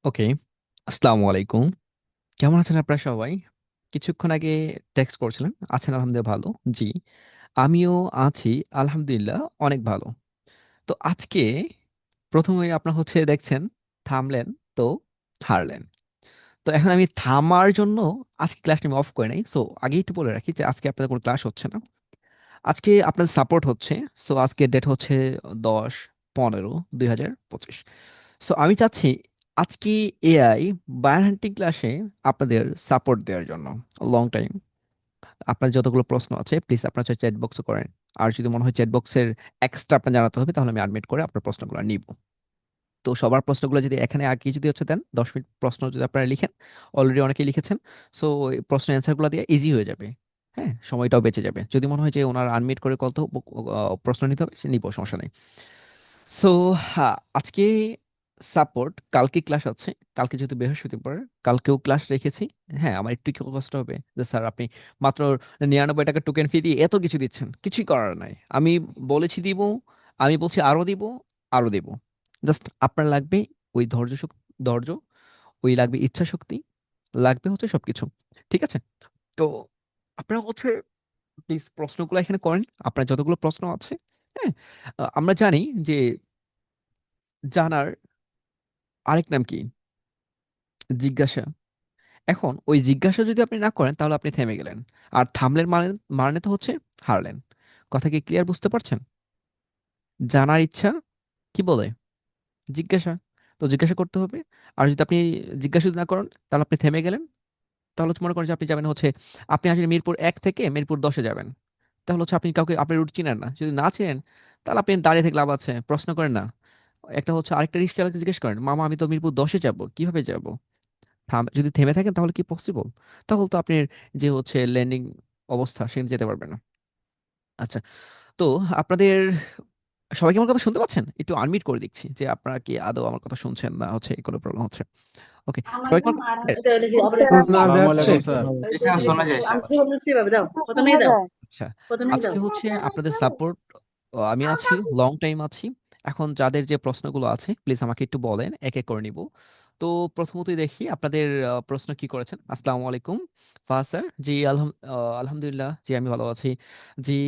ওকে। আসসালামু আলাইকুম। কেমন আছেন আপনারা সবাই? কিছুক্ষণ আগে টেক্সট করছিলেন। আছেন আলহামদুলিল্লাহ ভালো। জি, আমিও আছি আলহামদুলিল্লাহ অনেক ভালো। তো আজকে ১ম এই আপনার হচ্ছে দেখছেন থামলেন তো হারলেন। তো এখন আমি থামার জন্য আজকে ক্লাসটা আমি অফ করে নাই। সো আগেই একটু বলে রাখি যে আজকে আপনাদের কোনো ক্লাস হচ্ছে না। আজকে আপনাদের সাপোর্ট হচ্ছে। সো আজকের ডেট হচ্ছে ১০/১৫/২০২৫। সো আমি চাচ্ছি আজকে এআই বায়ার হান্টিং ক্লাসে আপনাদের সাপোর্ট দেওয়ার জন্য লং টাইম আপনার যতগুলো প্রশ্ন আছে প্লিজ আপনার চ্যাট বক্সে করেন। আর যদি মনে হয় চ্যাট বক্সের এক্সট্রা আপনার জানাতে হবে তাহলে আমি অ্যাডমিট করে আপনার প্রশ্নগুলো নিব। তো সবার প্রশ্নগুলো যদি এখানে আগে যদি হচ্ছে দেন ১০ মিনিট প্রশ্ন যদি আপনারা লিখেন, অলরেডি অনেকেই লিখেছেন। সো প্রশ্ন অ্যান্সারগুলো দিয়ে ইজি হয়ে যাবে। হ্যাঁ, সময়টাও বেঁচে যাবে। যদি মনে হয় যে ওনার আনমিট করে কত প্রশ্ন নিতে হবে সে নিব, সমস্যা নেই। সো হ্যাঁ, আজকে সাপোর্ট, কালকে ক্লাস আছে। কালকে যেহেতু বৃহস্পতিবার, কালকেও ক্লাস রেখেছি। হ্যাঁ, আমার একটু কি কষ্ট হবে যে স্যার আপনি মাত্র ৳৯৯ টোকেন ফি দিয়ে এত কিছু দিচ্ছেন। কিছুই করার নাই। আমি বলেছি দিব, আমি বলছি আরো দিব, আরো দিব। জাস্ট আপনার লাগবে ওই ধৈর্য, ওই লাগবে ইচ্ছাশক্তি, লাগবে হচ্ছে সবকিছু। ঠিক আছে? তো আপনারা হচ্ছে প্লিজ প্রশ্নগুলো এখানে করেন। আপনার যতগুলো প্রশ্ন আছে, হ্যাঁ? আমরা জানি যে জানার আরেক নাম কি? জিজ্ঞাসা। এখন ওই জিজ্ঞাসা যদি আপনি না করেন তাহলে আপনি থেমে গেলেন। আর থামলেন মানে তো হচ্ছে হারলেন। কথা কি ক্লিয়ার বুঝতে পারছেন? জানার ইচ্ছা কি বলে? জিজ্ঞাসা। তো জিজ্ঞাসা করতে হবে। আর যদি আপনি জিজ্ঞাসা যদি না করেন তাহলে আপনি থেমে গেলেন। তাহলে হচ্ছে মনে করেন যে আপনি যাবেন হচ্ছে আপনি আসলে মিরপুর ১ থেকে মিরপুর ১০ এ যাবেন। তাহলে হচ্ছে আপনি কাউকে আপনার রুট চিনেন না। যদি না চিনেন তাহলে আপনি দাঁড়িয়ে থেকে লাভ আছে। প্রশ্ন করেন না। একটা হচ্ছে আরেকটা রিক্শাওয়ালাকে জিজ্ঞেস করেন, "মামা আমি তো মিরপুর ১০ এ যাবো। কিভাবে যাবো?" যদি থেমে থাকেন তাহলে কি পসিবল? তাহলে তো আপনি যে হচ্ছে ল্যান্ডিং অবস্থা সেখানে যেতে পারবেন না। আচ্ছা, তো আপনাদের সবাই কি আমার কথা শুনতে পাচ্ছেন? একটু আনমিউট করে দিচ্ছি যে আপনারা কি আদৌ আমার কথা শুনছেন না হচ্ছে কোনো প্রবলেম হচ্ছে। ওকে। সবাই কি আমার কথা ক্লিয়ার? শোনা সালামু যাচ্ছে। আলাইকুম স্যার। জি স্যার, শোনা যায় স্যার। আচ্ছা, আজকে হচ্ছে আপনাদের সাপোর্ট আমি আছি, লং টাইম আছি। এখন যাদের যে প্রশ্নগুলো আছে প্লিজ আমাকে একটু বলেন, এক, এক করে নিব। তো প্রথমতই দেখি আপনাদের প্রশ্ন কি করেছেন। আসসালামু আলাইকুম। ফাহাদ স্যার, জি আলহামদুলিল্লাহ, জি আমি ভালো আছি। জি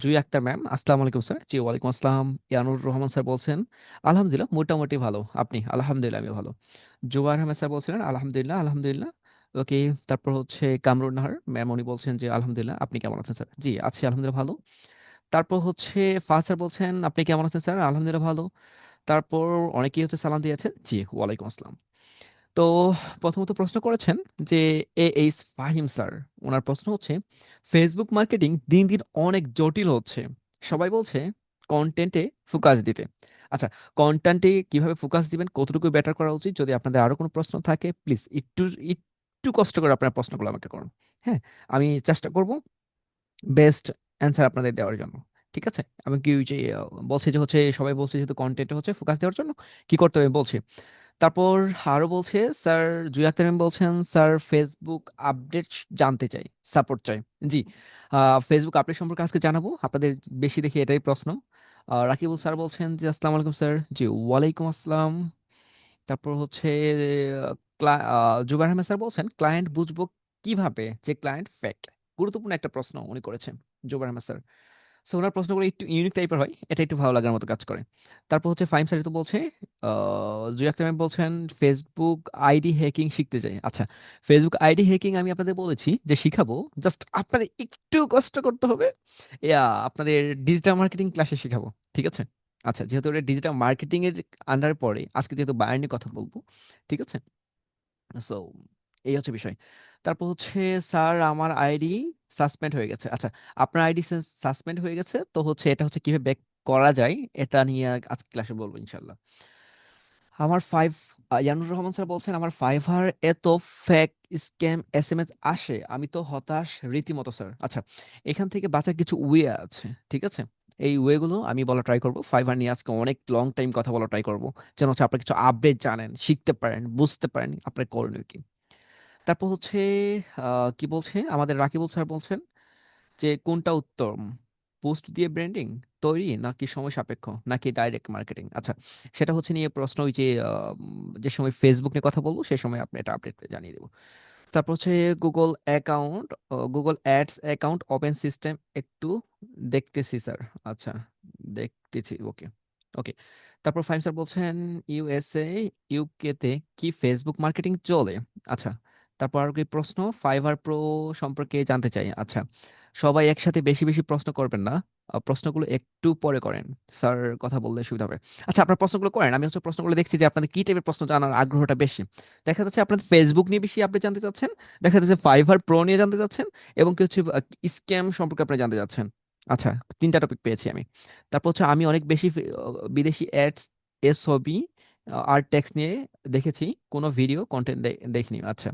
জুই আক্তার ম্যাম, আসসালামু আলাইকুম স্যার। জি ওয়ালাইকুম আসসালাম। ইয়ানুর রহমান স্যার বলছেন, আলহামদুলিল্লাহ মোটামুটি ভালো। আপনি? আলহামদুলিল্লাহ আমি ভালো। জুবায়ের আহমেদ স্যার বলছিলেন, আলহামদুলিল্লাহ, আলহামদুলিল্লাহ। ওকে। তারপর হচ্ছে কামরুন নাহার ম্যাম, উনি বলছেন যে আলহামদুলিল্লাহ। আপনি কেমন আছেন স্যার? জি আছি আলহামদুলিল্লাহ ভালো। তারপর হচ্ছে ফাহাদ স্যার বলছেন, আপনি কেমন আছেন স্যার? আলহামদুলিল্লাহ ভালো। তারপর অনেকেই হচ্ছে সালাম দিয়েছেন। জি ওয়ালাইকুম আসসালাম। তো প্রথমত প্রশ্ন করেছেন যে এইচ ফাহিম স্যার, ওনার প্রশ্ন হচ্ছে ফেসবুক মার্কেটিং দিন দিন অনেক জটিল হচ্ছে। সবাই বলছে কন্টেন্টে ফোকাস দিতে। আচ্ছা, কন্টেন্টে কিভাবে ফোকাস দিবেন, কতটুকু বেটার করা উচিত? যদি আপনাদের আরো কোনো প্রশ্ন থাকে প্লিজ একটু কষ্ট করে আপনার প্রশ্নগুলো আমাকে করুন। হ্যাঁ, আমি চেষ্টা করব বেস্ট অ্যান্সার আপনাদের দেওয়ার জন্য। ঠিক আছে? আমি কি ওই যে বলছি যে হচ্ছে সবাই বলছে যেহেতু কনটেন্ট এ হচ্ছে ফোকাস দেওয়ার জন্য কি করতে হবে বলছি। তারপর আরো বলছে স্যার, জুই আক্তার ম্যাম বলছেন স্যার ফেসবুক আপডেট জানতে চাই, সাপোর্ট চাই। জি, ফেসবুক আপডেট সম্পর্কে আজকে জানাবো। আপনাদের বেশি দেখি এটাই প্রশ্ন। রাকিবুল স্যার বলছেন যে আসসালামু আলাইকুম স্যার। জি ওয়ালাইকুম আসসালাম। তারপর হচ্ছে জুবাইর আহমেদ স্যার বলছেন ক্লায়েন্ট বুঝবো কিভাবে যে ক্লায়েন্ট ফেক? গুরুত্বপূর্ণ একটা প্রশ্ন উনি করেছেন জুবাইর আহমেদ স্যার। সো ওনার প্রশ্নগুলো একটু ইউনিক টাইপের হয়, এটা একটু ভালো লাগার মতো কাজ করে। তারপর হচ্ছে ফাহিম স্যার তো বলছে জুই আক্তার ম্যাম বলছেন ফেসবুক আইডি হ্যাকিং শিখতে চাই। আচ্ছা, ফেসবুক আইডি হ্যাকিং আমি আপনাদের বলেছি যে শিখাবো, জাস্ট আপনাদের একটু কষ্ট করতে হবে। আপনাদের ডিজিটাল মার্কেটিং ক্লাসে শিখাবো। ঠিক আছে? আচ্ছা, যেহেতু এটা ডিজিটাল মার্কেটিং এর আন্ডারে পড়ে, আজকে যেহেতু বায়ার নিয়ে কথা বলবো। ঠিক আছে? সো এই হচ্ছে বিষয়। তারপর হচ্ছে স্যার আমার আইডি সাসপেন্ড হয়ে গেছে। আচ্ছা, আপনার আইডি সাসপেন্ড হয়ে গেছে তো হচ্ছে এটা হচ্ছে কিভাবে ব্যাক করা যায় এটা নিয়ে আজকে ক্লাসে বলবো ইনশাল্লাহ। আমার ইয়ানুর রহমান স্যার বলছেন আমার ফাইভার এত ফেক স্ক্যাম এসএমএস আসে, আমি তো হতাশ রীতিমতো স্যার। আচ্ছা, এখান থেকে বাঁচার কিছু ওয়ে আছে। ঠিক আছে? এই ওয়ে গুলো আমি বলা ট্রাই করবো। ফাইভার নিয়ে আজকে অনেক লং টাইম কথা বলা ট্রাই করবো, যেন হচ্ছে আপনার কিছু আপডেট জানেন, শিখতে পারেন, বুঝতে পারেন আপনার করণীয় কি। তারপর হচ্ছে কি বলছে আমাদের রাকিবুল স্যার বলছেন যে কোনটা উত্তম? পোস্ট দিয়ে ব্র্যান্ডিং তৈরি নাকি সময় সাপেক্ষ নাকি ডাইরেক্ট মার্কেটিং? আচ্ছা, সেটা হচ্ছে নিয়ে প্রশ্ন। ওই যে যে সময় ফেসবুক নিয়ে কথা বলবো সেই সময় আপনি এটা আপডেট জানিয়ে দেবো। তারপর হচ্ছে Google account, Google ads account open system একটু দেখতেছি স্যার। আচ্ছা, দেখতেছি। ওকে, ওকে। তারপর ফাইম স্যার বলছেন ইউএসএ ইউকে তে কি ফেসবুক মার্কেটিং চলে? আচ্ছা, তারপর আর কি প্রশ্ন, ফাইবার প্রো সম্পর্কে জানতে চাই। আচ্ছা, সবাই একসাথে বেশি বেশি প্রশ্ন করবেন না, প্রশ্নগুলো একটু পরে করেন। স্যার কথা বললে সুবিধা হবে। আচ্ছা, আপনার প্রশ্নগুলো করেন, আমি হচ্ছে প্রশ্নগুলো দেখছি যে আপনাদের কি টাইপের প্রশ্ন জানার আগ্রহটা বেশি। দেখা যাচ্ছে আপনাদের ফেসবুক নিয়ে বেশি আপনি জানতে চাচ্ছেন, দেখা যাচ্ছে ফাইবার প্রো নিয়ে জানতে চাচ্ছেন, এবং কি হচ্ছে স্ক্যাম সম্পর্কে আপনি জানতে চাচ্ছেন। আচ্ছা, তিনটা টপিক পেয়েছি আমি। তারপর হচ্ছে আমি অনেক বেশি বিদেশি অ্যাডস, এসওবি আর টেক্সট নিয়ে দেখেছি, কোনো ভিডিও কন্টেন্ট দেখিনি। আচ্ছা,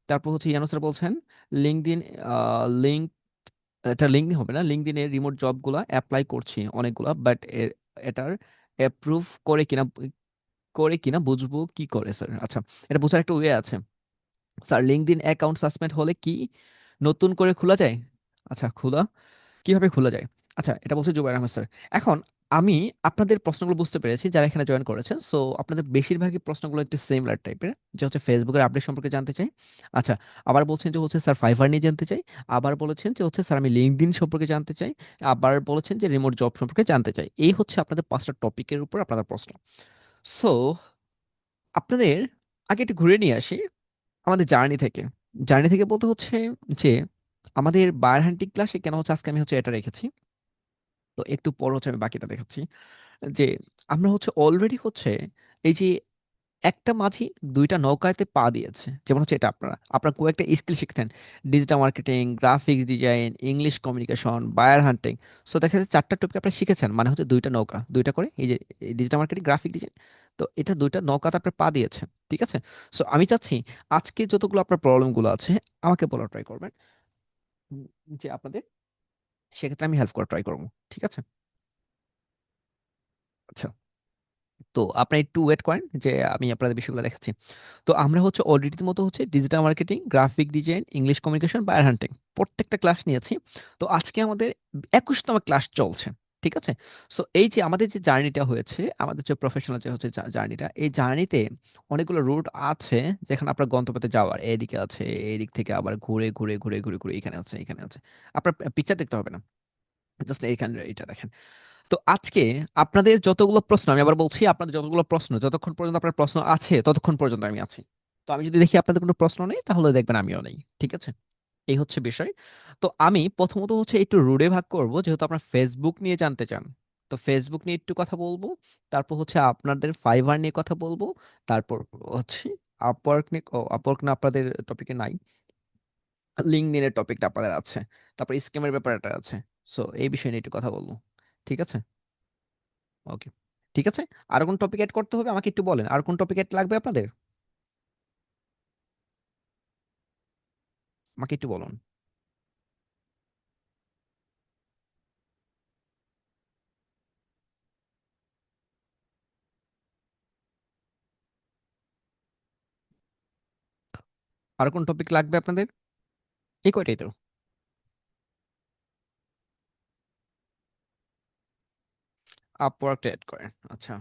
তারপর হচ্ছে ইয়ানো স্যার বলছেন লিঙ্কডইন, লিঙ্ক, এটা লিঙ্কডইন হবে না, লিঙ্কডইনের রিমোট জবগুলা অ্যাপ্লাই করছি অনেকগুলা, বাট এটার অ্যাপ্রুভ করে কিনা বুঝবো কি করে স্যার? আচ্ছা, এটা বোঝার একটা ওয়ে আছে স্যার। লিঙ্কডইন অ্যাকাউন্ট সাসপেন্ড হলে কি নতুন করে খোলা যায়? আচ্ছা, কিভাবে খোলা যায়? আচ্ছা, এটা বলছে জুবাইর আহমেদ স্যার। এখন আমি আপনাদের প্রশ্নগুলো বুঝতে পেরেছি যারা এখানে জয়েন করেছেন। সো আপনাদের বেশিরভাগই প্রশ্নগুলো একটু সিমিলার টাইপের, যে হচ্ছে ফেসবুকের আপডেট সম্পর্কে জানতে চাই। আচ্ছা, আবার বলছেন যে হচ্ছে স্যার ফাইবার নিয়ে জানতে চাই, আবার বলেছেন যে হচ্ছে স্যার আমি লিঙ্কডইন সম্পর্কে জানতে চাই, আবার বলেছেন যে রিমোট জব সম্পর্কে জানতে চাই। এই হচ্ছে আপনাদের পাঁচটা টপিকের উপর আপনাদের প্রশ্ন। সো আপনাদের আগে একটু ঘুরে নিয়ে আসি আমাদের জার্নি থেকে। জার্নি থেকে বলতে হচ্ছে যে আমাদের বায়ার হান্টিং ক্লাসে কেন হচ্ছে আজকে আমি হচ্ছে এটা রেখেছি, তো একটু পর হচ্ছে আমি বাকিটা দেখাচ্ছি। যে আমরা হচ্ছে অলরেডি হচ্ছে এই যে একটা মাঝি দুইটা নৌকাতে পা দিয়েছে। যেমন হচ্ছে এটা আপনারা আপনারা কয়েকটা স্কিল শিখতেন, digital marketing, graphics design, English communication, buyer hunting. So দেখা যাচ্ছে চারটা টপিক আপনারা শিখেছেন, মানে হচ্ছে দুইটা নৌকা, দুইটা করে এই যে ডিজিটাল মার্কেটিং, গ্রাফিক ডিজাইন। তো এটা দুইটা নৌকাতে আপনার পা দিয়েছে, ঠিক আছে? সো আমি চাচ্ছি আজকে যতগুলো আপনার প্রবলেমগুলো আছে আমাকে বলার ট্রাই করবেন, উম, যে আপনাদের সেক্ষেত্রে আমি হেল্প করার ট্রাই করবো, ঠিক আছে? আচ্ছা, তো আপনারা একটু ওয়েট করেন যে আমি আপনাদের বিষয়গুলো দেখাচ্ছি। তো আমরা হচ্ছে অলরেডি মতো হচ্ছে digital marketing, graphic design, English communication, buyer hunting প্রত্যেকটা ক্লাস নিয়েছি। তো আজকে আমাদের 21তম ক্লাস চলছে, ঠিক আছে? সো এই যে আমাদের যে জার্নিটা হয়েছে, আমাদের যে প্রফেশনাল যে হচ্ছে জার্নিটা, এই জার্নিতে অনেকগুলো রুট আছে যেখানে আপনার গন্তব্যতে যাওয়ার, এদিকে আছে, এদিক থেকে আবার ঘুরে ঘুরে ঘুরে ঘুরে ঘুরে এখানে আছে, এখানে আছে। আপনার পিকচার দেখতে হবে না, জাস্ট এখানে এটা দেখেন। তো আজকে আপনাদের যতগুলো প্রশ্ন, আমি আবার বলছি, আপনাদের যতগুলো প্রশ্ন, যতক্ষণ পর্যন্ত আপনার প্রশ্ন আছে ততক্ষণ পর্যন্ত আমি আছি। তো আমি যদি দেখি আপনাদের কোনো প্রশ্ন নেই তাহলে দেখবেন আমিও নেই, ঠিক আছে? এই হচ্ছে বিষয়। তো আমি প্রথমত হচ্ছে একটু রুডে ভাগ করব, যেহেতু আপনার ফেসবুক নিয়ে জানতে চান। তো ফেসবুক নিয়ে একটু কথা বলবো, তারপর হচ্ছে আপনাদের ফাইবার নিয়ে কথা বলবো, তারপর হচ্ছে আপওয়ার্ক নিয়ে, আপওয়ার্ক না আপনাদের টপিকে নাই, লিঙ্কডইনের টপিকটা আপনাদের আছে, তারপর স্ক্যামের ব্যাপারটা আছে। সো এই বিষয় নিয়ে একটু কথা বলবো, ঠিক আছে? ওকে, ঠিক আছে। আর কোন টপিক অ্যাড করতে হবে আমাকে একটু বলেন, আর কোন টপিক অ্যাড লাগবে আপনাদের, আমাকে একটু বলুন। আর কোন টপিক লাগবে আপনাদের? এই কয়টাই তো। আপওয়ার্ক অ্যাড করেন, আচ্ছা।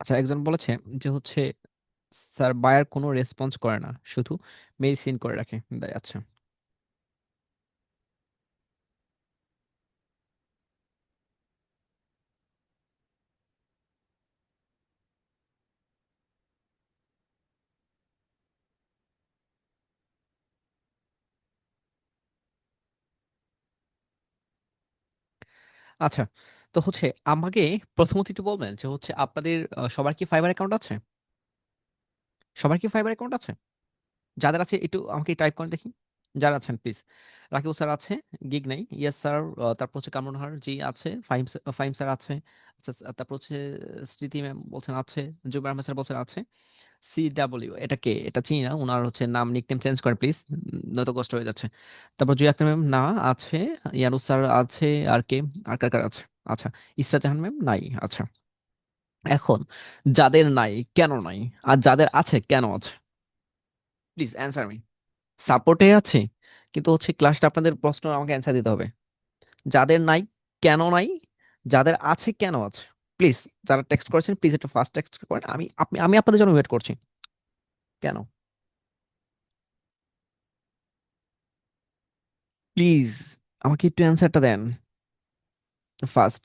আচ্ছা, একজন বলেছে যে হচ্ছে স্যার বায়ার কোনো রেসপন্স করে না, শুধু মেডিসিন করে রাখে দেয়। আচ্ছা, আচ্ছা। তো হচ্ছে আমাকে প্রথমত একটু বলবেন যে হচ্ছে আপনাদের সবার কি ফাইবার অ্যাকাউন্ট আছে? সবার কি ফাইবার অ্যাকাউন্ট আছে? যাদের আছে একটু আমাকে টাইপ করেন দেখি, যারা আছেন প্লিজ। রাকিব স্যার আছে, গিগ নাই, ইয়েস স্যার। তারপর হচ্ছে কামরুনহার জি আছে, ফাহিম স্যার আছে। আচ্ছা, তারপর হচ্ছে স্মৃতি ম্যাম বলছেন আছে, জুবাইর আহমেদ স্যার বলছেন আছে। CW এটা কে? এটা চিনি না, ওনার হচ্ছে নাম নিকনেম চেঞ্জ করেন প্লিজ, নয়তো কষ্ট হয়ে যাচ্ছে। তারপর জুই আক্তার ম্যাম না আছে, ইয়ানুস স্যার আছে। আর কে? আর কার কার আছে? আচ্ছা, ইসরা জাহান ম্যাম নাই। আচ্ছা, এখন যাদের নাই কেন নাই, আর যাদের আছে কেন আছে? Please answer me. সাপোর্টে আছে, কিন্তু হচ্ছে ক্লাসটা আপনাদের প্রশ্ন আমাকে অ্যান্সার দিতে হবে। যাদের নাই কেন নাই, যাদের আছে কেন আছে। প্লিজ, যারা টেক্সট করেছেন প্লিজ একটু ফাস্ট টেক্সট করেন, আমি আপনাদের জন্য ওয়েট করছি। কেন? প্লিজ আমাকে একটু অ্যান্সারটা দেন ফার্স্ট।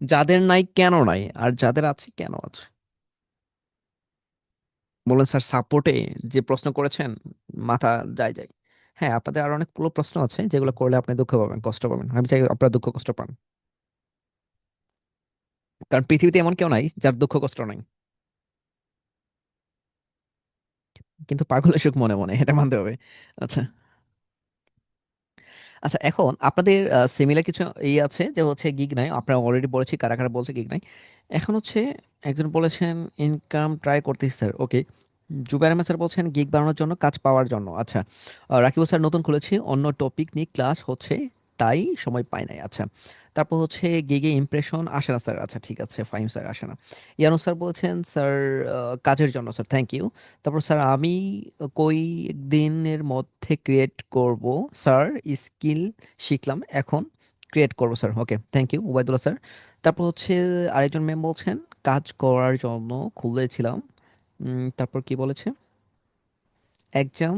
যাদের নাই কেন নাই, আর যাদের আছে কেন আছে। বললেন স্যার সাপোর্টে যে প্রশ্ন করেছেন, মাথা যায় যায়। হ্যাঁ, আপনাদের আরো অনেকগুলো প্রশ্ন আছে যেগুলো করলে আপনি দুঃখ পাবেন, কষ্ট পাবেন। আমি চাই আপনারা দুঃখ কষ্ট পান, কারণ পৃথিবীতে এমন কেউ নাই যার দুঃখ কষ্ট নাই। কিন্তু পাগলের সুখ মনে মনে, এটা মানতে হবে। আচ্ছা। আচ্ছা, এখন আপনাদের সিমিলার কিছু আছে যে হচ্ছে গিগ নাই, আপনারা অলরেডি বলেছি কারা কারা বলছে গিগ নাই। এখন হচ্ছে একজন বলেছেন ইনকাম ট্রাই করতেছি স্যার, ওকে। জুবাইর আহমেদ স্যার বলছেন গিগ বানানোর জন্য, কাজ পাওয়ার জন্য। আচ্ছা, রাকিবুল স্যার নতুন খুলেছি, অন্য টপিক নিয়ে ক্লাস হচ্ছে, তাই সময় পাই নাই। আচ্ছা, তারপর হচ্ছে গিগে ইমপ্রেশন আসে না স্যার। আচ্ছা ঠিক আছে, ফাহিম স্যার আসে না। ইয়ানু স্যার বলছেন স্যার কাজের জন্য স্যার, থ্যাংক ইউ। তারপর স্যার আমি কয়েকদিনের মধ্যে ক্রিয়েট করব স্যার, স্কিল শিখলাম এখন ক্রিয়েট করব sir, okay thank you Ubaidullah sir. তারপর হচ্ছে আরেকজন ম্যাম বলছেন কাজ করার জন্য খুলেছিলাম। তারপর কি বলেছে, এক্সাম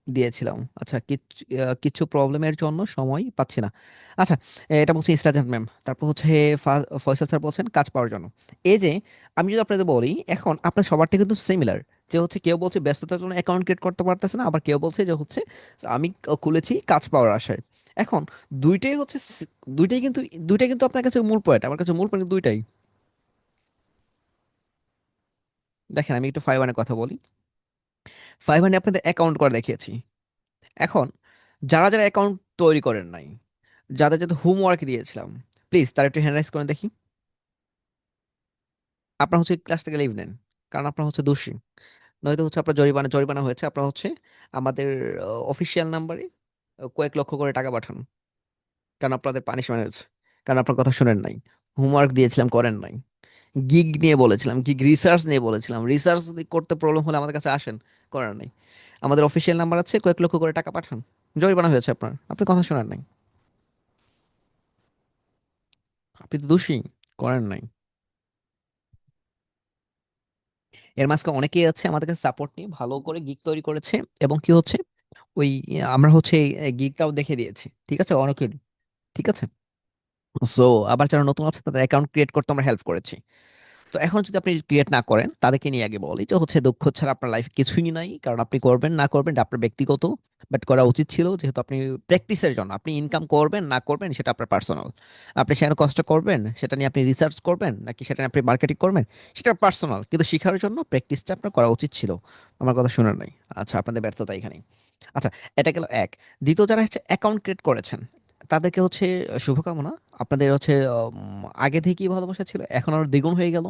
দিয়েছিলাম। আচ্ছা, কিছু প্রবলেমের জন্য সময় পাচ্ছি না। আচ্ছা, এটা বলছে ইস্টাজান ম্যাম। তারপর হচ্ছে ফয়সাল স্যার বলছেন কাজ পাওয়ার জন্য। এই যে, আমি যদি আপনাদের বলি, এখন আপনার সবারটা কিন্তু সিমিলার, যে হচ্ছে কেউ বলছে ব্যস্ততার জন্য অ্যাকাউন্ট ক্রিয়েট করতে পারতেছে না, আবার কেউ বলছে যে হচ্ছে আমি খুলেছি কাজ পাওয়ার আশায়। এখন দুইটাই হচ্ছে দুইটাই কিন্তু, দুইটাই কিন্তু আপনার কাছে মূল পয়েন্ট, আমার কাছে মূল পয়েন্ট দুইটাই। দেখেন আমি একটু ফাইভ ওয়ানের কথা বলি। ফাইভ ওয়ানে আপনাদের অ্যাকাউন্ট করা দেখিয়েছি। এখন যারা যারা অ্যাকাউন্ট তৈরি করেন নাই, যাদের যাদের হোমওয়ার্ক দিয়েছিলাম, প্লিজ তারা একটু হ্যান্ড রাইজ করে দেখি। আপনার হচ্ছে ক্লাস থেকে লিভ নেন, কারণ আপনার হচ্ছে দোষী। নয়তো হচ্ছে আপনার জরিমানা জরিমানা হয়েছে, আপনার হচ্ছে আমাদের অফিসিয়াল নাম্বারে কয়েক লক্ষ করে টাকা পাঠান, কারণ আপনাদের পানিশমেন্ট হয়েছে, কারণ আপনার কথা শুনেন নাই। হোমওয়ার্ক দিয়েছিলাম করেন নাই, গিগ নিয়ে বলেছিলাম, গিগ রিসার্চ নিয়ে বলেছিলাম, রিসার্চ করতে প্রবলেম হলে আমাদের কাছে আসেন, করার নাই। আমাদের অফিসিয়াল নাম্বার আছে, কয়েক লক্ষ করে টাকা পাঠান, জরিমানা হয়েছে আপনার, আপনি কথা শোনেন নাই। আপনি তো দোষী, করেন নাই। এর মাঝখানে অনেকেই আছে আমাদের কাছে সাপোর্ট নিয়ে ভালো করে গিগ তৈরি করেছে, এবং কি হচ্ছে ওই আমরা হচ্ছে গিগটাও দেখে দিয়েছি, ঠিক আছে অনেকের। ঠিক আছে, সো আবার যারা নতুন আছে তাদের অ্যাকাউন্ট ক্রিয়েট করতে আমরা হেল্প করেছি। তো এখন যদি আপনি ক্রিয়েট না করেন, তাদেরকে নিয়ে আগে বলি যে হচ্ছে দুঃখ ছাড়া আপনার লাইফে কিছুই নাই, কারণ আপনি করবেন না করবেন এটা আপনার ব্যক্তিগত, বাট করা উচিত ছিল, যেহেতু আপনি প্র্যাকটিসের জন্য আপনি ইনকাম করবেন না করবেন সেটা আপনার পার্সোনাল। আপনি সেখানে কষ্ট করবেন, সেটা নিয়ে আপনি রিসার্চ করবেন নাকি সেটা নিয়ে আপনি মার্কেটিং করবেন, সেটা পার্সোনাল, কিন্তু শেখার জন্য প্র্যাকটিসটা আপনার করা উচিত ছিল। আমার কথা শুনেন নাই। আচ্ছা, আপনাদের ব্যর্থতা এখানেই। আচ্ছা, এটা গেল এক। দ্বিতীয়, যারা হচ্ছে অ্যাকাউন্ট ক্রিয়েট করেছেন, তাদেরকে হচ্ছে শুভকামনা। আপনাদের হচ্ছে আগে থেকেই ভালোবাসা ছিল, এখন আরো দ্বিগুণ হয়ে গেল।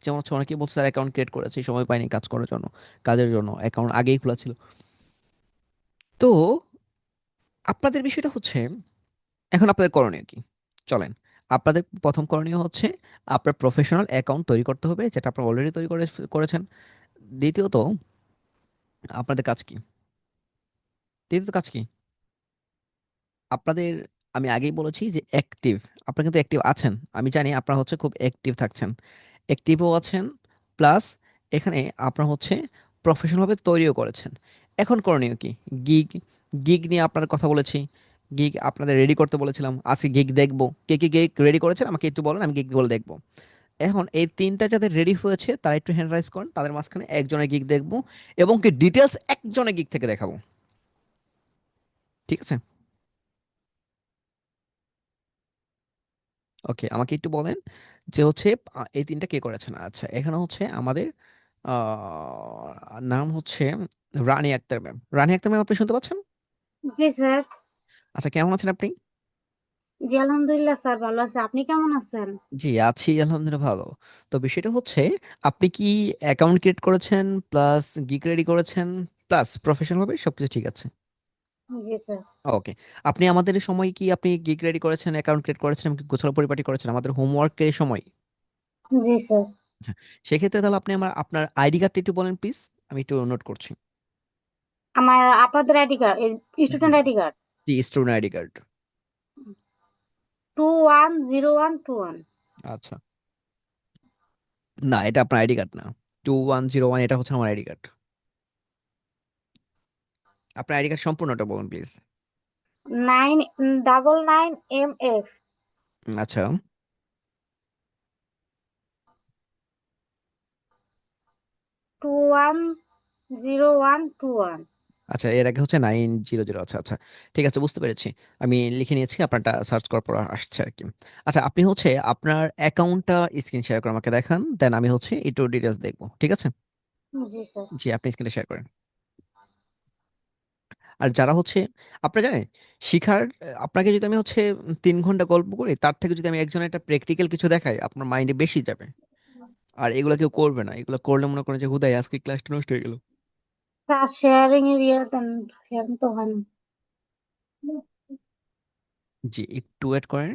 যেমন হচ্ছে অনেকেই বলছে স্যার অ্যাকাউন্ট ক্রিয়েট করেছি, সময় পাইনি কাজ করার জন্য, কাজের জন্য অ্যাকাউন্ট আগেই খোলা ছিল। তো আপনাদের বিষয়টা হচ্ছে, এখন আপনাদের করণীয় কি? চলেন, আপনাদের প্রথম করণীয় হচ্ছে আপনার প্রফেশনাল অ্যাকাউন্ট তৈরি করতে হবে, যেটা আপনারা অলরেডি তৈরি করেছেন। দ্বিতীয়ত, আপনাদের কাজ কি? দ্বিতীয়ত কাজ কি আপনাদের? আমি আগেই বলেছি যে অ্যাক্টিভ, আপনারা কিন্তু অ্যাক্টিভ আছেন, আমি জানি আপনারা হচ্ছে খুব অ্যাক্টিভ থাকছেন, অ্যাক্টিভও আছেন, প্লাস এখানে আপনারা হচ্ছে প্রফেশনালভাবে তৈরিও করেছেন। এখন করণীয় কি? গিগ, গিগ নিয়ে আপনার কথা বলেছি, গিগ আপনাদের রেডি করতে বলেছিলাম, আজকে গিগ দেখবো। কে কে গিগ রেডি করেছেন আমাকে একটু বলেন, আমি গিগগুলো দেখবো। এখন এই তিনটা যাদের রেডি হয়েছে তারা একটু হ্যান্ড রাইজ করেন, তাদের মাঝখানে একজনের গিগ দেখবো, এবং কি ডিটেলস একজনের গিগ থেকে দেখাবো। ঠিক আছে, ওকে। আমাকে একটু বলেন যে হচ্ছে এই তিনটা কে করেছেন। আচ্ছা, এখানে হচ্ছে আমাদের নাম হচ্ছে রানী আক্তার ম্যাম। রানী আক্তার ম্যাম, আপনি শুনতে পাচ্ছেন? জি স্যার। আচ্ছা, কেমন আছেন আপনি? জি আলহামদুলিল্লাহ স্যার, ভালো আছে। আপনি কেমন আছেন? জি আছি আলহামদুলিল্লাহ, ভালো। তো বিষয়টা হচ্ছে, আপনি কি অ্যাকাউন্ট ক্রিয়েট করেছেন, প্লাস গিগ রেডি করেছেন, প্লাস প্রফেশনাল ভাবে সবকিছু ঠিক আছে? জি স্যার। ওকে। আপনি আমাদের সময় কি আপনি গিগ রেডি করেছেন, অ্যাকাউন্ট ক্রিয়েট করেছেন, এমনকি গোছানো পরিপাটি করেছেন আমাদের হোমওয়ার্কের সময়? জি স্যার। আচ্ছা, সেক্ষেত্রে তাহলে আপনি আপনার আইডি কার্ডটা একটু বলেন প্লিজ, আমি একটু নোট করছি। আমার আপনাদের আইডি কার্ড, স্টুডেন্ট হুম, আইডি কার্ড জি, স্টুডেন্ট আইডি কার্ড। 210121। আচ্ছা, না এটা আপনার আইডি কার্ড না। 2101 এটা হচ্ছে আমার আইডি কার্ড। আপনার আইডি কার্ড সম্পূর্ণটা বলুন প্লিজ। 9999MF আচ্ছা। 210121। আচ্ছা, এর আগে হচ্ছে 900। আচ্ছা আচ্ছা, ঠিক আছে, বুঝতে পেরেছি। আমি লিখে নিয়েছি, আপনারটা সার্চ করার পর আসছে আর কি। আচ্ছা, আপনি হচ্ছে আপনার অ্যাকাউন্টটা স্ক্রিন শেয়ার করে আমাকে দেখান, দেন আমি হচ্ছে একটু ডিটেলস দেখবো, ঠিক আছে? জি স্যার। জি, আপনি স্ক্রিনে শেয়ার করেন। আর যারা হচ্ছে, আপনারা জানেন, শিখার, আপনাকে যদি আমি হচ্ছে 3 ঘন্টা গল্প করি, তার থেকে যদি আমি একজনের একটা প্র্যাকটিক্যাল কিছু দেখাই, আপনার মাইন্ডে বেশি যাবে। আর এগুলো কেউ করবে না, এগুলো করলে মনে করেন যে হুদাই আজকে ক্লাসটা নষ্ট হয়ে গেল। স্যার শেয়ারিং এর ইয়ে দেন, শেয়ারিং তো হয় না। জি, একটু ওয়েট করেন।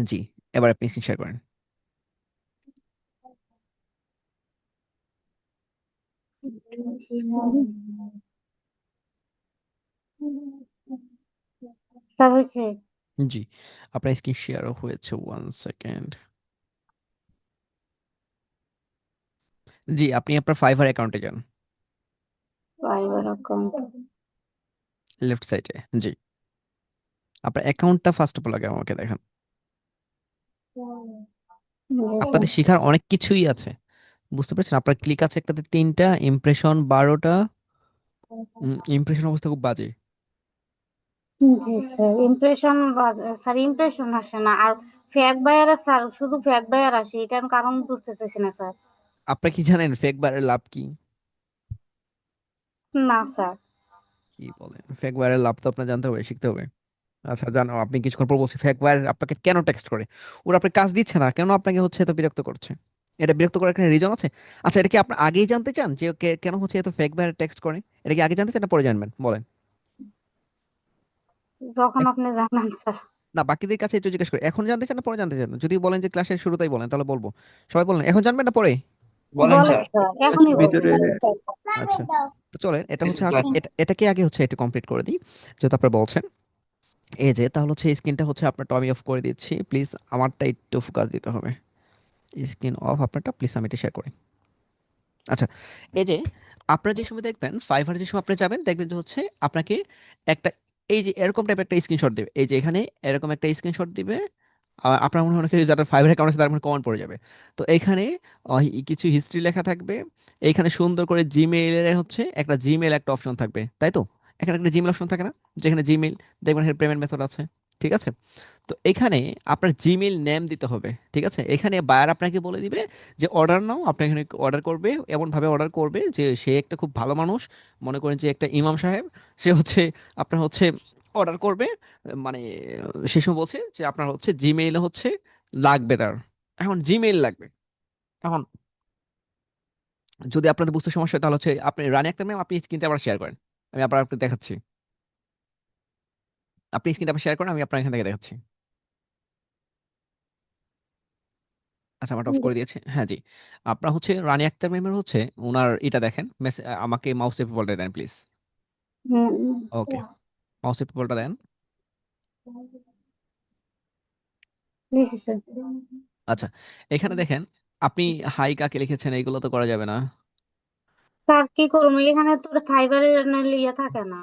জি, এবার আপনি স্ক্রিন শেয়ার করেন। স্যার হয়েছে। জি, আপনার স্ক্রিন শেয়ার হয়েছে, 1 সেকেন্ড। জি, আপনি আপনার ফাইবার অ্যাকাউন্টে যান, ফাইবার অ্যাকাউন্ট। লেফট সাইডে। জি, আপনার অ্যাকাউন্টটা ফার্স্ট অফ অল আগে আমাকে দেখান। জি স্যার। আপনাদের শেখার অনেক কিছুই আছে, বুঝতে পারছেন? আপনার ক্লিক আছে একটাতে 3টা, ইমপ্রেশন 12টা। ইমপ্রেশন অবস্থা খুব বাজে। জি স্যার, ইমপ্রেশন, স্যার ইমপ্রেশন আসে না, আর ফেক বায়ার স্যার, শুধু ফেক বায়ার আসে, এটার কারণ বুঝতেতেছি না স্যার। আপনার কি জানেন ফেক বারের লাভ কি? না স্যার। কি বলেন, ফেক বারের লাভ তো আপনার জানতে হবে, শিখতে হবে। আচ্ছা, জানো, আপনি কিছুক্ষণ পর বলছি ফেক বায়ার আপনাকে কেন টেক্সট করে। ওরা আপনার কাজ দিচ্ছে না, কেন আপনাকে হচ্ছে এত বিরক্ত করছে? এটা বিরক্ত করার একটা রিজন আছে। আচ্ছা, এটা কি আপনি আগেই জানতে চান যে কেন হচ্ছে এত ফেক বায়ার টেক্সট করে? এটা কি আগে জানতে চান না পরে জানবেন, বলেন? যখন এক- আপনি জানান স্যার। না, বাকিদের কাছে একটু জিজ্ঞেস করি, এখন জানতে চান না পরে জানতে চান? যদি বলেন যে ক্লাসের শুরুতেই বলেন, তাহলে বলবো। সবাই বলেন, এখন জানবেন না পরে? বলেন বলেন স্যার। স্যার, এখনই ক্লাসের বলেন। ভিতরে আচ্ছা, তো চলেন এটা হচ্ছে ক্লাস। এটাকে আগে হচ্ছে একটু কমপ্লিট করে দিই, যেহেতু আপনারা বলছেন। এই যে, তাহলে হচ্ছে স্ক্রিনটা হচ্ছে আপনারটা আমি অফ করে দিচ্ছি, প্লিজ আমারটা একটু ফোকাস দিতে হবে। স্ক্রিন অফ আপনারটা, প্লিজ আমি এটা শেয়ার করি। আচ্ছা, এই যে আপনারা যে সময় দেখবেন ফাইবার, যে সময় আপনি যাবেন দেখবেন যে হচ্ছে আপনাকে একটা, এই যে এরকম টাইপ একটা স্ক্রিনশট দিবে, এই যে এখানে এরকম একটা স্ক্রিনশট দিবে। আপনার মনে হয় অনেকে যারা ফাইবার অ্যাকাউন্ট আছে তার মনে কমন পড়ে যাবে। তো এখানে কিছু হিস্ট্রি লেখা থাকবে। এইখানে সুন্দর করে জিমেইলের হচ্ছে একটা জিমেইল একটা অপশন থাকবে, তাই তো? এখানে একটা জিমেইল অপশন থাকে না, যেখানে জিমেইল দেখবেন পেমেন্ট মেথড আছে, ঠিক আছে? তো এখানে আপনার জিমেইল নেম দিতে হবে, ঠিক আছে? এখানে বায়ার আপনাকে বলে দিবে যে অর্ডার নাও, আপনি এখানে অর্ডার করবে, এমনভাবে অর্ডার করবে যে সে একটা খুব ভালো মানুষ, মনে করেন যে একটা ইমাম সাহেব, সে হচ্ছে আপনার হচ্ছে অর্ডার করবে, মানে সে সময় বলছে যে আপনার হচ্ছে জিমেইল হচ্ছে লাগবে তার, এখন জিমেইল লাগবে। এখন যদি আপনাদের বুঝতে সমস্যা হয় তাহলে হচ্ছে আপনি রানি আক্তার ম্যাম, আপনি স্ক্রিনটা আবার শেয়ার করেন, আমি আবার আপনাকে দেখাচ্ছি। আপনি স্ক্রিনটা আবার শেয়ার করেন, আমি আপনার এখান থেকে দেখাচ্ছি। আচ্ছা, আমার অফ করে দিয়েছে, হ্যাঁ জি। আপনার হচ্ছে রানী আক্তার ম্যামের হচ্ছে ওনার এটা দেখেন, আমাকে মাউস পেপারটা দেন প্লিজ। হুম, ওকে, মাউস পেপারটা দেন। দিছি স্যার। আচ্ছা, এখানে দেখেন, আপনি হাই কাকে লিখেছেন, এইগুলো তো করা যাবে না। স্যার কি করবো, এখানে তো ফাইবারের ইয়ে থাকে না,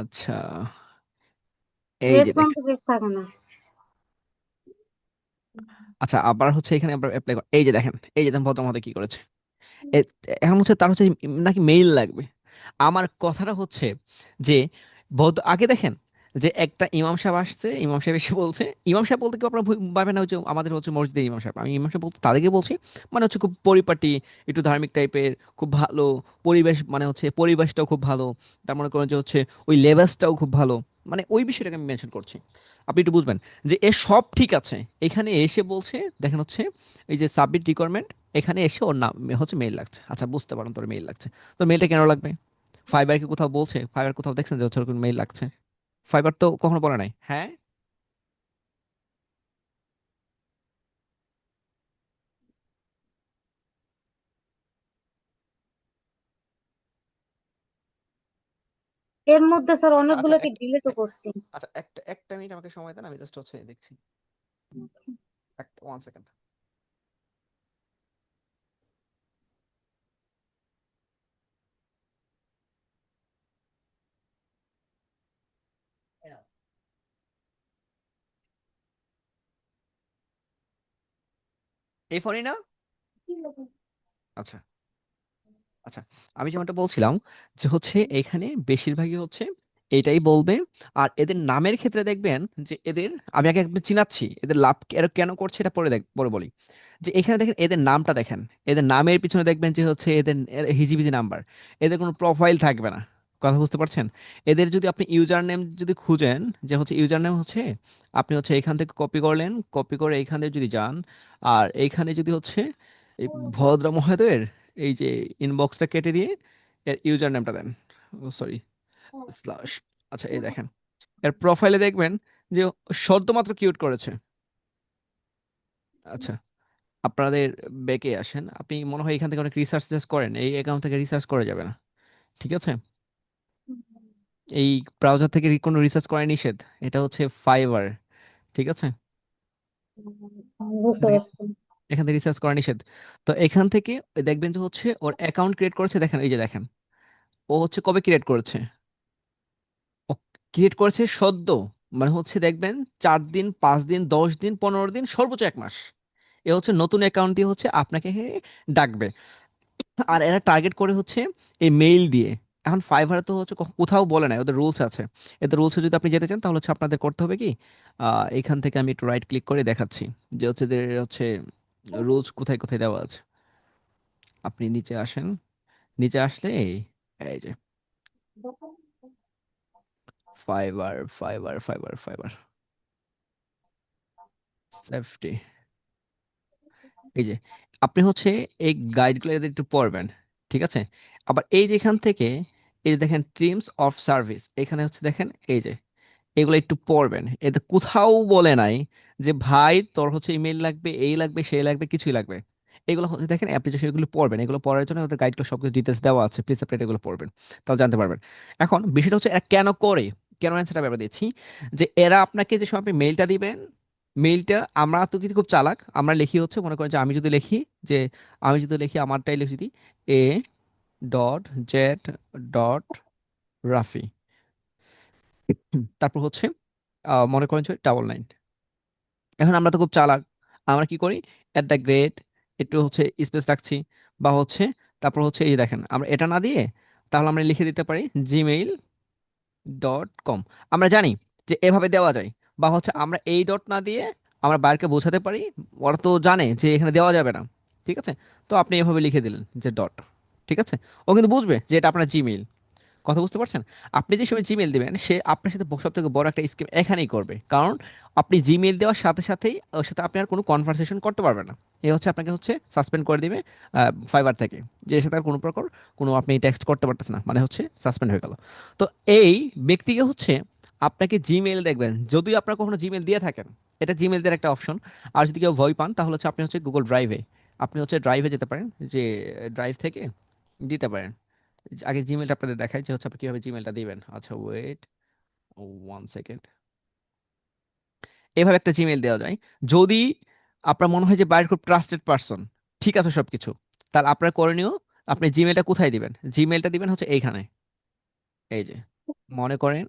আচ্ছা, এই যে দেখেন। রেসপন্সিভ থাকে না। আচ্ছা, আবার হচ্ছে এখানে আবার অ্যাপ্লাই, এই যে দেখেন, এই যে দেখেন ভদ্রমহোদয় কি করেছে। এ- এখন হচ্ছে তার হচ্ছে নাকি মেইল লাগবে। আমার কথাটা হচ্ছে যে আগে দেখেন যে একটা ইমাম সাহেব আসছে, ইমাম সাহেব এসে বলছে, ইমাম সাহেব বলতে কি আপনারা ভাবেন না হচ্ছে আমাদের হচ্ছে মসজিদের ইমাম সাহেব, আমি ইমাম সাহেব বলতে তাদেরকে বলছি, মানে হচ্ছে খুব পরিপাটি, একটু ধার্মিক টাইপের, খুব ভালো পরিবেশ, মানে হচ্ছে পরিবেশটাও খুব ভালো, তার মনে করেন যে হচ্ছে ওই লেবাসটাও খুব ভালো, মানে ওই বিষয়টাকে আমি মেনশন করছি। আপনি একটু বুঝবেন যে এ সব ঠিক আছে, এখানে এসে বলছে, দেখেন হচ্ছে এই যে সাবমিট রিকোয়ারমেন্ট, এখানে এসে ওর নাম হচ্ছে মেইল লাগছে। আচ্ছা, বুঝতে পারেন তোর মেইল লাগছে, তো মেইলটা কেন লাগবে? ফাইবার কি কোথাও বলছে? ফাইবার কোথাও দেখছেন যে হচ্ছে ওরকম মেইল লাগছে? ফাইবার তো কখনো বলে নাই। হ্যাঁ, এর মধ্যে স্যার আচ্ছা আচ্ছা, অনেকগুলোকে ডিলিটও করছি। আচ্ছা একটা একটা মিনিট আমাকে সময় দেন, আমি জাস্ট হচ্ছে দেখছি। একটা 1 সেকেন্ড। এই ফোনই না? আচ্ছা আচ্ছা, আমি যেমনটা বলছিলাম যে হচ্ছে এখানে বেশিরভাগই হচ্ছে এটাই বলবে। আর এদের নামের ক্ষেত্রে দেখবেন যে এদের, আমি আগে একবার চিনাচ্ছি এদের লাভ এরা কেন করছে এটা পরে পরে বলি। যে এখানে দেখেন এদের নামটা দেখেন, এদের নামের পিছনে দেখবেন যে হচ্ছে এদের হিজিবিজি নাম্বার, এদের কোনো প্রোফাইল থাকবে না। কথা বুঝতে পারছেন? এদের যদি আপনি ইউজার নেম যদি খুঁজেন, যে হচ্ছে ইউজার নেম হচ্ছে আপনি হচ্ছে এখান থেকে কপি করলেন, কপি করে এইখানে যদি যান, আর এইখানে যদি হচ্ছে এই ভদ্র মহোদয়ের এই যে ইনবক্সটা কেটে দিয়ে এর ইউজার নেমটা দেন, ও সরি, স্ল্যাশ। আচ্ছা এই দেখেন এর প্রোফাইলে দেখবেন যে সদ্য মাত্র কিউট করেছে। আচ্ছা, আপনাদের ব্যাকে আসেন, আপনি মনে হয় এখান থেকে অনেক রিসার্চ করেন, এই অ্যাকাউন্ট থেকে রিসার্চ করা যাবে না। ঠিক আছে, এই ব্রাউজার থেকে কোনো রিসার্চ করা নিষেধ। এটা হচ্ছে ফাইবার। ঠিক আছে, বুঝতে পারছি। এখান থেকে রিসার্চ করা নিষেধ। তো এখান থেকে দেখবেন যে হচ্ছে ওর অ্যাকাউন্ট ক্রিয়েট করেছে, দেখেন এই যে দেখেন ও হচ্ছে কবে ক্রিয়েট করেছে, ও ক্রিয়েট করেছে সদ্য, মানে হচ্ছে দেখবেন 4 দিন, 5 দিন, 10 দিন, 15 দিন, সর্বোচ্চ 1 মাস। এ হচ্ছে নতুন অ্যাকাউন্ট দিয়ে হচ্ছে আপনাকে ডাকবে। আর এরা টার্গেট করে হচ্ছে এই মেইল দিয়ে। এখন ফাইভারে তো হচ্ছে কোথাও বলে নাই, ওদের রুলস আছে। এদের রুলসে যদি আপনি যেতে চান তাহলে হচ্ছে আপনাদের করতে হবে কি, এখান থেকে আমি একটু রাইট ক্লিক করে দেখাচ্ছি যে হচ্ছে এদের হচ্ছে রুলস কোথায় কোথায় দেওয়া আছে। আপনি নিচে আসেন, নিচে আসলে এই যে fibre fibre fibre fibre safety, এই যে আপনি হচ্ছে এই গাইডগুলো এদের একটু পড়বেন। ঠিক আছে, আবার এই যে এখান থেকে এই যে দেখেন ট্রিমস অফ সার্ভিস, এখানে হচ্ছে দেখেন এই যে এগুলো একটু পড়বেন। এতে কোথাও বলে নাই যে ভাই তোর হচ্ছে ইমেল লাগবে, এই লাগবে, সেই লাগবে, কিছুই লাগবে। এগুলো হচ্ছে দেখেন অ্যাপ্লিকেশন, এগুলো পড়বেন, এগুলো পড়ার জন্য ওদের গাইডগুলো সব কিছু ডিটেলস দেওয়া আছে, প্লিজ আপনি এগুলো পড়বেন, তাহলে জানতে পারবেন। এখন বিষয়টা হচ্ছে এরা কেন করে, কেন অ্যান্সারটা ব্যাপারে দিচ্ছি। যে এরা আপনাকে যে সময় আপনি মেইলটা দিবেন, মেইলটা আমরা তো কিন্তু খুব চালাক, আমরা লিখি হচ্ছে মনে করেন যে আমি যদি লিখি যে, আমি যদি লিখি আমারটাই লিখি দিই, A dot Z dot Rafi, তারপর হচ্ছে মনে করেন যে 99। এখন আমরা তো খুব চালাক, আমরা কি করি, এট দ্য গ্রেট, একটু হচ্ছে স্পেস রাখছি, বা হচ্ছে তারপর হচ্ছে এই যে দেখেন আমরা এটা না দিয়ে তাহলে আমরা লিখে দিতে পারি gmail.com। আমরা জানি যে এভাবে দেওয়া যায়। বা হচ্ছে আমরা এই ডট না দিয়ে আমরা বাইরকে বোঝাতে পারি, ওরা তো জানে যে এখানে দেওয়া যাবে না। ঠিক আছে, তো আপনি এভাবে লিখে দিলেন যে ডট। ঠিক আছে, ও কিন্তু বুঝবে যে এটা আপনার জিমেইল। কথা বুঝতে পারছেন? আপনি যে সময় জিমেল দিবেন সে আপনার সাথে সব থেকে বড় একটা স্কিম এখানেই করবে, কারণ আপনি জিমেল দেওয়ার সাথে সাথেই ওর সাথে আপনি আর কোনো কনভারসেশন করতে পারবেন না। এ হচ্ছে আপনাকে হচ্ছে সাসপেন্ড করে দিবে ফাইবার থেকে, যে এর সাথে আর কোনো প্রকার কোনো আপনি টেক্সট করতে পারতেছেন না, মানে হচ্ছে সাসপেন্ড হয়ে গেল। তো এই ব্যক্তিকে হচ্ছে আপনাকে জিমেল দেখবেন, যদিও আপনার কখনো জিমেল দিয়ে থাকেন, এটা জিমেল দেওয়ার একটা অপশন। আর যদি কেউ ভয় পান তাহলে হচ্ছে আপনি হচ্ছে গুগল ড্রাইভে, আপনি হচ্ছে ড্রাইভে যেতে পারেন, যে ড্রাইভ থেকে দিতে পারেন। আগে জিমেলটা আপনাদের দেখাই যে হচ্ছে আপনি কিভাবে জিমেলটা দিবেন। আচ্ছা ওয়েট 1 সেকেন্ড, এভাবে একটা জিমেল দেওয়া যায়। যদি আপনার মনে হয় যে বাইরের খুব ট্রাস্টেড পারসন, ঠিক আছে সবকিছু, তাহলে আপনার করণীয়, আপনি জিমেলটা কোথায় দিবেন, জিমেলটা দিবেন হচ্ছে এইখানে, এই যে মনে করেন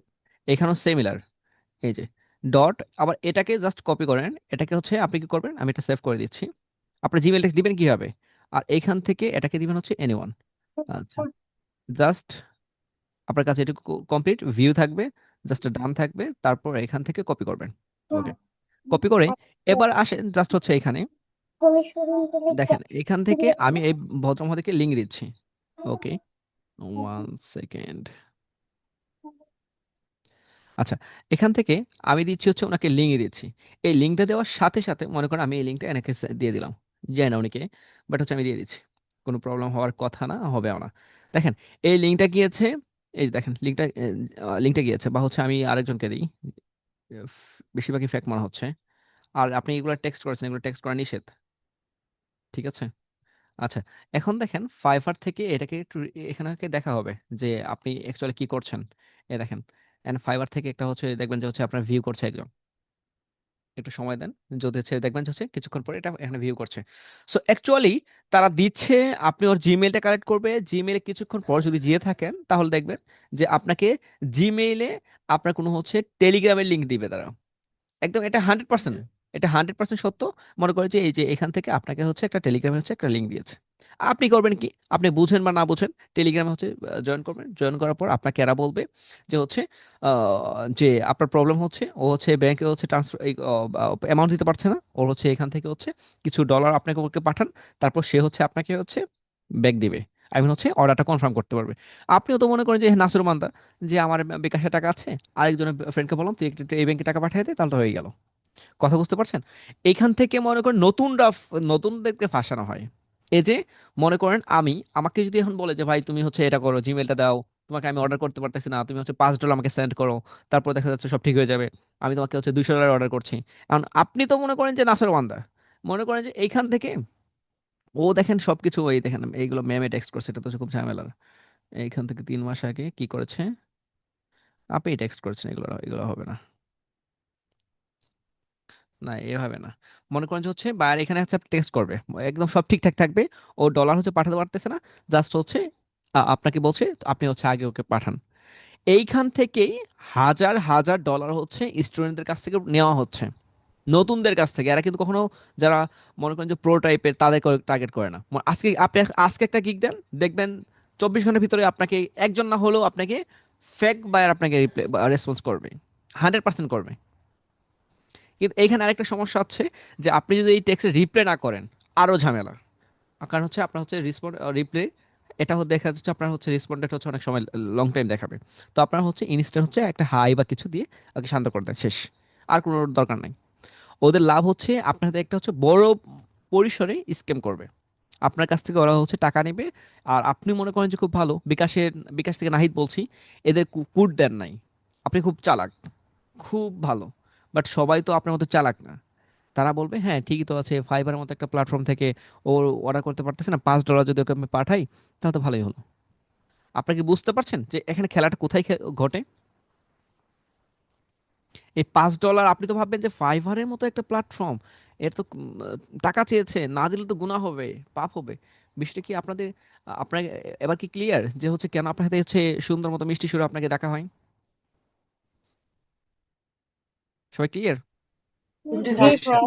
এখানেও সিমিলার, এই যে ডট, আবার এটাকে জাস্ট কপি করেন, এটাকে হচ্ছে আপনি কি করবেন, আমি এটা সেভ করে দিচ্ছি। আপনার জিমেলটা দিবেন কিভাবে, আর এইখান থেকে এটাকে দিবেন হচ্ছে এনিওয়ান। আচ্ছা, জাস্ট আপনার কাছে এটুকু কমপ্লিট ভিউ থাকবে, জাস্ট ডান থাকবে, তারপর এখান থেকে কপি করবেন। ওকে, কপি করে এবার আসেন জাস্ট হচ্ছে এখানে দেখেন, এখান থেকে আমি এই ভদ্রমহোদয়কে লিঙ্ক দিচ্ছি। ওকে, 1 সেকেন্ড। আচ্ছা, এখান থেকে আমি দিচ্ছি হচ্ছে ওনাকে লিঙ্ক দিচ্ছি। এই লিঙ্কটা দেওয়ার সাথে সাথে মনে করেন আমি এই লিঙ্কটা এনাকে দিয়ে দিলাম, যায় না অনেকে, বাট হচ্ছে আমি দিয়ে দিচ্ছি। কোনো প্রবলেম হওয়ার কথা না, হবেও না। দেখেন এই লিঙ্কটা গিয়েছে, এই যে দেখেন লিঙ্কটা গিয়েছে, বা হচ্ছে আমি আরেকজনকে দিই, বেশিরভাগই ফেক মনে হচ্ছে। আর আপনি এগুলো টেক্সট করেছেন, এগুলো টেক্সট করা নিষেধ, ঠিক আছে? আচ্ছা, এখন দেখেন ফাইবার থেকে এটাকে একটু এখানে দেখা হবে যে আপনি অ্যাকচুয়ালি কি করছেন। এ দেখেন, এন্ড ফাইবার থেকে একটা হচ্ছে দেখবেন যে হচ্ছে আপনার ভিউ করছে একজন, একটু সময় দেন, যদি হচ্ছে দেখবেন যে হচ্ছে কিছুক্ষণ পরে এটা এখানে ভিউ করছে। সো অ্যাকচুয়ালি তারা দিচ্ছে, আপনি ওর জিমেইলটা কালেক্ট করবে, জিমেইলে কিছুক্ষণ পর যদি যেয়ে থাকেন তাহলে দেখবেন যে আপনাকে জিমেইলে আপনার কোনো হচ্ছে টেলিগ্রামের লিঙ্ক দিবে তারা। একদম এটা 100%, এটা 100% সত্য। মনে করে যে এই যে এখান থেকে আপনাকে হচ্ছে একটা টেলিগ্রামে হচ্ছে একটা লিঙ্ক দিয়েছে। আপনি করবেন কি, আপনি বুঝেন বা না বুঝেন, টেলিগ্রামে হচ্ছে জয়েন করবেন, জয়েন করার পর আপনাকে এরা বলবে যে হচ্ছে যে আপনার প্রবলেম হচ্ছে, ও হচ্ছে ব্যাংকে হচ্ছে ট্রান্সফার অ্যামাউন্ট দিতে পারছে না, ওর হচ্ছে এখান থেকে হচ্ছে কিছু ডলার আপনাকে ওকে পাঠান, তারপর সে হচ্ছে আপনাকে হচ্ছে ব্যাক দিবে, আই মিন হচ্ছে অর্ডারটা কনফার্ম করতে পারবে। আপনিও তো মনে করেন যে নাসুর মান্দা, যে আমার বিকাশে টাকা আছে, আরেকজনের ফ্রেন্ডকে বললাম তুই একটু এই ব্যাংকে টাকা পাঠিয়ে দে, তাহলে তো হয়ে গেল। কথা বুঝতে পারছেন? এইখান থেকে মনে করেন নতুনদেরকে ফাঁসানো হয়। এই যে মনে করেন আমাকে যদি এখন বলে যে ভাই তুমি হচ্ছে এটা করো, জিমেলটা দাও, তোমাকে আমি অর্ডার করতে পারতেছি না, তুমি হচ্ছে $5 আমাকে সেন্ড করো, তারপর দেখা যাচ্ছে সব ঠিক হয়ে যাবে, আমি তোমাকে হচ্ছে $200 অর্ডার করছি। এখন আপনি তো মনে করেন যে নাসর ওয়ান্দা, মনে করেন যে এইখান থেকে ও দেখেন সবকিছু, ওই দেখেন এইগুলো ম্যামে টেক্সট করছে, এটা তো হচ্ছে খুব ঝামেলার। এইখান থেকে 3 মাস আগে কি করেছে, আপনি টেক্সট করেছেন, এগুলো এগুলো হবে না, না এভাবে না। মনে করেন যে হচ্ছে বায়ার এখানে হচ্ছে টেক্সট করবে, একদম সব ঠিকঠাক থাকবে, ও ডলার হচ্ছে পাঠাতে পারতেছে না, জাস্ট হচ্ছে আপনাকে বলছে, আপনি হচ্ছে আগে ওকে পাঠান। এইখান থেকেই হাজার হাজার ডলার হচ্ছে স্টুডেন্টদের কাছ থেকে নেওয়া হচ্ছে, নতুনদের কাছ থেকে। এরা কিন্তু কখনো যারা মনে করেন যে প্রো টাইপের তাদের টার্গেট করে না। আজকে আপনি আজকে একটা গিগ দেন, দেখবেন 24 ঘন্টার ভিতরে আপনাকে একজন না হলেও আপনাকে ফেক বায়ার আপনাকে রেসপন্স করবে, 100% করবে। কিন্তু এইখানে আরেকটা সমস্যা হচ্ছে যে আপনি যদি এই টেক্সটে রিপ্লে না করেন, আরো ঝামেলা। কারণ হচ্ছে আপনার হচ্ছে রিপ্লে, এটা দেখা যাচ্ছে আপনার হচ্ছে রেসপন্ডেড হচ্ছে অনেক সময় লং টাইম দেখাবে। তো আপনার হচ্ছে ইনস্ট্যান্ট হচ্ছে একটা হাই বা কিছু দিয়ে ওকে শান্ত করে দেন, শেষ। আর কোনো দরকার নাই। ওদের লাভ হচ্ছে আপনার হাতে একটা হচ্ছে বড় পরিসরে স্ক্যাম করবে, আপনার কাছ থেকে ওরা হচ্ছে টাকা নেবে। আর আপনি মনে করেন যে খুব ভালো, বিকাশ থেকে নাহিদ বলছি, এদের কুট দেন নাই, আপনি খুব চালাক, খুব ভালো, বাট সবাই তো আপনার মতো চালাক না। তারা বলবে হ্যাঁ ঠিকই তো আছে, ফাইবার মতো একটা প্ল্যাটফর্ম থেকে ও অর্ডার করতে পারতেছে না, $5 যদি ওকে আমি পাঠাই তাহলে তো ভালোই হলো। আপনাকে বুঝতে পারছেন যে এখানে খেলাটা কোথায় ঘটে? এই $5 আপনি তো ভাববেন যে ফাইবারের মতো একটা প্ল্যাটফর্ম, এর তো টাকা চেয়েছে, না দিলে তো গুনাহ হবে, পাপ হবে। বিষয়টা কি আপনাদের, আপনার এবার কি ক্লিয়ার যে হচ্ছে কেন আপনার হাতে হচ্ছে সুন্দর মতো মিষ্টি সুরে আপনাকে ডাকা হয়? সবাই ক্লিয়ার? জি স্যার।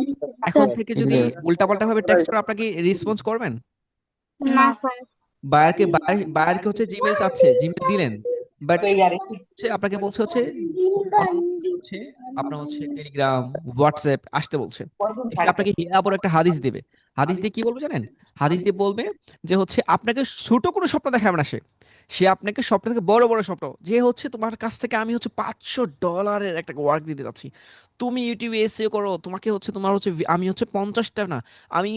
এখন থেকে যদি উল্টাপাল্টা ভাবে টেক্সট করে আপনাকে রেসপন্স করবেন? না স্যার। বায়ারকে হচ্ছে জিমেল চাচ্ছে, জিমেল দিলেন, বাট হচ্ছে আপনাকে বলছে হচ্ছে অন্য হচ্ছে আপনার হচ্ছে টেলিগ্রাম, হোয়াটসঅ্যাপ আসতে বলছে। এসে আপনাকে হিয়া পর একটা হাদিস দিবে। হাদিস দিয়ে কি বলবে জানেন? হাদিস দিয়ে বলবে যে হচ্ছে আপনাকে ছোট কোনো স্বপ্ন দেখাবে না সে, সে আপনাকে স্বপ্ন থেকে বড় বড় স্বপ্ন, যে হচ্ছে তোমার কাছ থেকে আমি হচ্ছে $500 একটা ওয়ার্ক দিতে যাচ্ছি, তুমি ইউটিউবে এসিও করো, তোমাকে হচ্ছে তোমার হচ্ছে আমি হচ্ছে 50টা না, আমি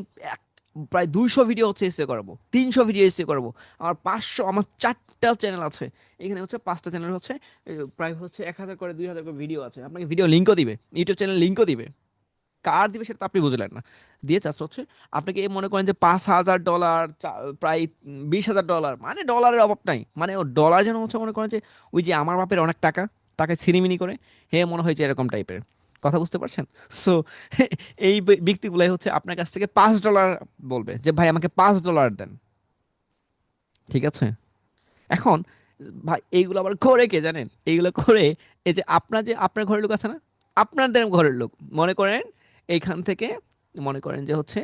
প্রায় 200 ভিডিও হচ্ছে এসে করাবো, 300 ভিডিও এসে করাবো, আমার 500, আমার 4টা চ্যানেল আছে, এখানে হচ্ছে 5টা চ্যানেল হচ্ছে প্রায় হচ্ছে 1,000 করে 2,000 করে ভিডিও আছে, আপনাকে ভিডিও লিঙ্কও দিবে, ইউটিউব চ্যানেল লিঙ্কও দিবে। কার দিবে সেটা তো আপনি বুঝলেন না। দিয়ে চাষ হচ্ছে আপনাকে এই মনে করেন যে $5,000, প্রায় $20,000, মানে ডলারের অভাব নাই, মানে ও ডলার যেন হচ্ছে মনে করেন যে ওই যে আমার বাপের অনেক টাকা, টাকা ছিনিমিনি করে, হে মনে হয়েছে এরকম টাইপের। কথা বুঝতে পারছেন? সো এই ব্যক্তিগুলাই হচ্ছে আপনার কাছ থেকে $5 বলবে যে ভাই আমাকে $5 দেন, ঠিক আছে? এখন ভাই এইগুলো আবার করে কে জানেন? এইগুলো করে এই যে আপনার ঘরের লোক আছে না, আপনাদের ঘরের লোক, মনে করেন এইখান থেকে, মনে করেন যে হচ্ছে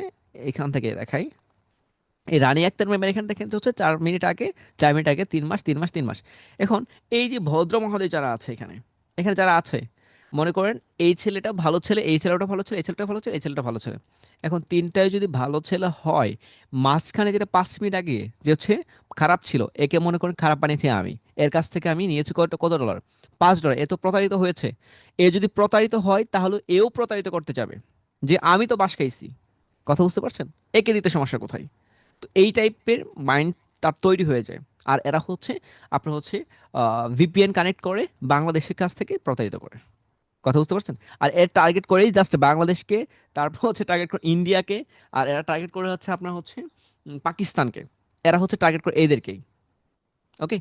এইখান থেকে দেখাই, এই রানী আক্তার ম্যামের এখান থেকে হচ্ছে 4 মিনিট আগে, 4 মিনিট আগে, 3 মাস, 3 মাস, 3 মাস। এখন এই যে ভদ্র মহোদয় যারা আছে এখানে, এখানে যারা আছে, মনে করেন এই ছেলেটা ভালো ছেলে, এই ছেলেটা ভালো ছেলে, এই ছেলেটা ভালো ছেলে, এই ছেলেটা ভালো ছেলে। এখন তিনটায় যদি ভালো ছেলে হয়, মাঝখানে যেটা 5 মিনিট আগে যে হচ্ছে খারাপ ছিল, একে মনে করেন খারাপ বানিয়েছি আমি, এর কাছ থেকে আমি নিয়েছি কত কত ডলার, $5, এ তো প্রতারিত হয়েছে। এ যদি প্রতারিত হয় তাহলে এও প্রতারিত করতে যাবে, যে আমি তো বাস খাইছি। কথা বুঝতে পারছেন? একে দিতে সমস্যা কোথায়? তো এই টাইপের মাইন্ড তার তৈরি হয়ে যায়। আর এরা হচ্ছে আপনার হচ্ছে ভিপিএন কানেক্ট করে বাংলাদেশের কাছ থেকে প্রতারিত করে। কথা বুঝতে পারছেন? আর এর টার্গেট করেই জাস্ট বাংলাদেশকে, তারপর হচ্ছে টার্গেট করে ইন্ডিয়াকে, আর এরা টার্গেট করে হচ্ছে আপনার হচ্ছে পাকিস্তানকে। এরা হচ্ছে টার্গেট করে এদেরকেই। ওকে।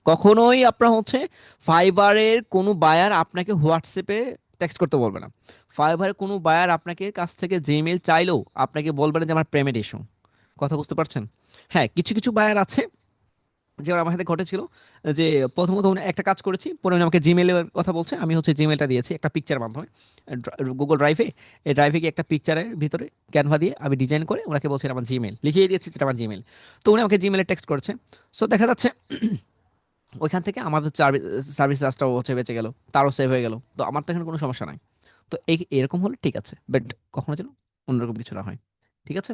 কখনোই আপনার হচ্ছে ফাইবারের কোনো বায়ার আপনাকে হোয়াটসঅ্যাপে টেক্সট করতে বলবে না। ফাইবারের কোনো বায়ার আপনাকে কাছ থেকে জিমেল চাইলেও আপনাকে বলবে না যে আমার পেমেন্ট ইস্যু। কথা বুঝতে পারছেন? হ্যাঁ, কিছু কিছু বায়ার আছে, যেমন আমার সাথে ঘটেছিল যে প্রথমত উনি একটা কাজ করেছি, পরে উনি আমাকে জিমেলের কথা বলছে, আমি হচ্ছে জিমেলটা দিয়েছি একটা পিকচার মাধ্যমে গুগল ড্রাইভে। এই ড্রাইভে গিয়ে একটা পিকচারের ভিতরে ক্যানভা দিয়ে আমি ডিজাইন করে ওনাকে বলছি এটা আমার জিমেল, লিখিয়ে দিয়েছি যেটা আমার জিমেল। তো উনি আমাকে জিমেলে টেক্সট করেছে। সো দেখা যাচ্ছে ওইখান থেকে আমাদের সার্ভিস চার্জটাও হচ্ছে বেঁচে গেল, তারও সেভ হয়ে গেল। তো আমার তো এখানে কোনো সমস্যা নাই। তো এরকম হলে ঠিক আছে, বাট কখনো যেন অন্যরকম কিছু না হয়। ঠিক আছে?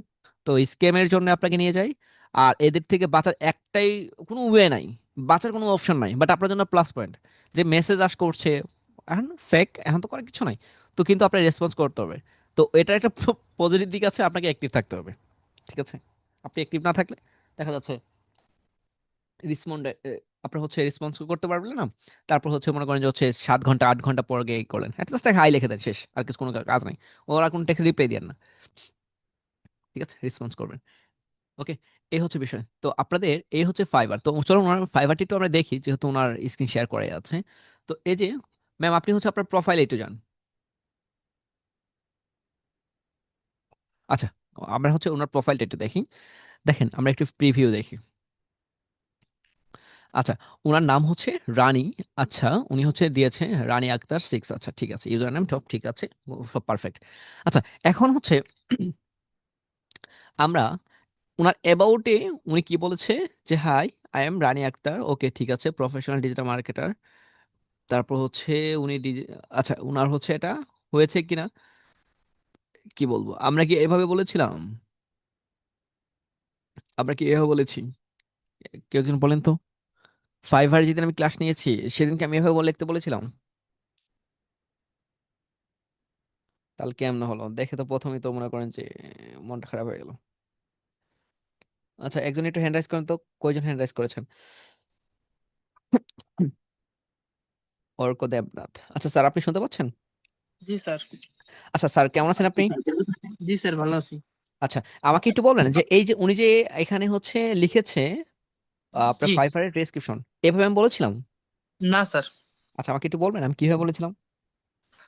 তো স্ক্যামের জন্য আপনাকে নিয়ে যাই। আর এদের থেকে বাঁচার একটাই, কোনো ওয়ে নাই, বাঁচার কোনো অপশন নাই, বাট আপনার জন্য প্লাস পয়েন্ট যে মেসেজ আস করছে। এখন ফেক, এখন তো করার কিছু নাই। তো কিন্তু আপনার রেসপন্স করতে হবে। তো এটার একটা পজিটিভ দিক আছে, আপনাকে অ্যাক্টিভ থাকতে হবে। ঠিক আছে? আপনি অ্যাক্টিভ না থাকলে দেখা যাচ্ছে রিসপন্ড, আপনার হচ্ছে রেসপন্স করতে পারবেন না। তারপর হচ্ছে মনে করেন যে হচ্ছে 7 ঘন্টা 8 ঘন্টা পর গিয়ে করলেন, অ্যাটলিস্ট হাই লিখে দেন, শেষ, আর কিছু কোনো কাজ নাই। ওরা কোনো টেক্সট রিপ্লাই দেন না। ঠিক আছে? রেসপন্স করবেন। ওকে। এই হচ্ছে বিষয়। তো আপনাদের এই হচ্ছে ফাইবার। তো চলো ওনার ফাইবারটি একটু আমরা দেখি, যেহেতু ওনার স্ক্রিন শেয়ার করে আছে। তো এই যে ম্যাম, আপনি হচ্ছে আপনার প্রোফাইলে একটু যান। আচ্ছা, আমরা হচ্ছে ওনার প্রোফাইলটা একটু দেখি। দেখেন, আমরা একটু প্রিভিউ দেখি। আচ্ছা, ওনার নাম হচ্ছে রানী। আচ্ছা, উনি হচ্ছে দিয়েছে রানী আক্তার 6। আচ্ছা ঠিক আছে, ইউজার নেম সব ঠিক আছে, সব পারফেক্ট। আচ্ছা, এখন হচ্ছে আমরা ওনার অ্যাবাউটে উনি কি বলেছে, যে হাই, আই এম রানী আক্তার, ওকে ঠিক আছে, প্রফেশনাল ডিজিটাল মার্কেটার। তারপর হচ্ছে উনি আচ্ছা, উনার হচ্ছে এটা হয়েছে কিনা, কি বলবো, আমরা কি এভাবে বলেছিলাম? আমরা কি এভাবে বলেছি? কেউ একজন বলেন তো। ফাইভার যেদিন আমি ক্লাস নিয়েছি সেদিনকে আমি এভাবে বলে লিখতে বলেছিলাম? তাহলে কেমন হলো দেখে, তো প্রথমেই তো মনে করেন যে মনটা খারাপ হয়ে গেল। আচ্ছা, একজন একটু হ্যান্ড রাইজ করেন তো, কয়জন হ্যান্ড রাইজ করেছেন? অর্ক দেবনাথ। আচ্ছা স্যার, আপনি শুনতে পাচ্ছেন? জি স্যার। আচ্ছা স্যার, কেমন আছেন আপনি? জি স্যার, ভালো আছি। আচ্ছা, আমাকে একটু বলবেন যে এই যে উনি যে এখানে হচ্ছে লিখেছে আপনার জি। ফাইবারের ডেসক্রিপশন, এভাবে আমি বলেছিলাম? না স্যার। আচ্ছা, আমাকে একটু বলবেন আমি কিভাবে বলেছিলাম?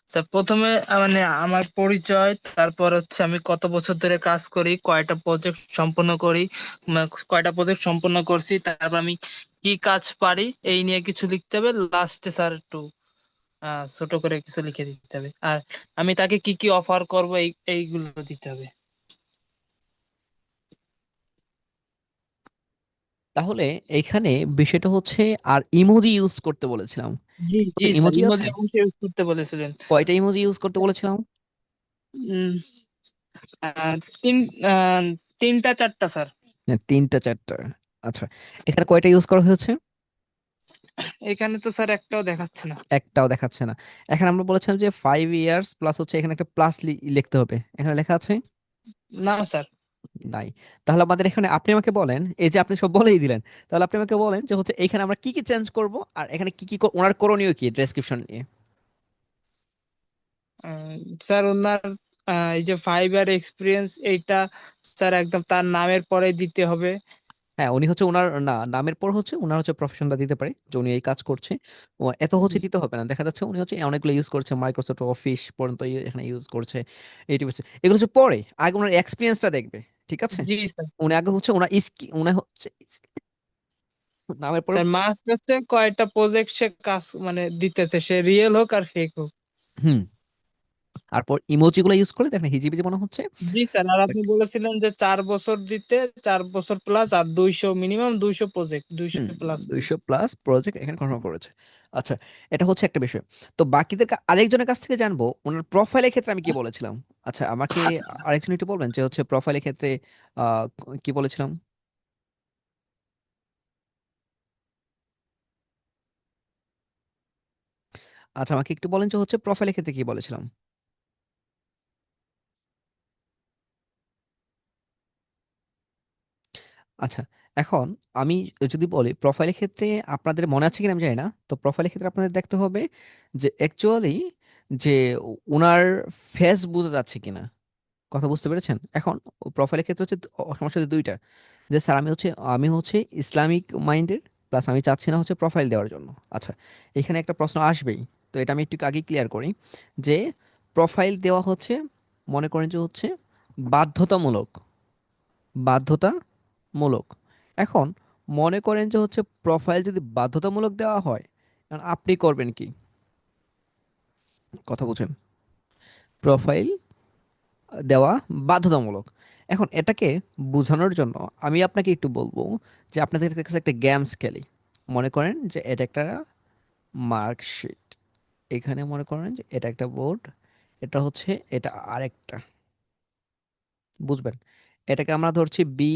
স্যার প্রথমে মানে আমার পরিচয়, তারপর হচ্ছে আমি কত বছর ধরে কাজ করি, কয়টা প্রজেক্ট সম্পন্ন করি, কয়টা প্রজেক্ট সম্পন্ন করছি, তারপর আমি কি কাজ পারি এই নিয়ে কিছু লিখতে হবে। লাস্টে স্যার একটু ছোট করে কিছু লিখে দিতে হবে। আর আমি তাকে কি কি অফার করব এইগুলো দিতে হবে। তাহলে এইখানে বিষয়টা হচ্ছে, আর ইমোজি ইউজ করতে বলেছিলাম। জি জি ওকে, স্যার, ইমোজি আছে। ইমোজি অবশ্যই ইউজ করতে বলেছিলেন। কয়টা ইমোজি ইউজ করতে বলেছিলাম? উম, তিন আহ, তিনটা চারটা স্যার। হ্যাঁ, 3টা 4টা। আচ্ছা, এখানে কয়টা ইউজ করা হয়েছে? এখানে তো স্যার একটাও দেখাচ্ছে না। একটাও দেখাচ্ছে না। এখানে আমরা বলেছিলাম যে 5 ইয়ার্স প্লাস হচ্ছে, এখানে একটা প্লাস লিখতে হবে, এখানে লেখা আছে? না স্যার। নাই। তাহলে আমাদের এখানে আপনি আমাকে বলেন, এই যে আপনি সব বলেই দিলেন, তাহলে আপনি আমাকে বলেন যে হচ্ছে এখানে আমরা কি কি চেঞ্জ করব, আর এখানে কি কি ওনার করণীয় কি ডেসক্রিপশন নিয়ে। আহ, স্যার ওনার এই যে ফাইবার এক্সপিরিয়েন্স এইটা স্যার একদম তার নামের পরে দিতে হবে। হ্যাঁ, উনি হচ্ছে ওনার নামের পর হচ্ছে ওনার হচ্ছে প্রফেশনটা দিতে পারে, যে উনি এই কাজ করছে। ও এত হচ্ছে দিতে হবে না, দেখা যাচ্ছে উনি হচ্ছে অনেকগুলো ইউজ করছে, মাইক্রোসফট অফিস পর্যন্ত এখানে ইউজ করছে, এইটুকু। এগুলো হচ্ছে পরে, আগে ওনার এক্সপিরিয়েন্সটা দেখবে। ঠিক আছে? জি স্যার। উনি আগে হচ্ছে ওনার উনি হচ্ছে নামের পর। স্যার মাস্ট হচ্ছে কয়টা প্রজেক্ট সে কাজ মানে দিতেছে, সে রিয়েল হোক আর ফেক হোক। হুম। তারপর ইমোজি গুলো ইউজ করে দেখেন হিজিবিজি মনে হচ্ছে। জি স্যার, আর But আপনি বলেছিলেন যে 4 বছর দিতে, 4 বছর প্লাস, আর 200 মিনিমাম 200 প্রজেক্ট, 200 হুম, প্লাস। 200+ প্রজেক্ট এখানে কনফার্ম করেছে। আচ্ছা, এটা হচ্ছে একটা বিষয়। তো বাকিদের আরেকজনের কাছ থেকে জানবো ওনার প্রোফাইলের ক্ষেত্রে আমি কি বলেছিলাম। আচ্ছা, আমাকে আরেকজন একটু বলবেন যে হচ্ছে প্রোফাইলের ক্ষেত্রে আহ কি বলেছিলাম? আচ্ছা, আমাকে একটু বলেন যে হচ্ছে প্রোফাইলের ক্ষেত্রে কি বলেছিলাম। আচ্ছা, এখন আমি যদি বলি প্রোফাইলের ক্ষেত্রে আপনাদের মনে আছে কিনা আমি জানি না, তো প্রোফাইলের ক্ষেত্রে আপনাদের দেখতে হবে যে অ্যাকচুয়ালি যে ওনার ফেস বোঝা যাচ্ছে কিনা। কথা বুঝতে পেরেছেন? এখন প্রোফাইলের ক্ষেত্রে হচ্ছে সমস্যা হচ্ছে দুইটা, যে স্যার আমি হচ্ছে ইসলামিক মাইন্ডের, প্লাস আমি চাচ্ছি না হচ্ছে প্রোফাইল দেওয়ার জন্য। আচ্ছা, এখানে একটা প্রশ্ন আসবেই, তো এটা আমি একটু আগে ক্লিয়ার করি যে প্রোফাইল দেওয়া হচ্ছে, মনে করেন যে হচ্ছে বাধ্যতামূলক, বাধ্যতামূলক। এখন মনে করেন যে হচ্ছে প্রোফাইল যদি বাধ্যতামূলক দেওয়া হয়, এখন আপনি করবেন কি? কথা বুঝেন? প্রোফাইল দেওয়া বাধ্যতামূলক। এখন এটাকে বোঝানোর জন্য আমি আপনাকে একটু বলবো যে আপনাদের কাছে একটা গেমস খেলি। মনে করেন যে এটা একটা মার্কশিট, এখানে মনে করেন যে এটা একটা বোর্ড, এটা হচ্ছে এটা আরেকটা, বুঝবেন? এটাকে আমরা ধরছি বি,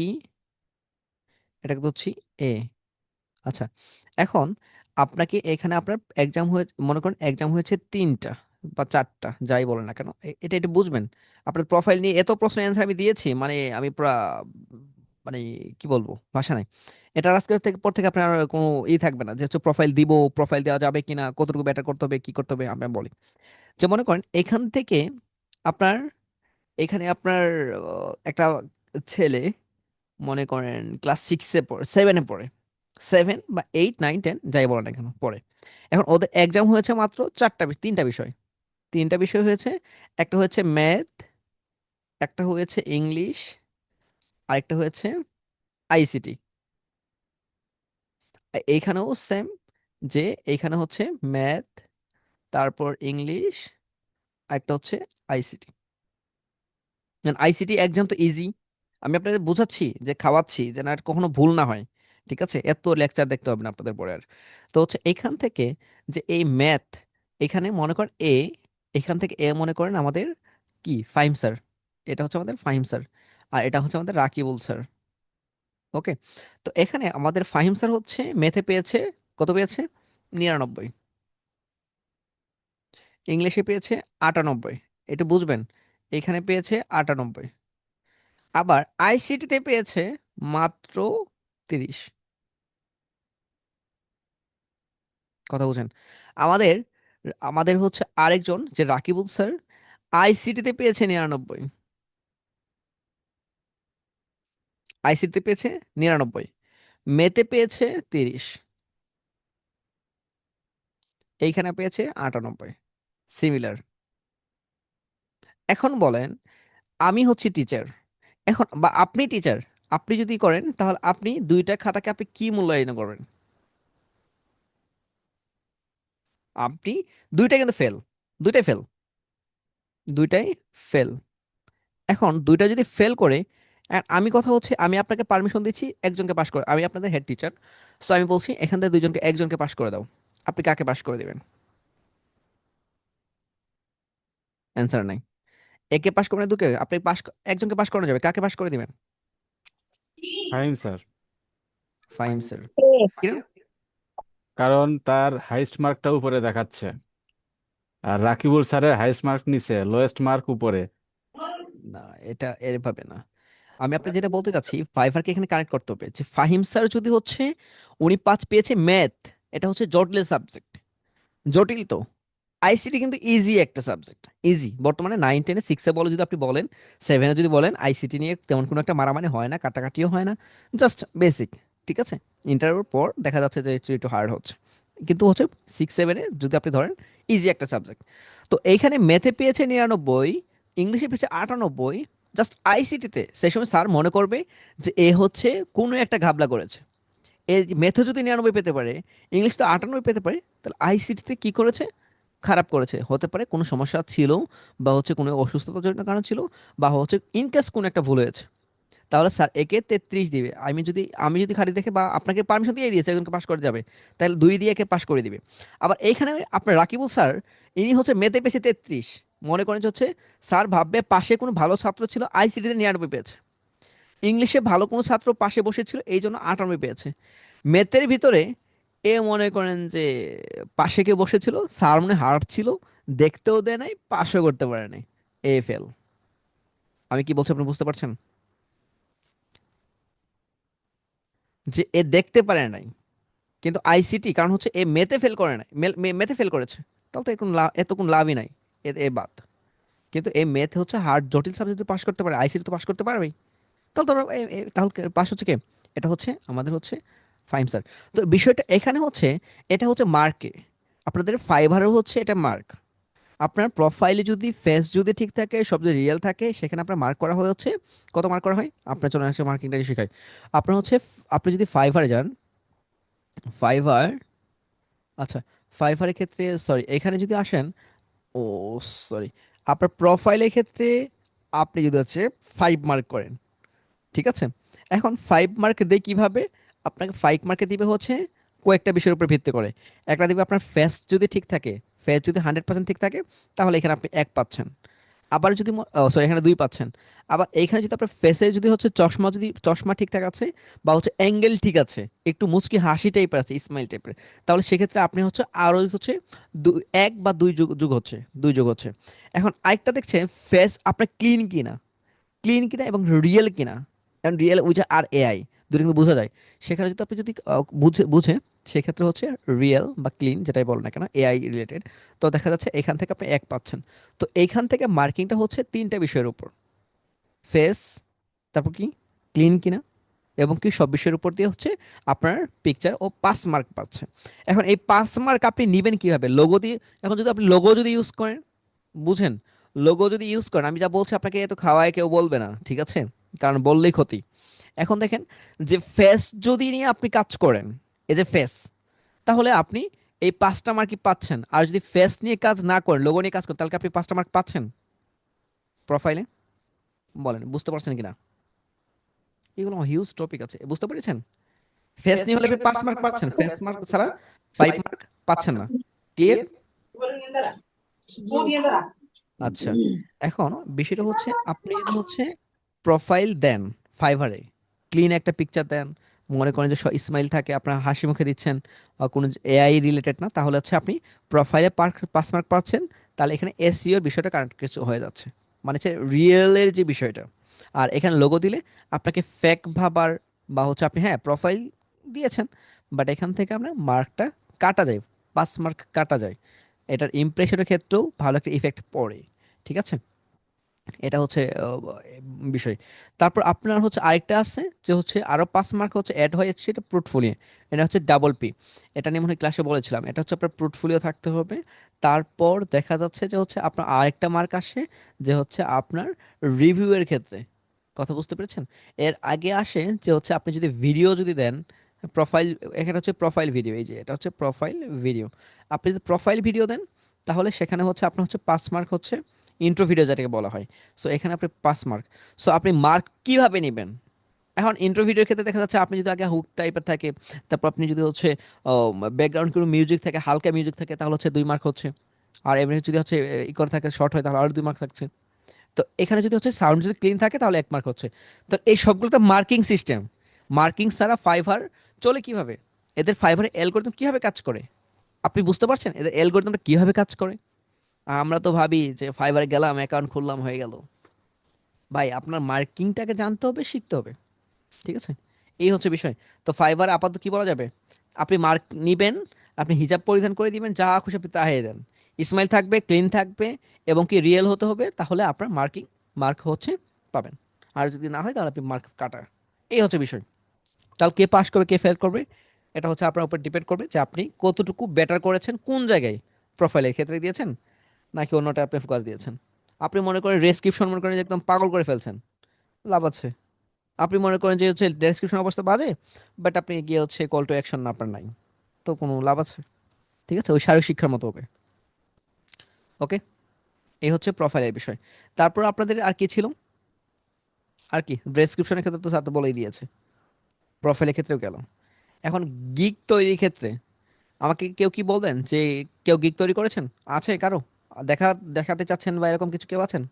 এটাকে ধরছি এ। আচ্ছা, এখন আপনাকে এখানে আপনার এক্সাম হয়ে, মনে করেন এক্সাম হয়েছে 3টা বা 4টা, যাই বলেন না কেন, এটা এটা বুঝবেন। আপনার প্রোফাইল নিয়ে এত প্রশ্ন অ্যান্সার আমি দিয়েছি, মানে আমি পুরা মানে কি বলবো, ভাষা নাই। এটা আজকে থেকে পর থেকে আপনার আর কোনো থাকবে না যে হচ্ছে প্রোফাইল দিব, প্রোফাইল দেওয়া যাবে কিনা, কতটুকু ব্যাটার করতে হবে, কি করতে হবে, আমি বলি। যে মনে করেন এখান থেকে আপনার, এখানে আপনার একটা ছেলে মনে করেন ক্লাস 6-এ পড়ে, 7-এ পড়ে, 7 বা 8, 9, 10 যাই বলেন না কেন পড়ে। এখন ওদের এক্সাম হয়েছে মাত্র 3টা বিষয়, 3টা বিষয় হয়েছে। একটা হয়েছে ম্যাথ, একটা হয়েছে ইংলিশ, আরেকটা হয়েছে আইসিটি। এইখানেও সেম, যে এইখানে হচ্ছে ম্যাথ, তারপর ইংলিশ, আরেকটা হচ্ছে আইসিটি। আইসিটি এক্সাম তো ইজি, আমি আপনাদের বোঝাচ্ছি যে খাওয়াচ্ছি যে না এটা কখনো ভুল না হয়। ঠিক আছে, এত লেকচার দেখতে হবে না আপনাদের পরে আর। তো হচ্ছে এখান থেকে যে এই ম্যাথ, এখানে মনে করেন এ, এখান থেকে এ মনে করেন আমাদের কি ফাহিম স্যার, এটা হচ্ছে আমাদের ফাহিম স্যার, আর এটা হচ্ছে আমাদের রাকিবুল স্যার। ওকে, তো এখানে আমাদের ফাহিম স্যার হচ্ছে ম্যাথে পেয়েছে, কত পেয়েছে? 99। ইংলিশে পেয়েছে 98, এটা বুঝবেন, এখানে পেয়েছে 98। আবার আইসিটিতে পেয়েছে মাত্র 30। কথা বুঝেন? আমাদের আমাদের হচ্ছে আরেকজন যে রাকিবুল স্যার, আইসিটিতে পেয়েছে 99, আইসিটিতে পেয়েছে 99, মেতে পেয়েছে 30, এইখানে পেয়েছে 98। সিমিলার। এখন বলেন, আমি হচ্ছি টিচার, এখন বা আপনি টিচার, আপনি যদি করেন তাহলে আপনি দুইটা খাতাকে আপনি কি মূল্যায়ন করবেন? আপনি দুইটা কিন্তু ফেল, দুইটাই ফেল, দুইটাই ফেল। এখন দুইটা যদি ফেল করে, আর আমি কথা হচ্ছে আমি আপনাকে পারমিশন দিচ্ছি একজনকে পাশ করে, আমি আপনাদের হেড টিচার, সো আমি বলছি এখান থেকে দুইজনকে, একজনকে পাশ করে দাও। আপনি কাকে পাশ করে দিবেন? অ্যান্সার নাই। একে পাশ করবেন, দুকে আপনি পাশ, একজনকে পাশ করানো যাবে, কাকে পাশ করে দিবেন? ফাহিম স্যার। ফাহিম স্যার। এ, কিরম? কারণ তার হাইস্ট মার্কটা উপরে দেখাচ্ছে, আর রাকিবুল স্যারের হাইস্ট মার্ক নিচে, লোয়েস্ট মার্ক উপরে। না, এটা এভাবে না। আমি আপনি যেটা বলতে চাচ্ছি ফাইভারকে এখানে কানেক্ট করতে হবে, যে ফাহিম স্যার যদি হচ্ছে উনি 5 পেয়েছে ম্যাথ, এটা হচ্ছে জটিল সাবজেক্ট, জটিল তো। আইসিটি কিন্তু ইজি একটা সাবজেক্ট, ইজি। বর্তমানে 9, 10, 6-এ বলে যদি আপনি বলেন, 7-এ যদি বলেন, আইসিটি নিয়ে তেমন কোনো একটা মারামারি হয় না, কাটাকাটিও হয় না, জাস্ট বেসিক। ঠিক আছে, ইন্টারভিউর পর দেখা যাচ্ছে যে একটু একটু হার্ড হচ্ছে, কিন্তু হচ্ছে 6-7-এ যদি আপনি ধরেন ইজি একটা সাবজেক্ট। তো এইখানে ম্যাথে পেয়েছে 99, ইংলিশে পেয়েছে 98, জাস্ট আইসিটিতে সেই সময় স্যার মনে করবে যে এ হচ্ছে কোনো একটা ঘাবলা করেছে। এ ম্যাথে যদি 99 পেতে পারে, ইংলিশ তো 98 পেতে পারে, তাহলে আইসিটিতে কি করেছে? খারাপ করেছে। হতে পারে কোনো সমস্যা ছিল, বা হচ্ছে কোনো অসুস্থতার জন্য কারণ ছিল, বা হচ্ছে ইনকেস কোনো একটা ভুল হয়েছে। তাহলে স্যার একে 33 দিবে, আমি যদি খালি দেখে বা আপনাকে পারমিশন দিয়ে দিয়েছে একজনকে পাশ করে যাবে, তাহলে 2 দিয়ে একে পাশ করে দিবে। আবার এইখানে আপনার রাকিবুল স্যার, ইনি হচ্ছে মেতে পেয়েছে 33, মনে করেন যে হচ্ছে স্যার ভাববে পাশে কোনো ভালো ছাত্র ছিল, আইসিটিতে 99 পেয়েছে, ইংলিশে ভালো কোনো ছাত্র পাশে বসেছিল এই জন্য 98 পেয়েছে, ম্যাথের ভিতরে এ মনে করেন যে পাশে কে বসেছিল, স্যার মনে হার্ড ছিল, দেখতেও দেয় নাই, পাশও করতে পারে নাই, এ ফেল। আমি কি বলছি আপনি বুঝতে পারছেন? যে এ দেখতে পারে নাই, কিন্তু আইসিটি কারণ হচ্ছে এ মেতে ফেল করে নাই, মেতে ফেল করেছে, তাহলে তো এত কোনো লাভই নাই, এ বাদ। কিন্তু এই মেথ হচ্ছে হার্ড জটিল সাবজেক্ট যদি পাশ করতে পারে, আইসিটি তো পাশ করতে পারবেই। তাহলে তো তাহলে পাস হচ্ছে কে? এটা হচ্ছে আমাদের হচ্ছে ফাইম স্যার। তো বিষয়টা এখানে হচ্ছে, এটা হচ্ছে মার্কে, আপনাদের ফাইবারও হচ্ছে এটা মার্ক। আপনার প্রোফাইলে যদি ফেস যদি ঠিক থাকে, সব যদি রিয়েল থাকে, সেখানে আপনার মার্ক করা হয় হচ্ছে, কত মার্ক করা হয় আপনার, চলে আসে মার্কিংটা শেখায়। আপনার হচ্ছে আপনি যদি ফাইভারে যান, ফাইবার, আচ্ছা, ফাইবারের ক্ষেত্রে সরি এখানে যদি আসেন, ও সরি, আপনার প্রোফাইলের ক্ষেত্রে আপনি যদি হচ্ছে 5 মার্ক করেন, ঠিক আছে? এখন 5 মার্ক দেয় কিভাবে? আপনাকে 5 মার্কে দিবে হচ্ছে কয়েকটা বিষয়ের উপর ভিত্তি করে। একটা দিবে আপনার ফেস যদি ঠিক থাকে, ফেস যদি 100% ঠিক থাকে, তাহলে এখানে আপনি 1 পাচ্ছেন। আবার যদি সরি এখানে 2 পাচ্ছেন। আবার এইখানে যদি আপনার ফেসের যদি হচ্ছে চশমা, যদি চশমা ঠিকঠাক আছে, বা হচ্ছে অ্যাঙ্গেল ঠিক আছে, একটু মুচকি হাসি টাইপের আছে, স্মাইল টাইপের, তাহলে সেক্ষেত্রে আপনি হচ্ছে আরো হচ্ছে 1 বা 2 যুগ যুগ হচ্ছে, 2 যুগ হচ্ছে। এখন আরেকটা দেখছে ফেস আপনার ক্লিন কিনা, ক্লিন কিনা এবং রিয়েল কিনা। কারণ রিয়েল উইচ আর এআই দুটো কিন্তু বোঝা যায়। সেখানে যদি আপনি যদি বুঝে বুঝে সেক্ষেত্রে হচ্ছে রিয়েল বা ক্লিন যেটাই বল না কেন এআই রিলেটেড, তো দেখা যাচ্ছে এখান থেকে আপনি 1 পাচ্ছেন। তো এইখান থেকে মার্কিংটা হচ্ছে 3টা বিষয়ের উপর: ফেস, তারপর কি ক্লিন কিনা, এবং কি সব বিষয়ের উপর দিয়ে হচ্ছে আপনার পিকচার, ও 5 মার্ক পাচ্ছে। এখন এই 5 মার্ক আপনি নেবেন কিভাবে? লোগো দিয়ে। এখন যদি আপনি লোগো যদি ইউজ করেন, বুঝেন, লোগো যদি ইউজ করেন, আমি যা বলছি আপনাকে এত খাওয়ায় কেউ বলবে না, ঠিক আছে? কারণ বললেই ক্ষতি। এখন দেখেন, যে ফেস যদি নিয়ে আপনি কাজ করেন, এই যে ফেস, তাহলে আপনি এই 5টা মার্কই পাচ্ছেন। আর যদি ফেস নিয়ে কাজ না করেন, লোগো নিয়ে কাজ করেন, তাহলে কি আপনি 5টা মার্ক পাচ্ছেন প্রোফাইলে? বলেন বুঝতে পারছেন কিনা? এগুলো হিউজ টপিক আছে, বুঝতে পেরেছেন? ফেস নিয়ে হলে আপনি 5 মার্ক পাচ্ছেন, ফেস মার্ক ছাড়া 5 মার্ক পাচ্ছেন না। ক্লিয়ার? আচ্ছা, এখন বিষয়টা হচ্ছে, আপনি যদি হচ্ছে প্রোফাইল দেন ফাইভারে, ক্লিন একটা পিকচার দেন, মনে করেন যে স্মাইল থাকে, আপনার হাসি মুখে দিচ্ছেন, কোনো এআই রিলেটেড না, তাহলে হচ্ছে আপনি প্রোফাইলে 5 মার্ক পাচ্ছেন। তাহলে এখানে এসইওর বিষয়টা কারেক্ট কিছু হয়ে যাচ্ছে, মানে হচ্ছে রিয়েলের যে বিষয়টা। আর এখানে লোগো দিলে আপনাকে ফেক ভাবার, বা হচ্ছে আপনি হ্যাঁ প্রোফাইল দিয়েছেন, বাট এখান থেকে আপনার মার্কটা কাটা যায়, 5 মার্ক কাটা যায়। এটার ইমপ্রেশনের ক্ষেত্রেও ভালো একটা ইফেক্ট পড়ে, ঠিক আছে? এটা হচ্ছে বিষয়। তারপর আপনার হচ্ছে আরেকটা আছে, যে হচ্ছে আরো 5 মার্ক হচ্ছে অ্যাড হয়ে যাচ্ছে, এটা পোর্টফোলিও। এটা হচ্ছে ডাবল পি। এটা নিয়ে মনে হয় ক্লাসে বলেছিলাম, এটা হচ্ছে আপনার পোর্টফোলিও থাকতে হবে। তারপর দেখা যাচ্ছে যে হচ্ছে আপনার আরেকটা মার্ক আসে, যে হচ্ছে আপনার রিভিউ এর ক্ষেত্রে। কথা বুঝতে পেরেছেন? এর আগে আসে যে হচ্ছে আপনি যদি ভিডিও যদি দেন, প্রোফাইল, এখানে হচ্ছে প্রোফাইল ভিডিও, এই যে এটা হচ্ছে প্রোফাইল ভিডিও। আপনি যদি প্রোফাইল ভিডিও দেন, তাহলে সেখানে হচ্ছে আপনার হচ্ছে 5 মার্ক হচ্ছে ইন্ট্রো ভিডিও যেটাকে বলা হয়। সো এখানে আপনি 5 মার্ক। সো আপনি মার্ক কিভাবে নেবেন? এখন ইন্ট্রো ভিডিওর ক্ষেত্রে দেখা যাচ্ছে আপনি যদি আগে হুক টাইপের থাকে, তারপর আপনি যদি হচ্ছে ব্যাকগ্রাউন্ড কোনো মিউজিক থাকে, হালকা মিউজিক থাকে, তাহলে হচ্ছে 2 মার্ক হচ্ছে। আর এমনি যদি হচ্ছে ই করে থাকে, শর্ট হয়, তাহলে আরো 2 মার্ক থাকছে। তো এখানে যদি হচ্ছে সাউন্ড যদি ক্লিন থাকে, তাহলে 1 মার্ক হচ্ছে। তো এই সবগুলো তো মার্কিং সিস্টেম। মার্কিং ছাড়া ফাইবার চলে কিভাবে? এদের ফাইবারের অ্যালগোরিদম কিভাবে কাজ করে? আপনি বুঝতে পারছেন এদের অ্যালগোরিদমটা কিভাবে কাজ করে? আমরা তো ভাবি যে ফাইবারে গেলাম, অ্যাকাউন্ট খুললাম, হয়ে গেল। ভাই আপনার মার্কিংটাকে জানতে হবে, শিখতে হবে, ঠিক আছে? এই হচ্ছে বিষয়। তো ফাইবার আপাতত কি বলা যাবে, আপনি মার্ক নিবেন, আপনি হিজাব পরিধান করে দিবেন, যা খুশি আপনি তাই দেন, স্মাইল থাকবে, ক্লিন থাকবে, এবং কি রিয়েল হতে হবে, তাহলে আপনার মার্ক হচ্ছে পাবেন। আর যদি না হয়, তাহলে আপনি মার্ক কাটা। এই হচ্ছে বিষয়। তাহলে কে পাস করবে কে ফেল করবে, এটা হচ্ছে আপনার উপর ডিপেন্ড করবে, যে আপনি কতটুকু বেটার করেছেন, কোন জায়গায় প্রোফাইলের ক্ষেত্রে দিয়েছেন, নাকি অন্যটা আপনি ফোকাস দিয়েছেন। আপনি মনে করেন রেসক্রিপশন মনে করেন যে একদম পাগল করে ফেলছেন, লাভ আছে। আপনি মনে করেন যে হচ্ছে ডেসক্রিপশন অবস্থা বাজে, বাট আপনি গিয়ে হচ্ছে কল টু অ্যাকশন আপনার নাই, তো কোনো লাভ আছে? ঠিক আছে, ওই শারীরিক শিক্ষার মতো হবে। ওকে, এই হচ্ছে প্রোফাইলের বিষয়। তারপর আপনাদের আর কি ছিল? আর কি ডেসক্রিপশনের ক্ষেত্রে তো স্যার তো বলেই দিয়েছে, প্রোফাইলের ক্ষেত্রেও গেল। এখন গিগ তৈরির ক্ষেত্রে আমাকে কেউ কি বলবেন যে কেউ গিগ তৈরি করেছেন? আছে কারো দেখা দেখাতে চাচ্ছেন, বা এরকম কিছু কেউ আছেন?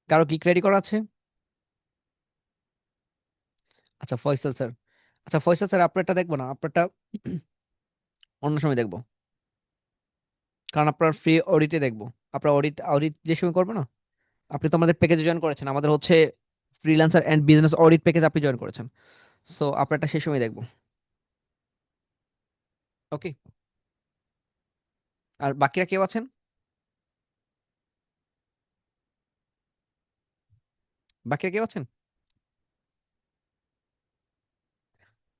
কারো গিগ রেডি করা আছে? আচ্ছা ফয়সাল স্যার, আচ্ছা ফয়সাল স্যার আপনারটা দেখবো না, আপনারটা অন্য সময় দেখবো, কারণ আপনার ফ্রি অডিটে দেখবো। আপনার অডিট অডিট যে সময় করবো না, আপনি তো আমাদের প্যাকেজে জয়েন করেছেন, আমাদের হচ্ছে freelancer and business audit package আপনি জয়েন করেছেন। সো আপনারটা সেই সময় দেখবো। ওকে, আর বাকিরা কেউ আছেন? বাকিরা কেউ আছেন?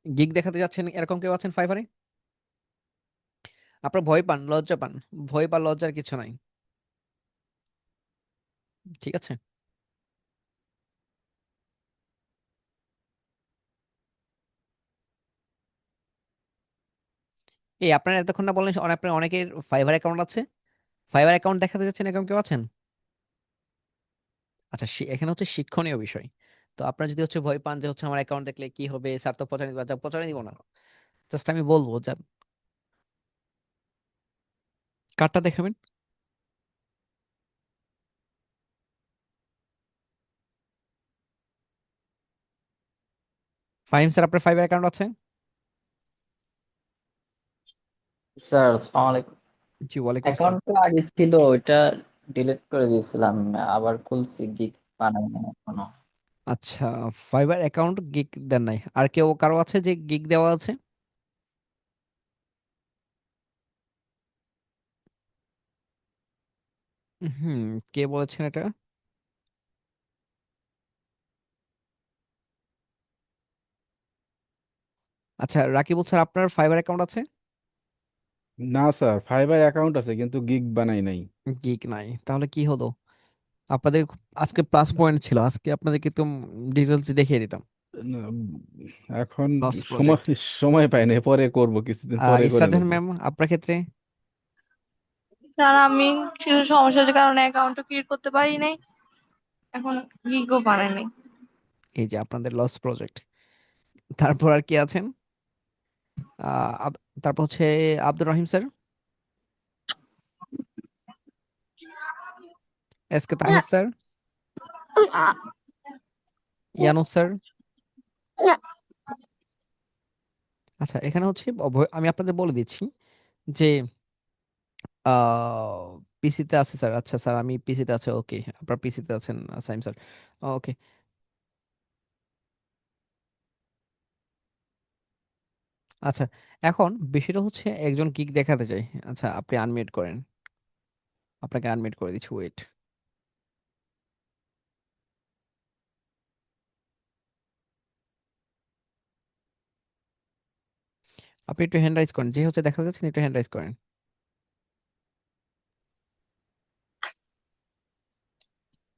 গিগ দেখাতে যাচ্ছেন এরকম কেউ আছেন ফাইবারে? আপনার ভয় পান, লজ্জা পান? ভয় বা লজ্জার কিছু নাই, ঠিক আছে? এই আপনারা এতক্ষণ না বললেন আপনার অনেকের ফাইবার অ্যাকাউন্ট আছে, ফাইবার অ্যাকাউন্ট দেখাতে যাচ্ছেন এরকম কেউ আছেন? আচ্ছা, এখানে হচ্ছে শিক্ষণীয় বিষয়। তো আপনার যদি হচ্ছে ভয় পান যে হচ্ছে আমার অ্যাকাউন্ট দেখলে কি হবে, স্যার তো পচানি দিবা, পচানি দিব না, জাস্ট আমি বলবো যা। কার্ডটা দেখাবেন। ফাহিম স্যার, আপনার ফাইবার অ্যাকাউন্ট আছে? স্যার আসসালামু আলাইকুম। জি, ওয়ালাইকুম আসসালাম। অ্যাকাউন্টটা আগে ছিল, ওইটা ডিলিট করে দিয়েছিলাম, আবার খুলছি, গিগ বানাই না এখনো। আচ্ছা, ফাইবার অ্যাকাউন্ট গিগ দেন নাই, আর কেউ কারো আছে যে গিগ দেওয়া আছে? হুম, কে বলেছেন এটা? আচ্ছা, রাকিবুল স্যার, আপনার ফাইবার অ্যাকাউন্ট আছে? না স্যার, ফাইবার অ্যাকাউন্ট আছে কিন্তু গিগ বানাই নাই। গিগ নাই, তাহলে কি হলো? আপনাদের আজকে প্লাস পয়েন্ট ছিল, আজকে আপনাদেরকে তো ডিটেলস দেখিয়ে দিতাম। উম, এখন লস সময় প্রজেক্ট। সময় পাই না, পরে করব, কিছুদিন পরে করে ইসরাত জাহান নেব। ম্যাম, আপনার ক্ষেত্রে? স্যার আমি কিছু সমস্যার কারণে অ্যাকাউন্টটা ক্রিয়েট করতে পারি নাই, এখন গিগও বানাই নাই। এই যে আপনাদের লস প্রজেক্ট। তারপর আর কি আছেন? তারপর হচ্ছে Abdur Rahim sir, S K Tahir sir, Yunus sir. আচ্ছা, এখানে হচ্ছে আমি আপনাদের বলে দিচ্ছি যে পিসিতে আছে স্যার। আচ্ছা স্যার, আমি পিসিতে আছে, ওকে, আপনার পিসিতে আছেন সাইম স্যার, ওকে। আচ্ছা, এখন বিষয়টা হচ্ছে একজন গিগ দেখাতে চাই। আচ্ছা, আপনি আনমিউট করেন, আপনাকে আনমিউট করে দিচ্ছি, ওয়েট। আপনি একটু হ্যান্ড রাইজ করেন, যে হচ্ছে দেখা যাচ্ছে একটু হ্যান্ড রাইজ করেন।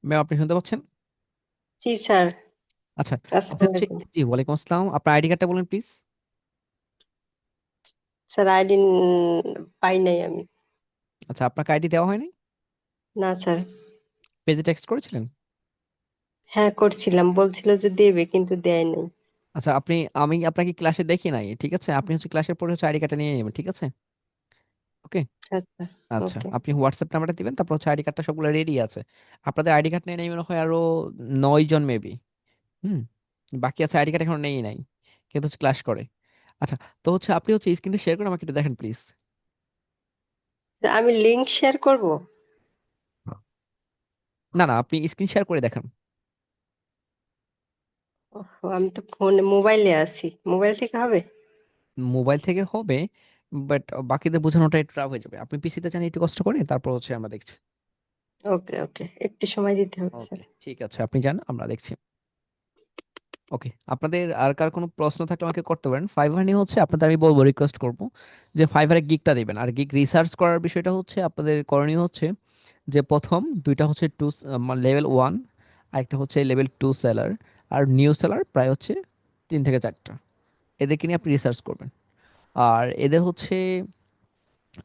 ম্যাম, আপনি শুনতে পাচ্ছেন? জি স্যার। আচ্ছা, আপনি আসসালামু হচ্ছে, আলাইকুম। জি ওয়ালাইকুম আসসালাম, আপনার আইডি কার্ডটা বলেন প্লিজ। স্যার আইডি পাই নাই আমি। আচ্ছা, আপনাকে আইডি দেওয়া হয়নি? না স্যার। পেজে টেক্সট করেছিলেন? হ্যাঁ করছিলাম, বলছিল যে দেবে কিন্তু দেয় নাই। আচ্ছা, আমি আপনাকে ক্লাসে দেখি নাই, ঠিক আছে? আপনি হচ্ছে ক্লাসের পরে হচ্ছে আইডি কার্ডটা নিয়ে নেবেন, ঠিক আছে? ওকে। আচ্ছা। আচ্ছা, ওকে। আপনি হোয়াটসঅ্যাপ নাম্বারটা দিবেন, তারপর হচ্ছে আইডি কার্ডটা সবগুলো রেডি আছে। আপনাদের আইডি কার্ড নিয়ে নেই মনে হয় আরো 9 জন মেবি। হুম, বাকি আছে আইডি কার্ড এখন নেই নাই, কিন্তু হচ্ছে ক্লাস করে। আচ্ছা, তো হচ্ছে আপনি হচ্ছে স্ক্রিনটা শেয়ার করে আমাকে একটু দেখেন প্লিজ। আমি লিংক শেয়ার করব? না না, আপনি স্ক্রিন শেয়ার করে দেখান। ওহ, আমি তো ফোনে মোবাইলে আছি, মোবাইল থেকে হবে? মোবাইল থেকে হবে, বাট বাকিদের বোঝানোটা একটু টাফ হয়ে যাবে। আপনি পিসিতে চান একটু কষ্ট করে, তারপর হচ্ছে আমরা দেখছি। ওকে ওকে, একটু সময় দিতে হবে স্যার। ওকে, ঠিক আছে, আপনি যান, আমরা দেখছি। ওকে, আপনাদের আর কার কোনো প্রশ্ন থাকলে আমাকে করতে পারেন। ফাইবার নিয়ে হচ্ছে আপনাদের আমি বলবো, রিকোয়েস্ট করব যে ফাইবারে গিগটা দিবেন। আর গিগ রিসার্চ করার বিষয়টা হচ্ছে আপনাদের করণীয় হচ্ছে যে প্রথম দুইটা হচ্ছে লেভেল 1, আর একটা হচ্ছে লেভেল 2 সেলার, আর নিউ সেলার প্রায় হচ্ছে 3 থেকে 4টা। এদেরকে নিয়ে আপনি রিসার্চ করবেন। আর এদের হচ্ছে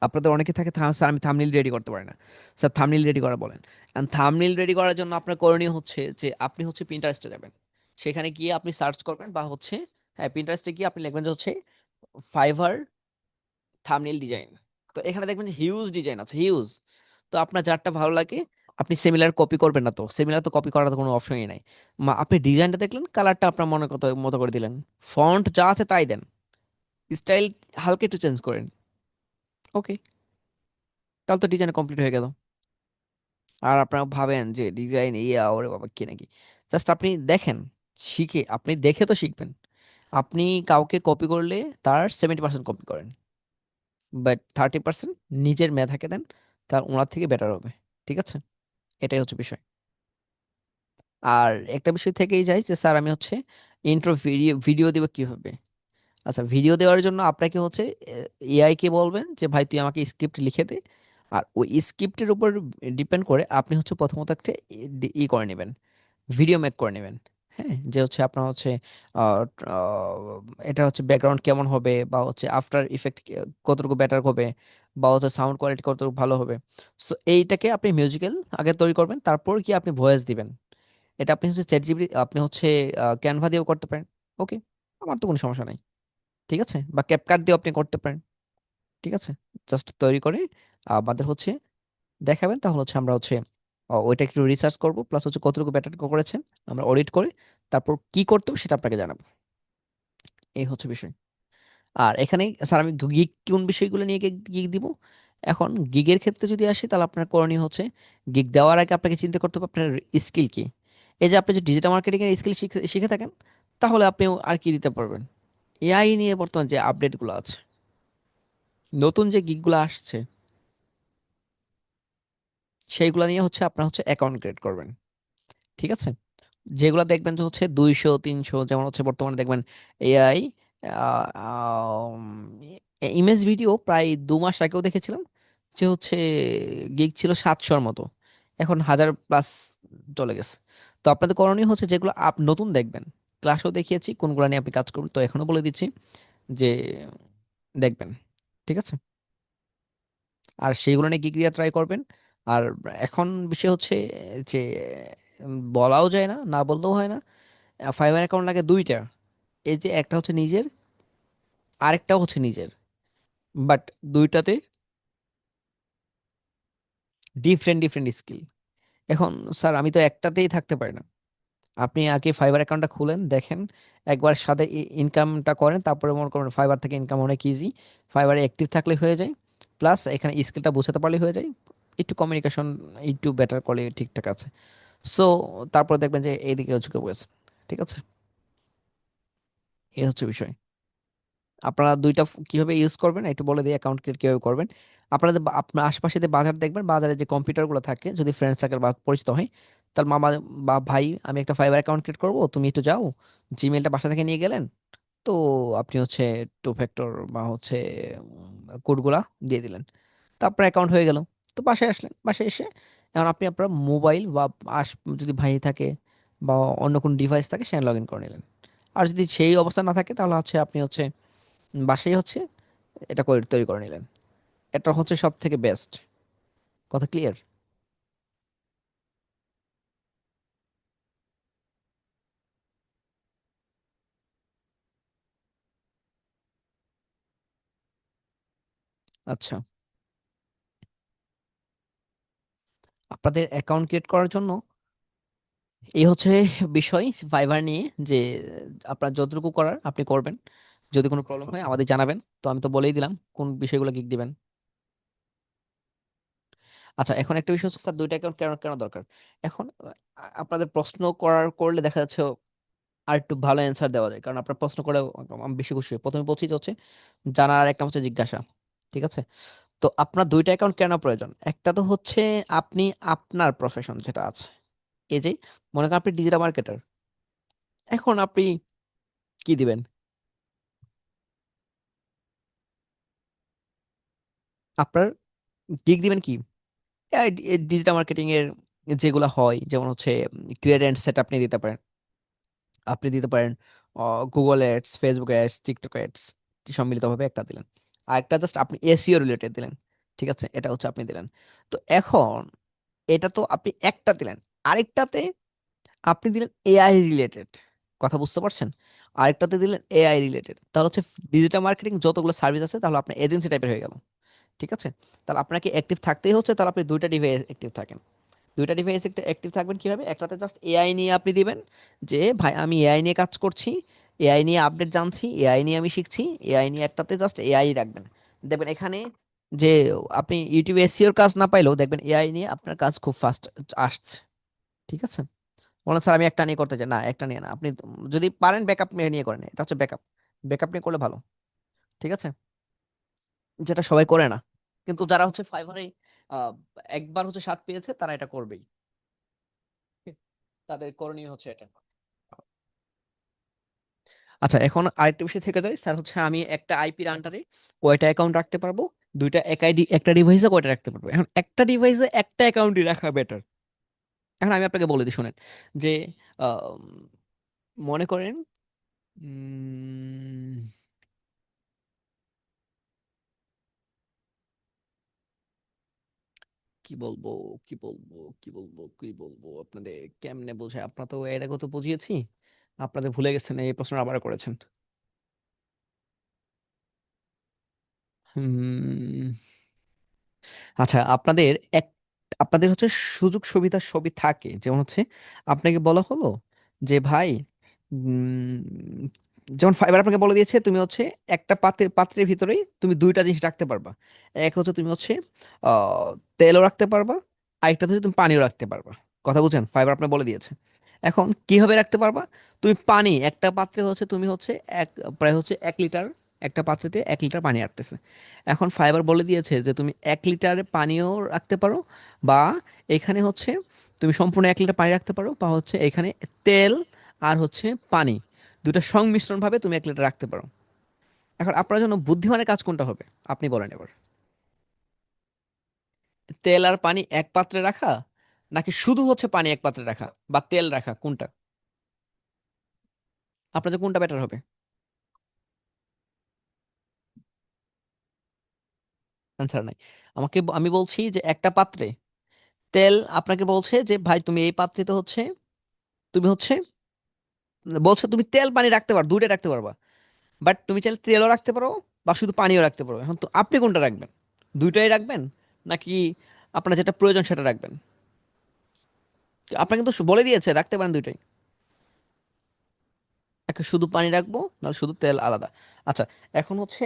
আপনাদের অনেকে থাকে, স্যার আমি থাম্বনেল রেডি করতে পারি না, স্যার থাম্বনেল রেডি করা বলেন। অ্যান্ড থাম্বনেল রেডি করার জন্য আপনার করণীয় হচ্ছে যে আপনি হচ্ছে পিন্টারেস্টে যাবেন, সেখানে গিয়ে আপনি সার্চ করবেন, বা হচ্ছে হ্যাঁ, পিন্টারেস্টে গিয়ে আপনি লিখবেন যে হচ্ছে ফাইভার থাম্বনেল ডিজাইন। তো এখানে দেখবেন যে হিউজ ডিজাইন আছে, হিউজ। তো আপনার যারটা ভালো লাগে আপনি সিমিলার কপি করবেন না, তো সিমিলার তো কপি করার তো কোনো অপশনই নাই। আপনি ডিজাইনটা দেখলেন, কালারটা আপনার মনে কত মতো করে দিলেন, ফন্ট যা আছে তাই দেন, স্টাইল হালকা একটু চেঞ্জ করেন। ওকে, তাহলে তো ডিজাইন কমপ্লিট হয়ে গেল। আর আপনারা ভাবেন যে ডিজাইন ইয়া ওরে বাবা কি নাকি, জাস্ট আপনি দেখেন, শিখে আপনি দেখে তো শিখবেন। আপনি কাউকে কপি করলে তার 70% কপি করেন, বাট 30% নিজের মেধাকে দেন, তার ওনার থেকে বেটার হবে। ঠিক আছে, এটাই হচ্ছে বিষয়। আর একটা বিষয় থেকেই যায় যে স্যার আমি হচ্ছে ইন্ট্রো ভিডিও ভিডিও দিব কিভাবে। আচ্ছা, ভিডিও দেওয়ার জন্য আপনাকে হচ্ছে এআই কে বলবেন যে ভাই তুই আমাকে স্ক্রিপ্ট লিখে দে, আর ওই স্ক্রিপ্টের উপর ডিপেন্ড করে আপনি হচ্ছে প্রথমত একটা করে নেবেন, ভিডিও মেক করে নেবেন। হ্যাঁ, যে হচ্ছে আপনার হচ্ছে আহ, এটা হচ্ছে ব্যাকগ্রাউন্ড কেমন হবে, বা হচ্ছে আফটার ইফেক্ট কতটুকু বেটার হবে, বা হচ্ছে সাউন্ড কোয়ালিটি কতটুকু ভালো হবে। সো এইটাকে আপনি মিউজিক্যাল আগে তৈরি করবেন, তারপর কি আপনি ভয়েস দিবেন। এটা আপনি হচ্ছে চ্যাট জিপিটি, আপনি হচ্ছে ক্যানভা দিয়েও করতে পারেন। ওকে, আমার তো কোনো সমস্যা নাই। ঠিক আছে, বা ক্যাপকাট দিয়েও আপনি করতে পারেন। ঠিক আছে, জাস্ট তৈরি করে আমাদের হচ্ছে দেখাবেন, তাহলে হচ্ছে আমরা হচ্ছে ওইটা একটু রিসার্চ করবো, প্লাস হচ্ছে কতটুকু ব্যাটার করেছেন আমরা অডিট করে তারপর কি করতে হবে সেটা আপনাকে জানাবো। এই হচ্ছে বিষয়। আর এখানে স্যার আমি গিগ কোন বিষয়গুলো নিয়ে গিগ দিব। এখন গিগের ক্ষেত্রে যদি আসি, তাহলে আপনার করণীয় হচ্ছে গিগ দেওয়ার আগে আপনাকে চিন্তা করতে হবে আপনার স্কিল কি। এই যে আপনি যে ডিজিটাল মার্কেটিং এর স্কিল শিখে থাকেন, তাহলে আপনি আর কি দিতে পারবেন। এআই নিয়ে বর্তমান যে আপডেটগুলো আছে, নতুন যে গিগগুলো আসছে, সেইগুলো নিয়ে হচ্ছে আপনার হচ্ছে অ্যাকাউন্ট ক্রিয়েট করবেন। ঠিক আছে, যেগুলো দেখবেন যে হচ্ছে 200 300, যেমন হচ্ছে বর্তমানে দেখবেন এআই ইমেজ ভিডিও প্রায় 2 মাস আগেও দেখেছিলাম যে হচ্ছে গিগ ছিল 700-র মতো, এখন 1000+ চলে গেছে। তো আপনাদের করণীয় হচ্ছে যেগুলো নতুন দেখবেন, ক্লাসেও দেখিয়েছি কোনগুলো নিয়ে আপনি কাজ করবেন, তো এখনো বলে দিচ্ছি যে দেখবেন। ঠিক আছে, আর সেইগুলো নিয়ে গিগ দিয়ে ট্রাই করবেন। আর এখন বিষয় হচ্ছে যে বলাও যায় না, না বললেও হয় না, ফাইবার অ্যাকাউন্ট লাগে দুইটা। এই যে একটা হচ্ছে নিজের, আরেকটাও হচ্ছে নিজের, বাট দুইটাতে ডিফারেন্ট ডিফারেন্ট স্কিল। এখন স্যার আমি তো একটাতেই থাকতে পারি না। আপনি আগে ফাইবার অ্যাকাউন্টটা খুলেন, দেখেন, একবার সাথে ইনকামটা করেন, তারপরে মনে করেন ফাইবার থেকে ইনকাম অনেক ইজি। ফাইবারে অ্যাক্টিভ থাকলে হয়ে যায়, প্লাস এখানে স্কিলটা বোঝাতে পারলে হয়ে যায়, একটু কমিউনিকেশন একটু বেটার করলে ঠিকঠাক আছে। সো তারপর দেখবেন যে এইদিকে ঝুঁকে পড়েছে। ঠিক আছে, এই হচ্ছে বিষয়। আপনারা দুইটা কিভাবে ইউজ করবেন একটু বলে দিই, অ্যাকাউন্ট ক্রিয়েট কিভাবে করবেন। আপনাদের আপনার আশেপাশে যে বাজার দেখবেন, বাজারে যে কম্পিউটারগুলো থাকে, যদি ফ্রেন্ড সার্কেল বা পরিচিত হয়, তার মামা বা ভাই আমি একটা ফাইবার অ্যাকাউন্ট ক্রিয়েট করবো, তুমি একটু যাও, জিমেলটা বাসা থেকে নিয়ে গেলেন, তো আপনি হচ্ছে 2 ফ্যাক্টর বা হচ্ছে কোডগুলা দিয়ে দিলেন, তো আপনার অ্যাকাউন্ট হয়ে গেল। তো বাসায় আসলেন, বাসায় এসে এখন আপনি আপনার মোবাইল বা আস যদি ভাই থাকে বা অন্য কোনো ডিভাইস থাকে সেখানে লগ ইন করে নিলেন। আর যদি সেই অবস্থা না থাকে, তাহলে হচ্ছে আপনি হচ্ছে বাসায় হচ্ছে এটা করে তৈরি করে নিলেন। এটা হচ্ছে সব থেকে বেস্ট। কথা ক্লিয়ার? আচ্ছা, আপনাদের অ্যাকাউন্ট ক্রিয়েট করার জন্য এই হচ্ছে বিষয় ফাইবার নিয়ে, যে আপনার যতটুকু করার আপনি করবেন। যদি কোনো প্রবলেম হয় আমাদের জানাবেন, তো আমি তো বলেই দিলাম কোন বিষয়গুলো গিক দিবেন। আচ্ছা, এখন একটা বিষয় হচ্ছে স্যার দুইটা অ্যাকাউন্ট কেন কেন দরকার। এখন আপনাদের প্রশ্ন করলে দেখা যাচ্ছে আর একটু ভালো অ্যান্সার দেওয়া যায়, কারণ আপনার প্রশ্ন করে আমি বেশি খুশি হই। প্রথমে বলছি যে হচ্ছে জানার, আর একটা হচ্ছে জিজ্ঞাসা। ঠিক আছে, তো আপনার দুইটা অ্যাকাউন্ট কেন প্রয়োজন, একটা তো হচ্ছে আপনি আপনার প্রফেশন যেটা আছে, এই যে মনে করেন আপনি ডিজিটাল মার্কেটার, এখন আপনি কি দিবেন, আপনার গিগ দিবেন কি ডিজিটাল মার্কেটিং এর যেগুলো হয়, যেমন হচ্ছে ক্রিয়েট এন্ড সেট আপনি দিতে পারেন, আপনি দিতে পারেন Google ads, Facebook ads, TikTok ads সম্মিলিতভাবে একটা দিলেন, আর একটা জাস্ট আপনি এসইও রিলেটেড দিলেন। ঠিক আছে, এটা হচ্ছে আপনি দিলেন। তো এখন এটা তো আপনি একটা দিলেন, আরেকটাতে আপনি দিলেন এআই রিলেটেড। কথা বুঝতে পারছেন? আরেকটাতে দিলেন এআই রিলেটেড, তাহলে হচ্ছে ডিজিটাল মার্কেটিং যতগুলো সার্ভিস আছে, তাহলে আপনার এজেন্সি টাইপের হয়ে গেল। ঠিক আছে, তাহলে আপনাকে অ্যাক্টিভ থাকতেই হচ্ছে, তাহলে আপনি দুইটা ডিভাইস অ্যাক্টিভ থাকেন। দুইটা ডিভাইস অ্যাক্টিভ থাকবেন কিভাবে, একটাতে জাস্ট এআই নিয়ে আপনি দিবেন, যে ভাই আমি এআই নিয়ে কাজ করছি, এআই নিয়ে আপডেট জানছি, এআই নিয়ে আমি শিখছি, এআই নিয়ে একটাতে জাস্ট এআই রাখবেন। দেখবেন এখানে যে আপনি ইউটিউবে এসইওর কাজ না পাইলেও দেখবেন এআই নিয়ে আপনার কাজ খুব ফাস্ট আসছে। ঠিক আছে, বলেন স্যার আমি একটা নিয়ে করতে চাই, না একটা নিয়ে না, আপনি যদি পারেন ব্যাকআপ নিয়ে নিয়ে করেন, এটা হচ্ছে ব্যাকআপ, ব্যাকআপ নিয়ে করলে ভালো। ঠিক আছে, যেটা সবাই করে না, কিন্তু যারা হচ্ছে ফাইবারে আহ, একবার হচ্ছে স্বাদ পেয়েছে তারা এটা করবেই, তাদের করণীয় হচ্ছে এটা। আচ্ছা, এখন আরেকটা বিষয় থেকে যায় স্যার, হচ্ছে আমি একটা আইপির আন্ডারে কয়টা অ্যাকাউন্ট রাখতে পারবো, দুইটা এক আইডি একটা ডিভাইসে কয়টা রাখতে পারবো? এখন একটা ডিভাইসে একটা অ্যাকাউন্টই রাখা বেটার। এখন আমি আপনাকে বলে দিই শুনেন, যে আহ, মনে করেন উম, কি বলবো কি বলবো আপনাদের, কেমনে বোঝায়, আপনার তো এর আগে তো বুঝিয়েছি, আপনাদের ভুলে গেছেন, এই প্রশ্ন আবার করেছেন। হুম, আচ্ছা, আপনাদের হচ্ছে সুযোগ সুবিধা সবই থাকে, যেমন হচ্ছে আপনাকে বলা হলো যে ভাই উম, যেমন ফাইবার আপনাকে বলে দিয়েছে তুমি হচ্ছে একটা পাত্রের ভিতরেই তুমি দুইটা জিনিস রাখতে পারবা। এক হচ্ছে তুমি হচ্ছে আহ তেলও রাখতে পারবা, আরেকটা হচ্ছে তুমি পানিও রাখতে পারবা। কথা বুঝছেন, ফাইবার আপনাকে বলে দিয়েছে। এখন কিভাবে রাখতে পারবা? তুমি পানি একটা পাত্রে হচ্ছে তুমি হচ্ছে এক প্রায় হচ্ছে 1 লিটার, একটা পাত্রেতে 1 লিটার পানি রাখতেছে। এখন ফাইবার বলে দিয়েছে যে তুমি 1 লিটার পানিও রাখতে পারো, বা এখানে হচ্ছে তুমি সম্পূর্ণ 1 লিটার পানি রাখতে পারো, বা হচ্ছে এখানে তেল আর হচ্ছে পানি দুটো সংমিশ্রণ ভাবে তুমি 1 লিটার রাখতে পারো। এখন আপনার জন্য বুদ্ধিমানের কাজ কোনটা হবে আপনি বলেন এবার, তেল আর পানি এক পাত্রে রাখা, নাকি শুধু হচ্ছে পানি এক পাত্রে রাখা বা তেল রাখা, কোনটা আপনাদের কোনটা বেটার হবে? অ্যান্সার নাই। আমি বলছি যে একটা পাত্রে তেল, আপনাকে বলছে যে ভাই তুমি এই পাত্রে হচ্ছে তুমি হচ্ছে বলছো তুমি তেল পানি রাখতে পারো, দুইটা রাখতে পারবা, বাট তুমি চাইলে তেলও রাখতে পারো বা শুধু পানিও রাখতে পারো। এখন তো আপনি কোনটা রাখবেন? দুইটাই রাখবেন, নাকি আপনার যেটা প্রয়োজন সেটা রাখবেন? আপনাকে কিন্তু বলে দিয়েছে রাখতে পারেন দুইটাই, একটা শুধু পানি রাখবো না শুধু তেল আলাদা। আচ্ছা, এখন হচ্ছে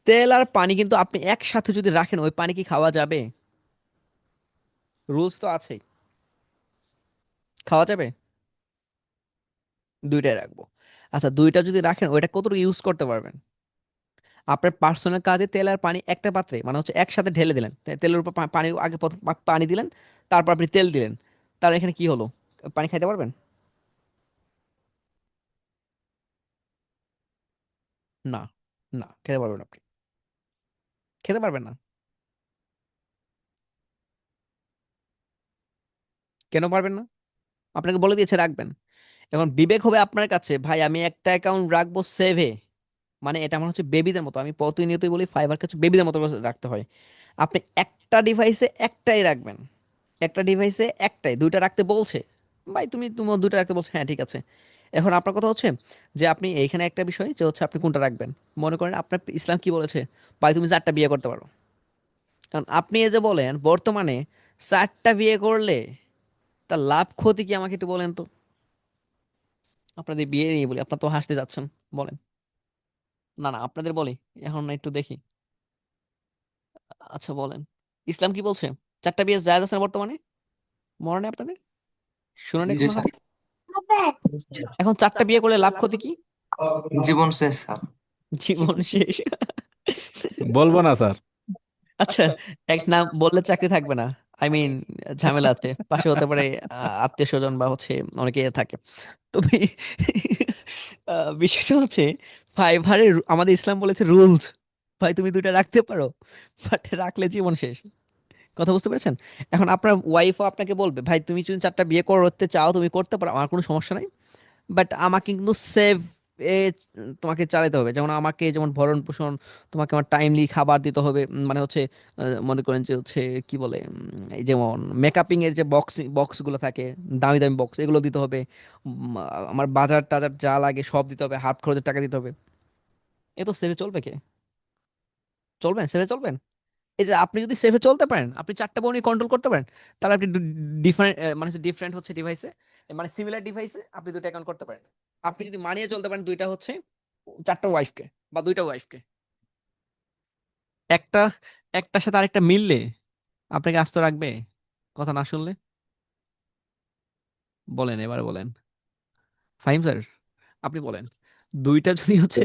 তেল আর পানি কিন্তু আপনি একসাথে যদি রাখেন ওই পানি কি খাওয়া যাবে? রুলস তো আছেই, খাওয়া যাবে? দুইটাই রাখবো। আচ্ছা, দুইটা যদি রাখেন ওইটা কতটুকু ইউজ করতে পারবেন? আপনার পার্সোনাল কাজে তেল আর পানি একটা পাত্রে মানে হচ্ছে একসাথে ঢেলে দিলেন, তেলের উপর পানি আগে প্রথম পানি দিলেন, তারপর আপনি তেল দিলেন, তার এখানে কি হলো? পানি খাইতে পারবেন? না, না খেতে পারবেন আপনি, খেতে পারবেন না। কেন পারবেন না? আপনাকে বলে দিয়েছে রাখবেন। এখন বিবেক হবে আপনার কাছে, ভাই আমি একটা অ্যাকাউন্ট রাখবো সেভে, মানে এটা আমার হচ্ছে বেবিদের মতো, আমি প্রতিনিয়তই বলি ফাইবার কাছে বেবিদের মতো করে রাখতে হয়। আপনি একটা ডিভাইসে একটাই রাখবেন, একটা ডিভাইসে একটাই, দুইটা রাখতে বলছে, ভাই তুমি তোমার দুইটা রাখতে বলছে, হ্যাঁ ঠিক আছে। এখন আপনার কথা হচ্ছে যে আপনি এইখানে একটা বিষয় যে হচ্ছে আপনি কোনটা রাখবেন। মনে করেন আপনার ইসলাম কি বলেছে, ভাই তুমি 4টা বিয়ে করতে পারো। কারণ আপনি এই যে বলেন বর্তমানে 4টা বিয়ে করলে তার লাভ ক্ষতি কি আমাকে একটু বলেন তো। আপনাদের বিয়ে নিয়ে বলি, আপনার তো হাসতে যাচ্ছেন, বলেন। না না, আপনাদের বলি, এখন না একটু দেখি। আচ্ছা বলেন, ইসলাম কি বলছে? 4টা বিয়ে জায়েজ আছে না বর্তমানে? মনে নেই আপনাদের? শুনেন জি কোনো স্যার। হাদিস? এখন 4টা বিয়ে করলে লাভ ক্ষতি কি? জীবন শেষ স্যার। জীবন শেষ। বলবো না স্যার। আচ্ছা, এক নাম বললে চাকরি থাকবে না, আই মিন ঝামেলা আছে, পাশে হতে পারে আত্মীয় স্বজন বা হচ্ছে অনেকে থাকে। তবে বিষয়টা হচ্ছে ফাইবারে আমাদের ইসলাম বলেছে রুলস, ভাই তুমি দুইটা রাখতে পারো, বাট রাখলে জীবন শেষ। কথা বুঝতে পেরেছেন? এখন আপনার ওয়াইফও আপনাকে বলবে ভাই তুমি যদি 4টা বিয়ে করতে চাও তুমি করতে পারো, আমার কোনো সমস্যা নাই, বাট আমাকে কিন্তু সেভ এ তোমাকে চালাতে হবে। যেমন আমাকে যেমন ভরণ পোষণ, তোমাকে আমার টাইমলি খাবার দিতে হবে, মানে হচ্ছে মনে করেন যে হচ্ছে কি বলে এই যেমন মেকআপিং এর যে বক্সগুলো থাকে, দামি দামি বক্স, এগুলো দিতে হবে। আমার বাজার টাজার যা লাগে সব দিতে হবে, হাত খরচের টাকা দিতে হবে। এ তো সেভে চলবে কে? চলবেন সেভে চলবেন? এই যে আপনি যদি সেভে চলতে পারেন, আপনি 4টা বউনি কন্ট্রোল করতে পারেন, তাহলে আপনি ডিফারেন্ট মানে ডিফারেন্ট হচ্ছে ডিভাইসে, মানে সিমিলার ডিভাইসে আপনি দুটো অ্যাকাউন্ট করতে পারেন। আপনি যদি মানিয়ে চলতে পারেন দুইটা হচ্ছে 4টা ওয়াইফকে বা দুইটা ওয়াইফকে, একটা একটার সাথে আরেকটা মিললে আপনাকে আস্ত রাখবে কথা না শুনলে? বলেন, এবারে বলেন ফাহিম স্যার, আপনি বলেন। দুইটা যদি হচ্ছে,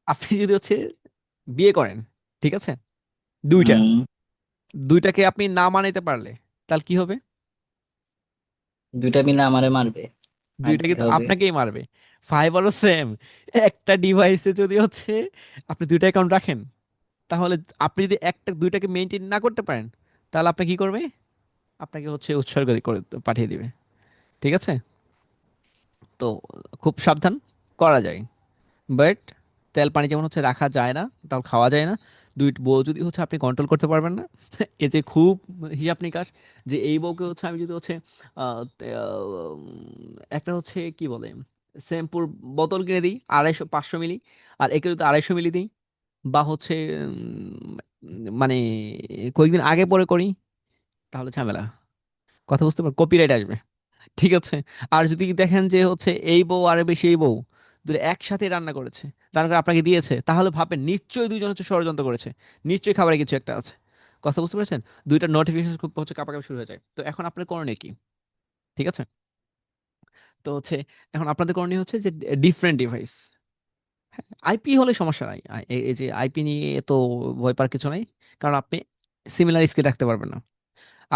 আপনি যদি হচ্ছে বিয়ে করেন, ঠিক আছে, দুইটা, হুম, দুইটাকে আপনি না মানাইতে পারলে তাহলে কি হবে? দুইটা মিলে আমারে মারবে, দুইটা মারতে কিন্তু হবে। আপনাকেই মারবে। ফাইবারও সেম। একটা ডিভাইসে যদি হচ্ছে আপনি দুইটা অ্যাকাউন্ট রাখেন, তাহলে আপনি যদি একটা দুইটাকে মেনটেন না করতে পারেন, তাহলে আপনি কি করবে? আপনাকে হচ্ছে উৎসর্গ করে পাঠিয়ে দিবে। ঠিক আছে? তো খুব সাবধান করা যায়, বাট তেল পানি যেমন হচ্ছে রাখা যায় না, তাও খাওয়া যায় না। দুই বউ যদি হচ্ছে আপনি কন্ট্রোল করতে পারবেন না, এ যে খুব হিসাব নিকাশ, যে এই বউকে হচ্ছে আমি যদি হচ্ছে একটা হচ্ছে কি বলে শ্যাম্পুর বোতল কিনে দিই 250-500 মিলি, আর একে যদি 250 মিলি দিই, বা হচ্ছে মানে কয়েকদিন আগে পরে করি, তাহলে ঝামেলা। কথা বুঝতে পার, কপিরাইট আসবে। ঠিক আছে? আর যদি দেখেন যে হচ্ছে এই বউ আর বেশি এই বউ দুটো একসাথে রান্না করেছে, রান্না করে আপনাকে দিয়েছে, তাহলে ভাবেন নিশ্চয়ই দুইজন হচ্ছে ষড়যন্ত্র করেছে, নিশ্চয়ই খাবারে কিছু একটা আছে। কথা বুঝতে পেরেছেন? দুইটা নোটিফিকেশন খুব হচ্ছে কাপাকাপি শুরু হয়ে যায়। তো এখন আপনার করণীয় কি? ঠিক আছে? তো হচ্ছে এখন আপনাদের করণীয় হচ্ছে যে ডিফারেন্ট ডিভাইস। আইপি হলে সমস্যা নাই, এই যে আইপি নিয়ে তো ভয় পাওয়ার কিছু নাই, কারণ আপনি সিমিলার স্কিল রাখতে পারবেন না।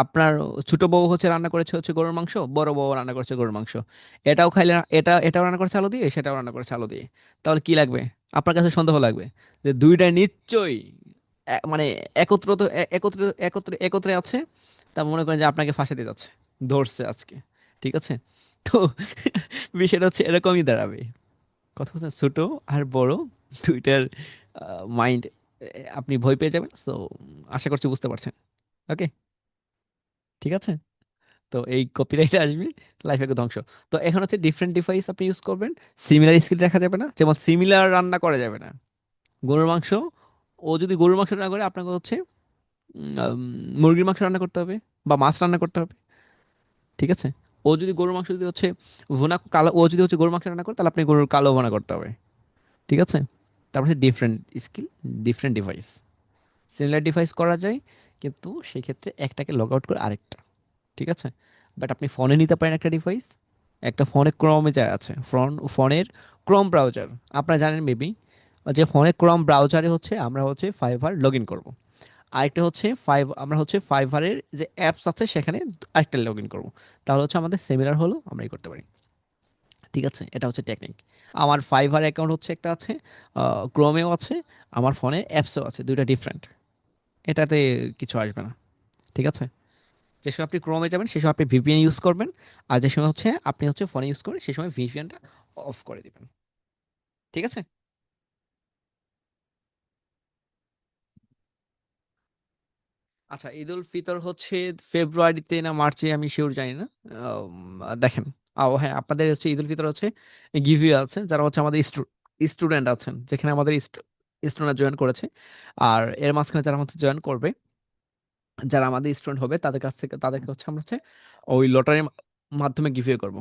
আপনার ছোট বউ হচ্ছে রান্না করেছে হচ্ছে গরুর মাংস, বড় বউ রান্না করেছে গরুর মাংস, এটাও খাইলে এটাও রান্না করেছে আলু দিয়ে, সেটাও রান্না করেছে আলু দিয়ে, তাহলে কি লাগবে? আপনার কাছে সন্দেহ লাগবে যে দুইটাই নিশ্চয়ই মানে একত্রে আছে। তা মনে করেন যে আপনাকে ফাঁসাতে যাচ্ছে, ধরছে আজকে। ঠিক আছে? তো বিষয়টা হচ্ছে এরকমই দাঁড়াবে। কথা বলছেন, ছোট আর বড় দুইটার মাইন্ড আপনি ভয় পেয়ে যাবেন। তো আশা করছি বুঝতে পারছেন। ওকে, ঠিক আছে। তো এই কপিরাইট আসবে, লাইফ একটু ধ্বংস। তো এখন হচ্ছে ডিফারেন্ট ডিভাইস আপনি ইউজ করবেন। সিমিলার স্কিল রাখা যাবে না, যেমন সিমিলার রান্না করা যাবে না। গরুর মাংস, ও যদি গরুর মাংস রান্না করে, আপনাকে হচ্ছে মুরগির মাংস রান্না করতে হবে, বা মাছ রান্না করতে হবে। ঠিক আছে? ও যদি গরুর মাংস যদি হচ্ছে ভুনা কালো, ও যদি হচ্ছে গরুর মাংস রান্না করে, তাহলে আপনি গরুর কালো ভুনা করতে হবে। ঠিক আছে? তারপর হচ্ছে different skill, different device. Similar device করা যায়, কিন্তু সেই ক্ষেত্রে একটাকে লগ আউট করে আরেকটা। ঠিক আছে? বাট আপনি ফোনে নিতে পারেন একটা ডিভাইস, একটা ফোনে ক্রমে যা আছে, ফোনের ক্রোম ব্রাউজার, আপনারা জানেন মেবি, যে ফোনে ক্রোম ব্রাউজারে হচ্ছে আমরা হচ্ছে ফাইবার লগ ইন করবো। আরেকটা হচ্ছে আমরা হচ্ছে ফাইবারের যে অ্যাপস আছে সেখানে আরেকটা লগ ইন করবো। তাহলে হচ্ছে আমাদের সেমিনার হলো আমরা এই করতে পারি। ঠিক আছে? এটা হচ্ছে টেকনিক। আমার ফাইবার অ্যাকাউন্ট হচ্ছে একটা আছে, ক্রোমেও আছে, আমার ফোনে অ্যাপসও আছে, দুইটা ডিফারেন্ট। এটাতে কিছু আসবে না। ঠিক আছে? যে সময় আপনি ক্রোমে যাবেন সে সময় আপনি ভিপিএন ইউজ করবেন, আর যে সময় হচ্ছে আপনি হচ্ছে ফোনে ইউজ করবেন সে সময় ভিপিএনটা অফ করে দিবেন। ঠিক আছে? আচ্ছা, ঈদ উল ফিতর হচ্ছে ফেব্রুয়ারিতে না মার্চে, আমি শিওর জানি না। দেখেন, হ্যাঁ, আপনাদের হচ্ছে ঈদ উল ফিতর হচ্ছে গিভওয়ে আছে, যারা হচ্ছে আমাদের স্টুডেন্ট আছেন, যেখানে আমাদের স্টুডেন্ট জয়েন করেছে। আর এর মাঝখানে যারা হচ্ছে জয়েন করবে, যারা আমাদের স্টুডেন্ট হবে, তাদের কাছ থেকে তাদেরকে হচ্ছে আমরা হচ্ছে ওই লটারির মাধ্যমে গিভওয়ে করবো।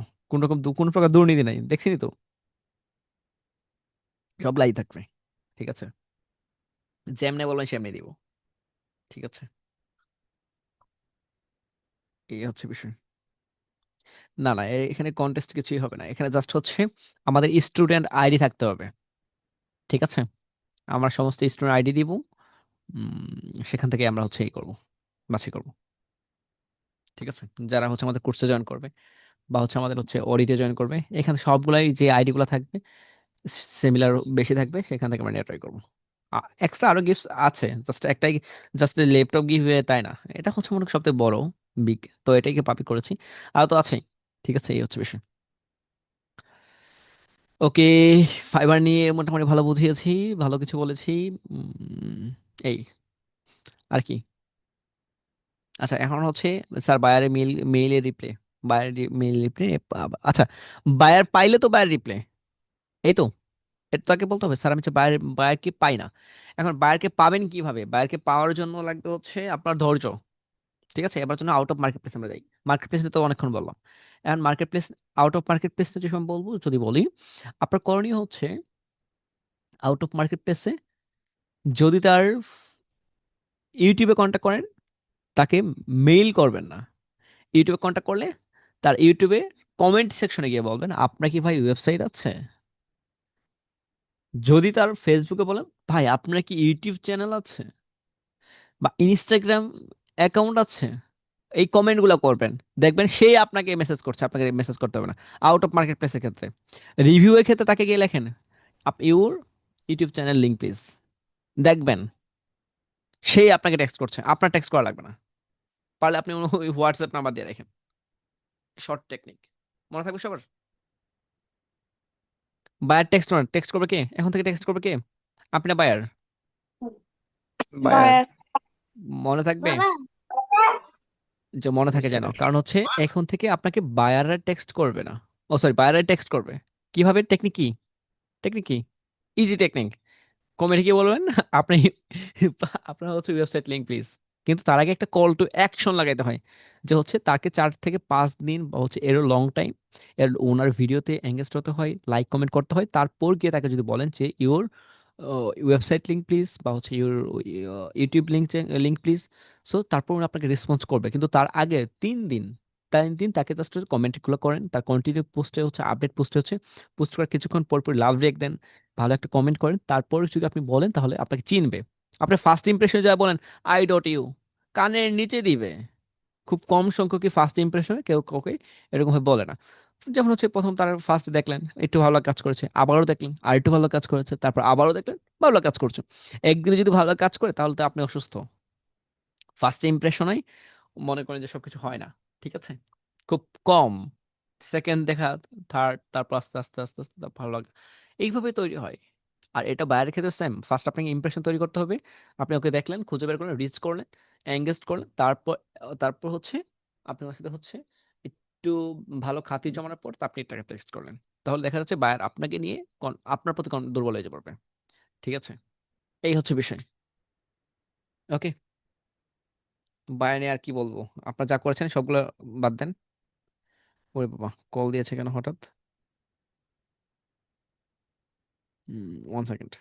কোনো প্রকার দুর্নীতি নাই, দেখছিনি তো? সব লাই থাকবে। ঠিক আছে? যেমনে বলবেন সেমনি দিব। ঠিক আছে? এই হচ্ছে বিষয়। না না, এখানে কন্টেস্ট কিছুই হবে না, এখানে জাস্ট হচ্ছে আমাদের স্টুডেন্ট আইডি থাকতে হবে। ঠিক আছে? আমরা সমস্ত স্টুডেন্ট আইডি দিব। সেখান থেকে আমরা হচ্ছে এই করব, বাছাই করব। ঠিক আছে? যারা হচ্ছে আমাদের কোর্সে জয়েন করবে, বা হচ্ছে আমাদের হচ্ছে অডিটে জয়েন করবে, এখানে সবগুলাই যে আইডি গুলো থাকবে সিমিলার বেশি থাকবে, সেখান থেকে আমরা নিয়ে ট্রাই করবো। এক্সট্রা আরো গিফটস আছে, জাস্ট একটাই, জাস্ট ল্যাপটপ গিফট তাই না, এটা হচ্ছে মনে হয় সবথেকে বড় বিগ, তো এটাকে পাপি করেছি। আর তো আছেই। ঠিক আছে? এই হচ্ছে বিষয়। ওকে, ফাইবার নিয়ে মোটামুটি ভালো বুঝিয়েছি, ভালো কিছু বলেছি। উম, এই আর কি। আচ্ছা, এখন হচ্ছে স্যার বায়ারের মেইলের রিপ্লে, বায়ার মেইল রিপ্লে। আচ্ছা, বায়ার পাইলে তো বায়ার রিপ্লে, এই তো। এটা তাকে বলতে হবে স্যার আমি হচ্ছে বায়ারকে পাই না। এখন বায়ারকে পাবেন কিভাবে? বায়ারকে পাওয়ার জন্য লাগবে হচ্ছে আপনার ধৈর্য। ঠিক আছে? এবার জন্য আউট অফ মার্কেট প্লেস আমরা যাই। মার্কেট প্লেস তো অনেকক্ষণ বললাম। এখন market place, out of market place যে সময় বলবো, যদি বলি, আপনার করণীয় হচ্ছে আউট অফ মার্কেট প্লেসে যদি তার ইউটিউবে কন্ট্যাক্ট করেন, তাকে মেইল করবেন না। ইউটিউবে কন্ট্যাক্ট করলে তার ইউটিউবে কমেন্ট সেকশনে গিয়ে বলবেন আপনার কি ভাই ওয়েবসাইট আছে। যদি তার ফেসবুকে বলেন ভাই আপনার কি ইউটিউব চ্যানেল আছে বা ইনস্টাগ্রাম অ্যাকাউন্ট আছে, এই কমেন্টগুলো করবেন। দেখবেন সে আপনাকে মেসেজ করছে, আপনাকে মেসেজ করতে হবে না। আউট অফ মার্কেট প্লেসের ক্ষেত্রে, রিভিউ এর ক্ষেত্রে তাকে গিয়ে লেখেন up your YouTube channel link please, দেখবেন সেই আপনাকে টেক্সট করছে, আপনার টেক্সট করা লাগবে না। পারলে আপনি ওই হোয়াটসঅ্যাপ নাম্বার দিয়ে রাখেন। শর্ট টেকনিক মনে থাকবে সবার। বায়ার টেক্সট টেক্সট করবে কে এখন থেকে, টেক্সট করবে কে, আপনি না বায়ার? বায়ার। বায়ার। মনে থাকবে, বাবা, যে মনে জি থাকে যেন, স্যার। কারণ হচ্ছে এখন থেকে আপনাকে বায়াররা টেক্সট করবে না। ও সরি, বায়াররা টেক্সট করবে। কিভাবে, টেকনিক কি, টেকনিক কি, ইজি টেকনিক। কমেন্টে কি বলবেন আপনি আপনার হচ্ছে ওয়েবসাইট লিঙ্ক প্লিজ, কিন্তু তার আগে একটা কল টু অ্যাকশন লাগাইতে হয়, যে হচ্ছে তাকে 4 থেকে 5 দিন বা হচ্ছে এরও লং টাইম এর ওনার ভিডিওতে এঙ্গেজ হতে হয়, লাইক কমেন্ট করতে হয়। তারপর গিয়ে তাকে যদি বলেন যে ইউর ওয়েবসাইট লিঙ্ক প্লিজ বা হচ্ছে your YouTube link please, so তারপর উনি আপনাকে রেসপন্স করবে। কিন্তু তার আগে 3 দিন, 3 দিন তাকে জাস্ট কমেন্টগুলো করেন, তার কন্টিনিউ পোস্টে হচ্ছে আপডেট পোস্টে হচ্ছে পোস্ট করার কিছুক্ষণ পর পর লাভ রেখ দেন, ভালো একটা কমেন্ট করেন। তারপর যদি আপনি বলেন তাহলে আপনাকে চিনবে। আপনি ফার্স্ট ইমপ্রেশনে যা বলেন আই ডট ইউ, কানের নিচে দিবে। খুব কম সংখ্যকই ফার্স্ট ইমপ্রেশনে কেউ কাউকে এরকম ভাবে বলে না। যেমন হচ্ছে প্রথম তার ফার্স্ট দেখলেন একটু ভালো কাজ করেছে, আবারও দেখলেন আর একটু ভালো কাজ করেছে, তারপর আবারও দেখলেন ভালো কাজ করছে। একদিনে যদি ভালো কাজ করে তাহলে তো আপনি অসুস্থ। ফার্স্ট ইমপ্রেশনেই মনে করেন যে সবকিছু হয় না, ঠিক আছে? খুব কম সেকেন্ড দেখা, থার্ড, তারপর আস্তে আস্তে আস্তে আস্তে তার ভালো লাগে, এইভাবে তৈরি হয়। আর এটা বাইরের ক্ষেত্রে সেম, ফার্স্ট আপনাকে ইমপ্রেশন তৈরি করতে হবে। আপনি ওকে দেখলেন, খুঁজে বের করলেন, রিচ করলেন, এঙ্গেজ করলেন, তারপর হচ্ছে আপনি ওর সাথে হচ্ছে একটু ভালো খাতির জমানোর পর আপনি টাকা টেক্সট করলেন। তাহলে দেখা যাচ্ছে বায়ার আপনাকে নিয়ে আপনার প্রতি দুর্বল হয়ে যাবে। ঠিক আছে, এই হচ্ছে বিষয়। ওকে, বায়ার নিয়ে আর কি বলবো, আপনার যা করেছেন সবগুলো বাদ দেন। ওরে বাবা, কল দিয়েছে কেন হঠাৎ? 1 সেকেন্ড।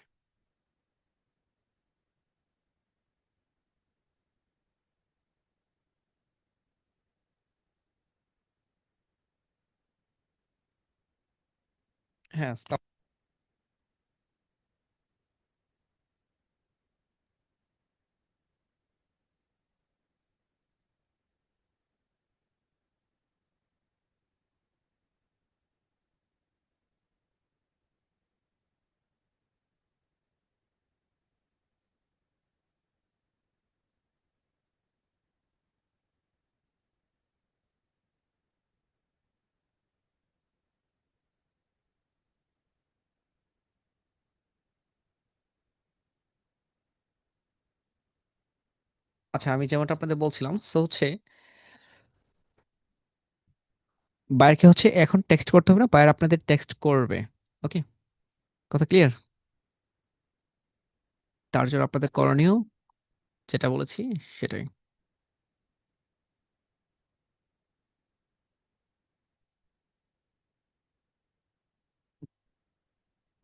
হ্যাঁ, আচ্ছা, আমি যেমনটা আপনাদের বলছিলাম, সো হচ্ছে বায়ারকে হচ্ছে এখন টেক্সট করতে হবে না, বায়ার আপনাদের টেক্সট করবে। ওকে, কথা ক্লিয়ার? তার জন্য আপনাদের করণীয় যেটা বলেছি সেটাই।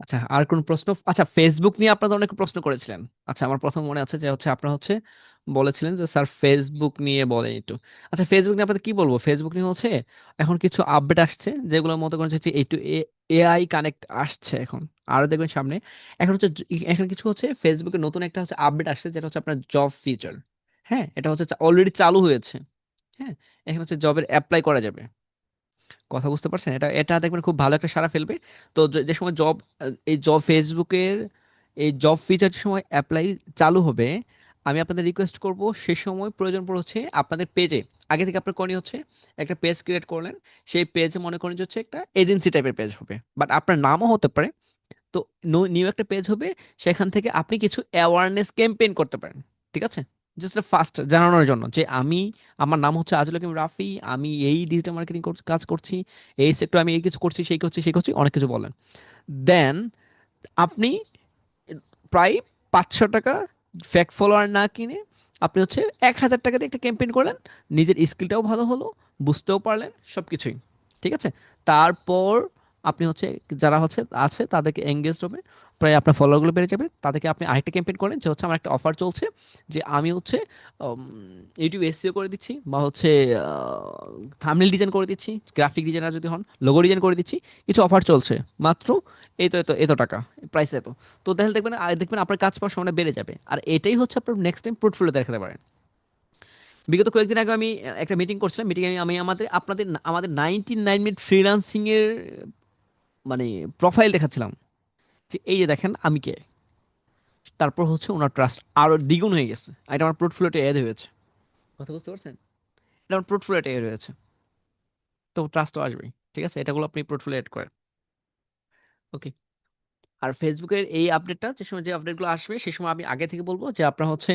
আচ্ছা, আর কোন প্রশ্ন? আচ্ছা, ফেসবুক নিয়ে আপনাদের অনেক প্রশ্ন করেছিলেন। আচ্ছা, আমার প্রথম মনে আছে যে হচ্ছে আপনারা হচ্ছে বলেছিলেন যে স্যার ফেসবুক নিয়ে বলেন একটু। আচ্ছা, ফেসবুক নিয়ে আপনাদের কি বলবো, ফেসবুক নিয়ে হচ্ছে এখন কিছু আপডেট আসছে যেগুলোর মতো করে হচ্ছে একটু এআই কানেক্ট আসছে এখন, আরো দেখবেন সামনে। এখন হচ্ছে এখন কিছু হচ্ছে ফেসবুকে নতুন একটা হচ্ছে আপডেট আসছে যেটা হচ্ছে আপনার জব ফিচার। হ্যাঁ, এটা হচ্ছে অলরেডি চালু হয়েছে। হ্যাঁ, এখন হচ্ছে জবের অ্যাপ্লাই করা যাবে। কথা বুঝতে পারছেন? এটা এটা দেখবেন খুব ভালো একটা সাড়া ফেলবে। তো যে সময় জব, এই জব ফেসবুকের এই জব ফিচার যে সময় অ্যাপ্লাই চালু হবে, আমি আপনাদের রিকোয়েস্ট করব সে সময় প্রয়োজন পড়ে হচ্ছে আপনাদের পেজে, আগে থেকে আপনার করণীয় হচ্ছে একটা পেজ ক্রিয়েট করলেন। সেই পেজে মনে করেন যে হচ্ছে একটা এজেন্সি টাইপের পেজ হবে, বাট আপনার নামও হতে পারে। তো নিউ একটা পেজ হবে, সেখান থেকে আপনি কিছু অ্যাওয়ারনেস ক্যাম্পেইন করতে পারেন। ঠিক আছে, জাস্ট ফার্স্ট জানানোর জন্য যে আমার নাম হচ্ছে আজুল হাকিম রাফি, আমি এই ডিজিটাল মার্কেটিং কাজ করছি, এই সেক্টর আমি এই কিছু করছি, সেই করছি, অনেক কিছু বলেন। দেন আপনি প্রায় 500 টাকা ফেক ফলোয়ার না কিনে আপনি হচ্ছে 1,000 টাকা দিয়ে একটা ক্যাম্পেইন করলেন, নিজের স্কিলটাও ভালো হলো, বুঝতেও পারলেন সব কিছুই। ঠিক আছে, তারপর আপনি হচ্ছে যারা হচ্ছে আছে তাদেরকে এঙ্গেজ হবে, প্রায় আপনার ফলোয়ারগুলো বেড়ে যাবে। তাদেরকে আপনি আরেকটা ক্যাম্পেইন করেন যে হচ্ছে আমার একটা অফার চলছে, যে আমি হচ্ছে ইউটিউব এসইও করে দিচ্ছি, বা হচ্ছে থাম্বনেল ডিজাইন করে দিচ্ছি, গ্রাফিক ডিজাইনার যদি হন লোগো ডিজাইন করে দিচ্ছি, কিছু অফার চলছে মাত্র এই তো এত এত টাকা, প্রাইস এত। তো তাহলে দেখবেন দেখবেন আপনার কাজ পাওয়ার সময় বেড়ে যাবে। আর এটাই হচ্ছে আপনার নেক্সট টাইম পোর্টফোলিও দেখাতে পারেন। বিগত কয়েকদিন আগে আমি একটা মিটিং করছিলাম, মিটিং আমি আমাদের 99 মিনিট ফ্রিল্যান্সিং এর মানে প্রোফাইল দেখাচ্ছিলাম, যে এই যে দেখেন আমি কে। তারপর হচ্ছে ওনার ট্রাস্ট আরো দ্বিগুণ হয়ে গেছে, আর এটা আমার পোর্টফোলিওতে এড হয়েছে। কথা বুঝতে পারছেন? এটা আমার পোর্টফোলিওতে এড হয়েছে। তো ট্রাস্ট তো আসবেই। ঠিক আছে, এটাগুলো আপনি পোর্টফোলিও এড করেন। ওকে। আর ফেসবুকের এই আপডেটটা, যে সময় যে আপডেটগুলো আসবে সেই সময় আমি আগে থেকে বলবো যে আপনার হচ্ছে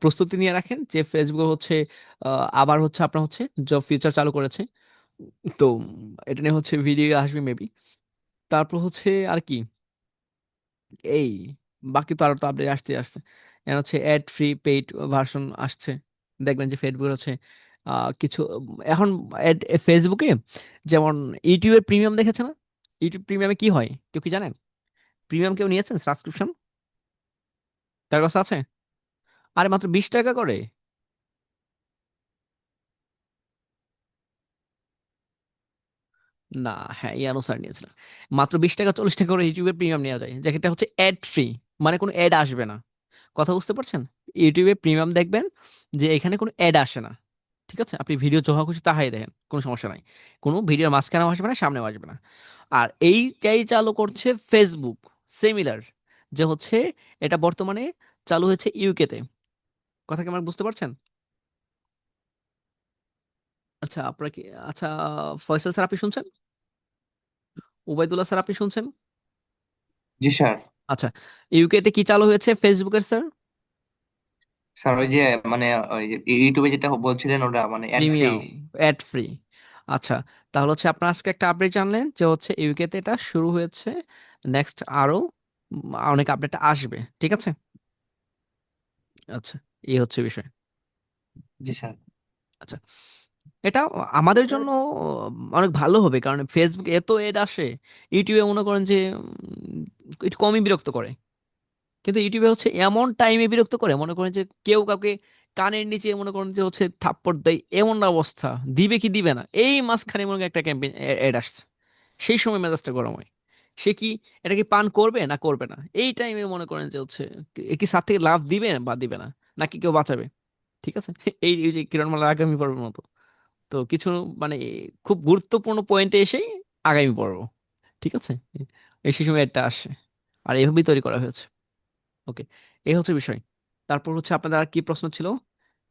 প্রস্তুতি নিয়ে রাখেন, যে ফেসবুক হচ্ছে আবার হচ্ছে আপনার হচ্ছে জব ফিচার চালু করেছে। তো এটা নিয়ে হচ্ছে ভিডিও আসবে মেবি। তারপর হচ্ছে আর কি, এই বাকি তো আরো তো আপডেট আসতে আসছে। এখন হচ্ছে অ্যাড ফ্রি পেইড ভার্সন আসছে। দেখবেন যে ফেসবুক হচ্ছে কিছু এখন ফেসবুকে যেমন ইউটিউবের প্রিমিয়াম দেখেছে না? ইউটিউব প্রিমিয়ামে কি হয় কেউ কি জানেন? প্রিমিয়াম কেউ নিয়েছেন সাবস্ক্রিপশন? তার কাছে আছে? আরে মাত্র 20 টাকা করে। না, হ্যাঁ ইয়ানো স্যার নিয়েছিলেন। মাত্র 20 টাকা 40 টাকা করে ইউটিউবের প্রিমিয়াম নেওয়া যায়, যেটা হচ্ছে অ্যাড ফ্রি, মানে কোনো অ্যাড আসবে না। কথা বুঝতে পারছেন? ইউটিউবে প্রিমিয়াম দেখবেন যে এখানে কোনো অ্যাড আসে না। ঠিক আছে, আপনি ভিডিও যখন খুশি তাহাই দেখেন, কোনো সমস্যা নাই। কোনো ভিডিওর মাঝখানেও আসবে না, সামনেও আসবে না। আর এইটাই চালু করছে ফেসবুক, সিমিলার, যে হচ্ছে এটা বর্তমানে চালু হয়েছে ইউকেতে। কথা কি আমার বুঝতে পারছেন? আচ্ছা আপনারা কি, আচ্ছা ফয়সাল স্যার আপনি শুনছেন? উবাইদুল্লাহ স্যার আপনি শুনছেন? জি স্যার। আচ্ছা, ইউকেতে কি চালু হয়েছে ফেসবুকের স্যার? স্যার ওই যে মানে ওই যে ইউটিউবে যেটা বলছিলেন ওটা মানে add free. Premium, add free. আচ্ছা, তাহলে হচ্ছে আপনার আজকে একটা আপডেট জানলেন যে হচ্ছে ইউকেতে এটা শুরু হয়েছে। নেক্সট আরো অনেক আপডেট আসবে। ঠিক আছে। আচ্ছা, এই হচ্ছে বিষয়। জি স্যার। আচ্ছা, এটা আমাদের জন্য অনেক ভালো হবে, কারণ ফেসবুক এত এড আসে। ইউটিউবে মনে করেন যে একটু কমই বিরক্ত করে, কিন্তু ইউটিউবে হচ্ছে এমন টাইমে বিরক্ত করে, মনে করেন যে কেউ কাউকে কানের নিচে মনে করেন যে হচ্ছে থাপ্পড় দেয়, এমন অবস্থা, দিবে কি দিবে না, এই মাঝখানে মনে করেন একটা ক্যাম্পেইন এড আসছে, সেই সময় মেজাজটা গরম হয়। সে কি এটা কি পান করবে না করবে না, এই টাইমে মনে করেন যে হচ্ছে এ কি সাথে থেকে লাভ দিবে বা দিবে না, নাকি কেউ বাঁচাবে। ঠিক আছে। এই যে কিরণমালার আগামী পর্বের মতো। তো কিছু মানে খুব গুরুত্বপূর্ণ পয়েন্টে এসেই আগামী পর্ব। ঠিক আছে, এই সেই সময় একটা আসে, আর এইভাবেই তৈরি করা হয়েছে। ওকে, এই হচ্ছে বিষয়। তারপর হচ্ছে আপনাদের আর কি প্রশ্ন ছিল?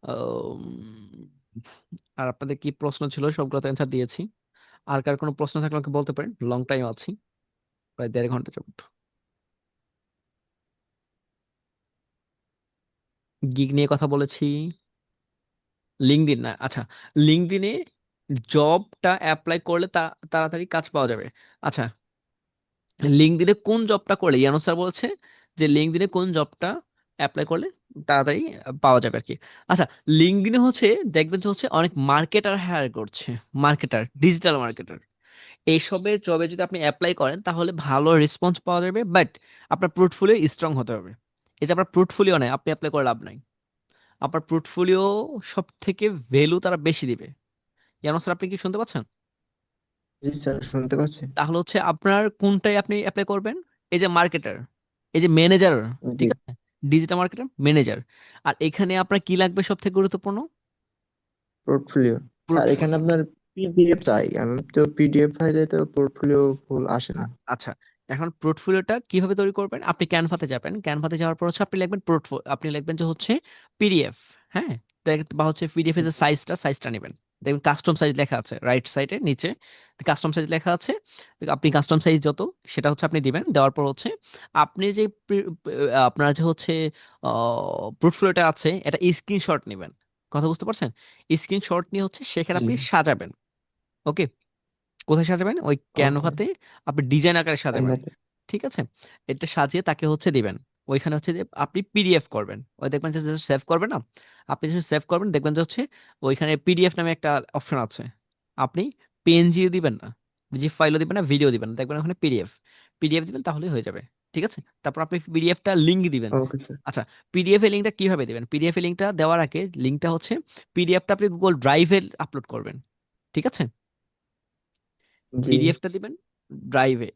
আম, আর আপনাদের কি প্রশ্ন ছিল সবগুলোতে অ্যান্সার দিয়েছি। আর কার কোনো প্রশ্ন থাকলে আমাকে বলতে পারেন, লং টাইম আছি, প্রায় 1.5 ঘন্টা যাবত। গিগ নিয়ে কথা বলেছি। লিঙ্কডইন না, আচ্ছা, লিঙ্কডইনে জবটা অ্যাপ্লাই করলে তাড়াতাড়ি কাজ পাওয়া যাবে। আচ্ছা, লিঙ্কডইনে কোন জবটা করলে, ইয়ানো স্যার বলছে যে লিঙ্কডইনে কোন জবটা অ্যাপ্লাই করলে তাড়াতাড়ি পাওয়া যাবে আর কি। আচ্ছা, লিঙ্কডইনে হচ্ছে দেখবেন যে হচ্ছে অনেক মার্কেটার হায়ার করছে, মার্কেটার, ডিজিটাল মার্কেটার। এইসবের জবে যদি আপনি অ্যাপ্লাই করেন তাহলে ভালো রেসপন্স পাওয়া যাবে, বাট আপনার পোর্টফোলিও স্ট্রং হতে হবে। এই যে আপনার পোর্টফোলিও নেই, আপনি অ্যাপ্লাই করে লাভ নাই। আপনার পোর্টফোলিও সব থেকে ভ্যালু তারা বেশি দিবে। ইয়ানো স্যার আপনি কি শুনতে পাচ্ছেন? জি স্যার, শুনতে পাচ্ছি। তাহলে হচ্ছে আপনার কোনটাই আপনি অ্যাপ্লাই করবেন? এই যে মার্কেটার, এই যে ম্যানেজার, জি। ঠিক আছে, ডিজিটাল মার্কেটার ম্যানেজার। আর এখানে আপনার কি লাগবে সব থেকে গুরুত্বপূর্ণ? পোর্টফোলিও। স্যার এখানে পোর্টফোলিও। আপনার পিডিএফ চাই, আমি তো পিডিএফ ফাইলে তো পোর্টফোলিও ফুল আসে না। আচ্ছা, এখন পোর্টফোলিওটা কিভাবে তৈরি করবেন? আপনি ক্যানভাতে যাবেন, ক্যানভাতে যাওয়ার পর হচ্ছে আপনি লিখবেন আপনি লিখবেন যে হচ্ছে পিডিএফ। হ্যাঁ, বা হচ্ছে পিডিএফ এর যে সাইজটা নেবেন। দেখবেন কাস্টম সাইজ লেখা আছে রাইট সাইডে নিচে, কাস্টম সাইজ লেখা আছে। তো আপনি কাস্টম সাইজ যত, সেটা হচ্ছে আপনি দিবেন। দেওয়ার পর হচ্ছে আপনি যে আপনার যে হচ্ছে পোর্টফোলিওটা আছে এটা স্ক্রিনশট নেবেন। কথা বুঝতে পারছেন? স্ক্রিনশট নিয়ে হচ্ছে সেখানে আপনি সাজাবেন। ওকে, কোথায় সাজাবেন? ওই ওকে। ক্যানভাতে আপনি ডিজাইন আকারে সাজাবেন। ঠিক আছে, এটা সাজিয়ে তাকে হচ্ছে দিবেন। ওইখানে হচ্ছে যে আপনি পিডিএফ করবেন, ওই দেখবেন যে সেভ করবেন না, আপনি যখন সেভ করবেন দেখবেন যে হচ্ছে ওইখানে পিডিএফ নামে একটা অপশন আছে। আপনি পিএনজি দিবেন না, জিপ ফাইলও দিবেন না, ভিডিও দিবেন না, দেখবেন ওখানে পিডিএফ, পিডিএফ দিবেন তাহলেই হয়ে যাবে। ঠিক আছে, তারপর আপনি পিডিএফটা লিঙ্ক দিবেন। Okay sir. আচ্ছা, পিডিএফ এর লিঙ্কটা কিভাবে দিবেন? পিডিএফ এর লিঙ্কটা দেওয়ার আগে লিঙ্কটা হচ্ছে পিডিএফটা আপনি গুগল ড্রাইভে আপলোড করবেন। ঠিক আছে, জি। পিডিএফটা দিবেন ড্রাইভে,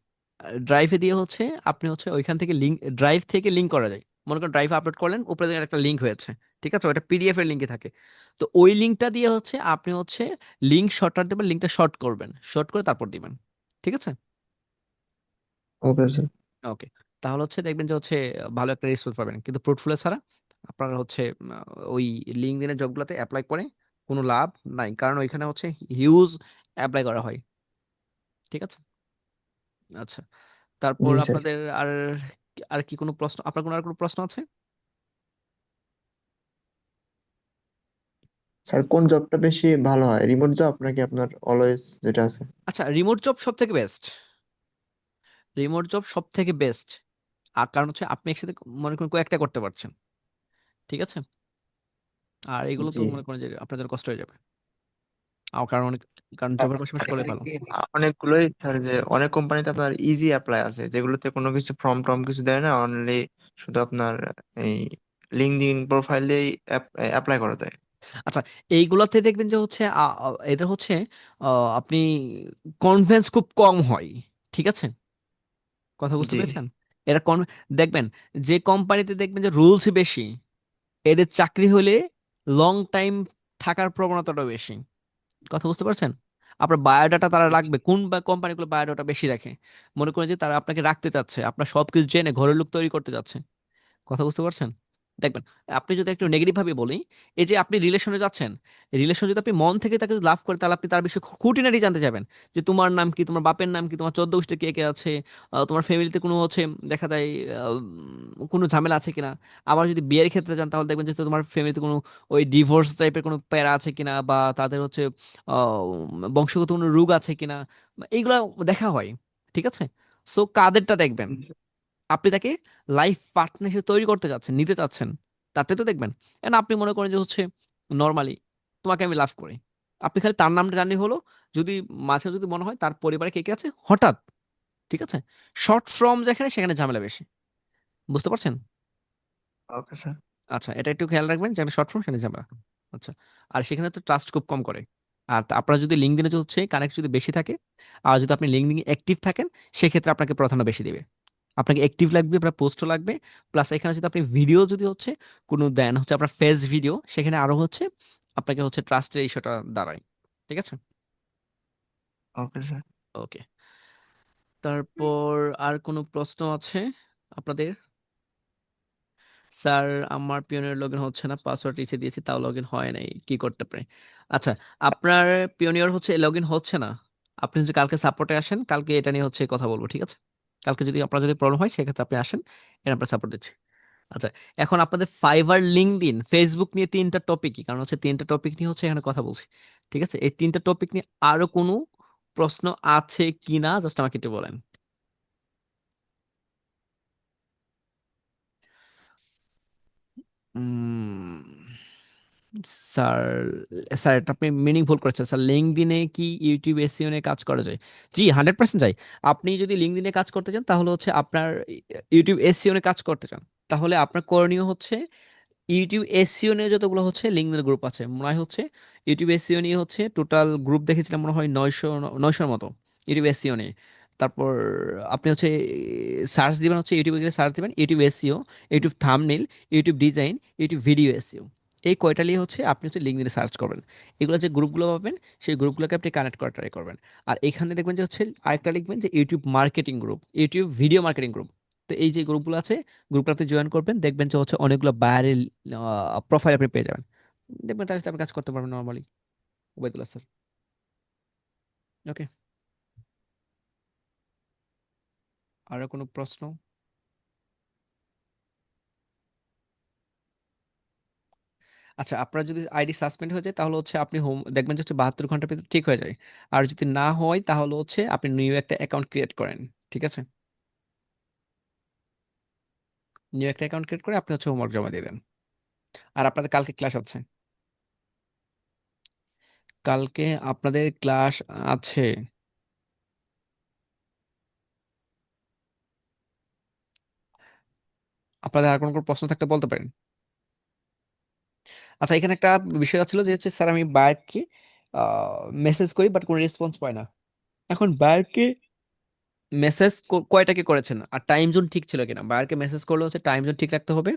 ড্রাইভে দিয়ে হচ্ছে আপনি হচ্ছে ওইখান থেকে লিঙ্ক, ড্রাইভ থেকে লিঙ্ক করা যায়। মনে করেন ড্রাইভে আপলোড করলেন, উপরে দেখেন একটা লিঙ্ক হয়েছে, ঠিক আছে, ওটা পিডিএফ এর লিঙ্কে থাকে। তো ওই লিঙ্কটা দিয়ে হচ্ছে আপনি হচ্ছে লিঙ্ক শর্টার দেবেন, লিঙ্কটা শর্ট করবেন, শর্ট করে তারপর দিবেন। ঠিক আছে, ওকে স্যার। ওকে। তাহলে হচ্ছে দেখবেন যে হচ্ছে ভালো একটা রেসপন্স পাবেন। কিন্তু পোর্টফোলিও ছাড়া আপনার হচ্ছে ওই লিঙ্কডইনের জবগুলোতে অ্যাপ্লাই করে কোনো লাভ নাই, কারণ ওইখানে হচ্ছে হিউজ অ্যাপ্লাই করা হয়। ঠিক আছে, আচ্ছা। তারপর জি স্যার। আপনাদের আর আর কি কোনো প্রশ্ন, আপনার কোনো আর কোনো প্রশ্ন আছে? স্যার কোন জবটা বেশি ভালো হয়, রিমোট জব নাকি আপনার অলওয়েজ যেটা আছে? আচ্ছা, রিমোট জব সব থেকে বেস্ট, রিমোট জব সব থেকে বেস্ট। আর কারণ হচ্ছে আপনি একসাথে মনে করেন কয়েকটা করতে পারছেন। ঠিক আছে, আর এগুলো তো জি। মনে করেন যে আপনার জন্য কষ্ট হয়ে যাবে। কারণ অনেক, কারণ জবের পাশাপাশি করলে ভালো। অনেকগুলোই স্যার, যে অনেক কোম্পানিতে আপনার ইজি অ্যাপ্লাই আছে যেগুলোতে কোনো কিছু ফর্ম টর্ম কিছু দেয় না, অনলি শুধু আপনার এই লিঙ্কডইন প্রোফাইল দিয়ে অ্যাপ্লাই করা যায়। আচ্ছা, এইগুলাতে দেখবেন যে হচ্ছে এদের হচ্ছে আপনি কনভেন্স খুব কম হয়। ঠিক আছে, কথা বুঝতে জি। পেরেছেন? এরা দেখবেন যে কোম্পানিতে দেখবেন যে রুলস বেশি, এদের চাকরি হলে লং টাইম থাকার প্রবণতাটা বেশি। কথা বুঝতে পারছেন? আপনার বায়োডাটা তারা রাখবে, কোন কোম্পানিগুলো বায়োডাটা বেশি রাখে? মনে করেন যে তারা আপনাকে রাখতে চাচ্ছে, আপনার সবকিছু জেনে ঘরের লোক তৈরি করতে যাচ্ছে। কথা বুঝতে পারছেন? দেখবেন, আপনি যদি একটু নেগেটিভ ভাবে বলি, এই যে আপনি রিলেশনে যাচ্ছেন, রিলেশন যদি আপনি মন থেকে তাকে লাভ করেন, তাহলে আপনি তার বিষয়ে খুঁটিনাটি জানতে যাবেন, যে তোমার নাম কি, তোমার বাপের নাম কি, তোমার 14 গোষ্ঠীতে কে কে আছে, তোমার ফ্যামিলিতে কোনো হচ্ছে দেখা যায় কোনো ঝামেলা আছে কিনা। আবার যদি বিয়ের ক্ষেত্রে যান, তাহলে দেখবেন যে তোমার ফ্যামিলিতে কোনো ওই ডিভোর্স টাইপের কোনো প্যারা আছে কিনা, বা তাদের হচ্ছে বংশগত কোনো রোগ আছে কিনা, এইগুলা দেখা হয়। ঠিক আছে, সো কাদেরটা দেখবেন, আপনি তাকে লাইফ পার্টনার হিসেবে তৈরি করতে যাচ্ছেন, নিতে চাচ্ছেন, তাতে তো দেখবেন। এখন আপনি মনে করেন যে হচ্ছে নর্মালি তোমাকে আমি লাভ করি, আপনি খালি তার নামটা জানলে হলো। যদি মাঝে যদি মনে হয় তার পরিবারে কে কে আছে হঠাৎ, ঠিক আছে, শর্ট ফর্ম যেখানে সেখানে ঝামেলা বেশি। বুঝতে পারছেন? Okay sir. আচ্ছা, এটা একটু খেয়াল রাখবেন, যেখানে শর্ট ফর্ম সেখানে ঝামেলা। আচ্ছা, আর সেখানে তো ট্রাস্ট খুব কম করে। আর আপনার যদি লিঙ্কডিনে হচ্ছে কানেক্ট যদি বেশি থাকে, আর যদি আপনি লিঙ্কডিন অ্যাক্টিভ থাকেন, সেক্ষেত্রে আপনাকে প্রাধান্য বেশি দিবে। আপনাকে অ্যাক্টিভ লাগবে, আপনার পোস্টও লাগবে, প্লাস এখানে যদি আপনি ভিডিও যদি হচ্ছে কোনো দেন হচ্ছে আপনার ফেস ভিডিও, সেখানে আরো হচ্ছে আপনাকে হচ্ছে ট্রাস্টের ইস্যুটা দাঁড়ায়। ঠিক আছে, ওকে স্যার। ওকে। তারপর আর কোনো প্রশ্ন আছে আপনাদের? স্যার, আমার পিওনিয়র লগ ইন হচ্ছে না, পাসওয়ার্ড লিখে দিয়েছি তাও লগ ইন হয় নাই, কি করতে পারি? আচ্ছা, আপনার পিওনিয়র হচ্ছে লগ ইন হচ্ছে না, আপনি যদি কালকে সাপোর্টে আসেন, কালকে এটা নিয়ে হচ্ছে কথা বলবো। ঠিক আছে, কালকে যদি আপনার যদি প্রবলেম হয় সেক্ষেত্রে আপনি আসেন, এর আপনার সাপোর্ট দিচ্ছি। আচ্ছা, এখন আপনাদের ফাইবার, লিঙ্কডইন, ফেসবুক নিয়ে তিনটা টপিকই, কারণ হচ্ছে তিনটা টপিক নিয়ে হচ্ছে এখানে কথা বলছি। ঠিক আছে, এই তিনটা টপিক নিয়ে আরো কোনো প্রশ্ন আছে কিনা জাস্ট আমাকে একটু বলেন। উম, স্যার, স্যার এটা আপনি মিনিং ভুল করেছেন স্যার। লিঙ্কডইনে কি ইউটিউব এসইও নিয়ে কাজ করা যায়? জি, 100% যায়। আপনি যদি লিঙ্কডইনে কাজ করতে চান, তাহলে হচ্ছে আপনার ইউটিউব এসইও নিয়ে কাজ করতে চান, তাহলে আপনার করণীয় হচ্ছে ইউটিউব এসইও নিয়ে যতগুলো হচ্ছে লিঙ্কডইন গ্রুপ আছে, মনে হয় হচ্ছে ইউটিউব এসইও নিয়ে হচ্ছে টোটাল গ্রুপ দেখেছিলাম মনে হয় 900 মতো ইউটিউব এসইও নিয়ে। তারপর আপনি হচ্ছে সার্চ দিবেন, হচ্ছে ইউটিউবে গিয়ে সার্চ দিবেন YouTube SEO, YouTube thumbnail, YouTube design, YouTube video SEO. এই কয়টা নিয়ে হচ্ছে আপনি হচ্ছে লিঙ্কডইনে সার্চ করবেন। এগুলো যে গ্রুপগুলো পাবেন, সেই গ্রুপগুলোকে আপনি কানেক্ট করার ট্রাই করবেন। আর এখানে দেখবেন যে হচ্ছে আরেকটা লিখবেন যে YouTube marketing group, YouTube video marketing group. তো এই যে গ্রুপগুলো আছে, গ্রুপটাতে জয়েন করবেন, দেখবেন যে হচ্ছে অনেকগুলো বাইরের প্রোফাইল আপনি পেয়ে যাবেন। দেখবেন তার সাথে আপনি কাজ করতে পারবেন নর্মালি। ওবায়দুল্লাহ স্যার, ওকে। আরো কোনো প্রশ্ন? আচ্ছা, আপনার যদি আইডি সাসপেন্ড হয়ে যায়, তাহলে হচ্ছে আপনি হোম দেখবেন যে হচ্ছে 72 ঘন্টার ভিতরে ঠিক হয়ে যায়। আর যদি না হয়, তাহলে হচ্ছে আপনি নিউ একটা অ্যাকাউন্ট ক্রিয়েট করেন। ঠিক আছে, নিউ একটা অ্যাকাউন্ট ক্রিয়েট করে আপনি হচ্ছে হোমওয়ার্ক জমা দিয়ে দেন। আর আপনাদের কালকে ক্লাস আছে, কালকে আপনাদের ক্লাস আছে। আপনাদের আর কোনো প্রশ্ন থাকলে বলতে পারেন। আচ্ছা, এখানে একটা বিষয় ছিল যে হচ্ছে স্যার আমি বায়ারকে মেসেজ করি বাট কোনো রেসপন্স পাই না। এখন বায়ারকে মেসেজ কয়টাকে করেছেন আর টাইম জোন ঠিক ছিল কিনা, বায়ারকে মেসেজ করলে হচ্ছে টাইম জোন ঠিক রাখতে হবে,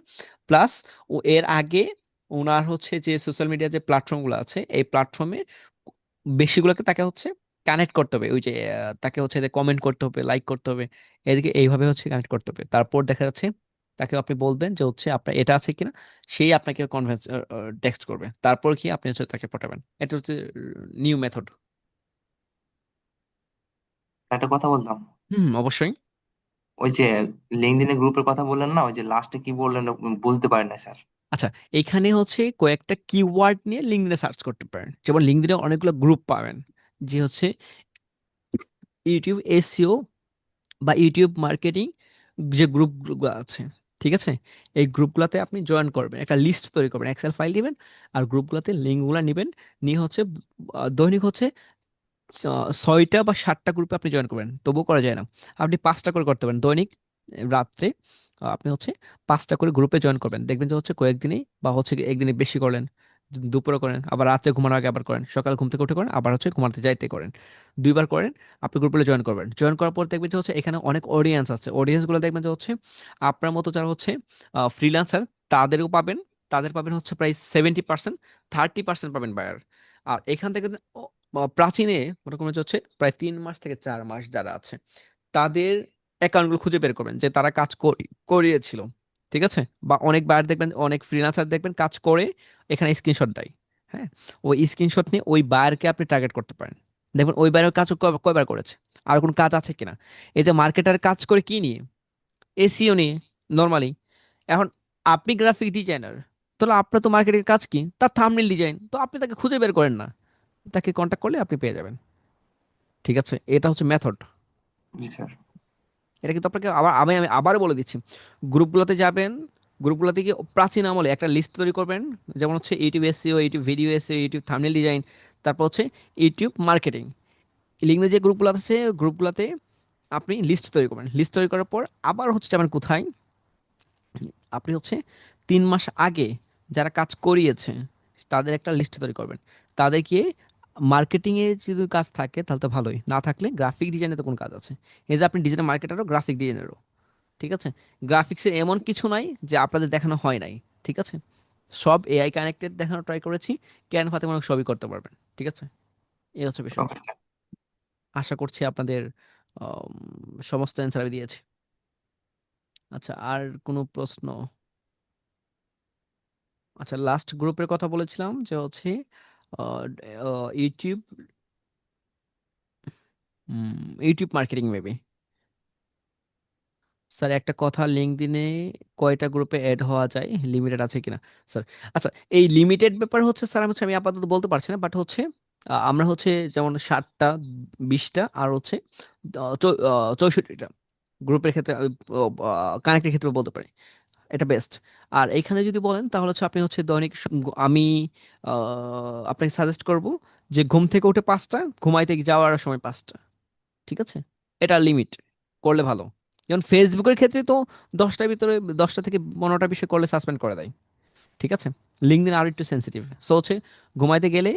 প্লাস ও এর আগে ওনার হচ্ছে যে সোশ্যাল মিডিয়া যে প্ল্যাটফর্মগুলো আছে এই প্ল্যাটফর্মে বেশিগুলোকে তাকে হচ্ছে কানেক্ট করতে হবে, ওই যে তাকে হচ্ছে কমেন্ট করতে হবে, লাইক করতে হবে, এদিকে এইভাবে হচ্ছে কানেক্ট করতে হবে। তারপর দেখা যাচ্ছে তাকে আপনি বলবেন যে হচ্ছে আপনার এটা আছে কিনা, সেই আপনাকে কনভেন্স টেক্সট করবে, তারপর কি আপনি হচ্ছে তাকে পাঠাবেন। এটা হচ্ছে নিউ মেথড। একটা কথা বলতাম, অবশ্যই। ওই যে লিঙ্কডইনের গ্রুপের কথা বললেন না, ওই যে লাস্টে কি বললেন বুঝতে পারি না স্যার। আচ্ছা, এখানে হচ্ছে কয়েকটা কিওয়ার্ড নিয়ে লিঙ্কডইনে সার্চ করতে পারেন। যেমন লিঙ্কডইনে অনেকগুলো গ্রুপ পাবেন, যে হচ্ছে ইউটিউব এসইও বা ইউটিউব মার্কেটিং যে গ্রুপগুলো আছে, ঠিক আছে, এই গ্রুপগুলোতে আপনি জয়েন করবেন, একটা লিস্ট তৈরি করবেন, এক্সেল ফাইল দিবেন, আর গ্রুপগুলোতে লিঙ্কগুলো নেবেন, নিয়ে হচ্ছে দৈনিক হচ্ছে 6টা বা 7টা গ্রুপে আপনি জয়েন করবেন, তবুও করা যায় না, আপনি 5টা করে করতে পারেন দৈনিক। রাত্রে আপনি হচ্ছে 5টা করে গ্রুপে জয়েন করবেন, দেখবেন যে হচ্ছে কয়েকদিনেই বা হচ্ছে কি একদিনে বেশি করলেন, দুপুরে করেন, আবার রাত্রে ঘুমানোর আগে আবার করেন, সকালে ঘুম থেকে উঠে করেন, আবার হচ্ছে ঘুমাতে যাইতে করেন, 2বার করেন, আপনি গ্রুপে জয়েন করবেন। জয়েন করার পর দেখবেন যে হচ্ছে এখানে অনেক অডিয়েন্স আছে, অডিয়েন্সগুলো দেখবেন যে হচ্ছে আপনার মতো যারা হচ্ছে ফ্রিল্যান্সার তাদেরও পাবেন, তাদের পাবেন হচ্ছে প্রায় 70%, 30% পাবেন বায়ার। আর এখান থেকে প্রাচীনে মনে করেন যে হচ্ছে প্রায় 3 মাস থেকে 4 মাস যারা আছে তাদের অ্যাকাউন্টগুলো খুঁজে বের করবেন যে তারা কাজ করিয়েছিল, ঠিক আছে, বা অনেক বার দেখবেন অনেক ফ্রিল্যান্সার দেখবেন কাজ করে এখানে স্ক্রিনশট দেয়। হ্যাঁ, ওই স্ক্রিনশট নিয়ে ওই বায়ারকে আপনি টার্গেট করতে পারেন, দেখবেন ওই বায়ারের কাজ কয়বার করেছে, আর কোন কাজ আছে কিনা। এই যে মার্কেটার কাজ করে কি নিয়ে, এসইও নিয়ে নর্মালি। এখন আপনি গ্রাফিক ডিজাইনার, তাহলে আপনার তো মার্কেটের কাজ কি, তার থাম্বনেল ডিজাইন, তো আপনি তাকে খুঁজে বের করেন না, তাকে কন্ট্যাক্ট করলে আপনি পেয়ে যাবেন। ঠিক আছে, এটা হচ্ছে মেথড। জি স্যার। এটা কিন্তু আপনাকে আবার আমি আমি আবারও বলে দিচ্ছি, গ্রুপগুলোতে যাবেন, গ্রুপগুলোতে গিয়ে প্রাচীন আমলে একটা লিস্ট তৈরি করবেন, যেমন হচ্ছে YouTube SEO, YouTube video SEO, YouTube thumbnail design, তারপর হচ্ছে ইউটিউব মার্কেটিং। লিঙ্কডইনে যে গ্রুপগুলো আছে গ্রুপগুলোতে আপনি লিস্ট তৈরি করবেন, লিস্ট তৈরি করার পর আবার হচ্ছে যাবেন কোথায়, আপনি হচ্ছে 3 মাস আগে যারা কাজ করিয়েছে তাদের একটা লিস্ট তৈরি করবেন, তাদেরকে মার্কেটিং এ যদি কাজ থাকে তাহলে তো ভালোই, না থাকলে গ্রাফিক ডিজাইনে তো কোন কাজ আছে, এই যে আপনি ডিজিটাল মার্কেটারও গ্রাফিক ডিজাইনারও, ঠিক আছে, গ্রাফিক্সের এমন কিছু নাই যে আপনাদের দেখানো হয় নাই, ঠিক আছে, সব এআই কানেক্টেড দেখানো ট্রাই করেছি, ক্যানভাতে মনে হয় সবই করতে পারবেন, ঠিক আছে, এই হচ্ছে বিষয়। ওকে। আশা করছি আপনাদের সমস্ত অ্যান্সার আমি দিয়েছি। আচ্ছা, আর কোনো প্রশ্ন? আচ্ছা, লাস্ট গ্রুপের কথা বলেছিলাম যে হচ্ছে YouTube, YouTube marketing maybe. Sir একটা কথা, লিঙ্কডইনে কয়টা গ্রুপে অ্যাড হওয়া যায়, লিমিটেড আছে কিনা স্যার? আচ্ছা, এই লিমিটেড ব্যাপার হচ্ছে স্যার আমি আপাতত বলতে পারছি না, বাট হচ্ছে আমরা হচ্ছে যেমন 7টা, 20টা আর হচ্ছে 64টা গ্রুপের ক্ষেত্রে কানেক্টের ক্ষেত্রে বলতে পারি, এটা বেস্ট। আর এখানে যদি বলেন তাহলে হচ্ছে আপনি হচ্ছে দৈনিক আমি আপনাকে সাজেস্ট করব যে ঘুম থেকে উঠে 5টা, ঘুমাইতে যাওয়ার সময় 5টা, ঠিক আছে, এটা লিমিট করলে ভালো। যেমন ফেসবুকের ক্ষেত্রে তো 10টার ভিতরে 10টা থেকে 15টা বিষয় করলে সাসপেন্ড করে দেয়, ঠিক আছে, লিঙ্কডইন আর একটু সেন্সিটিভ, সো হচ্ছে ঘুমাইতে গেলে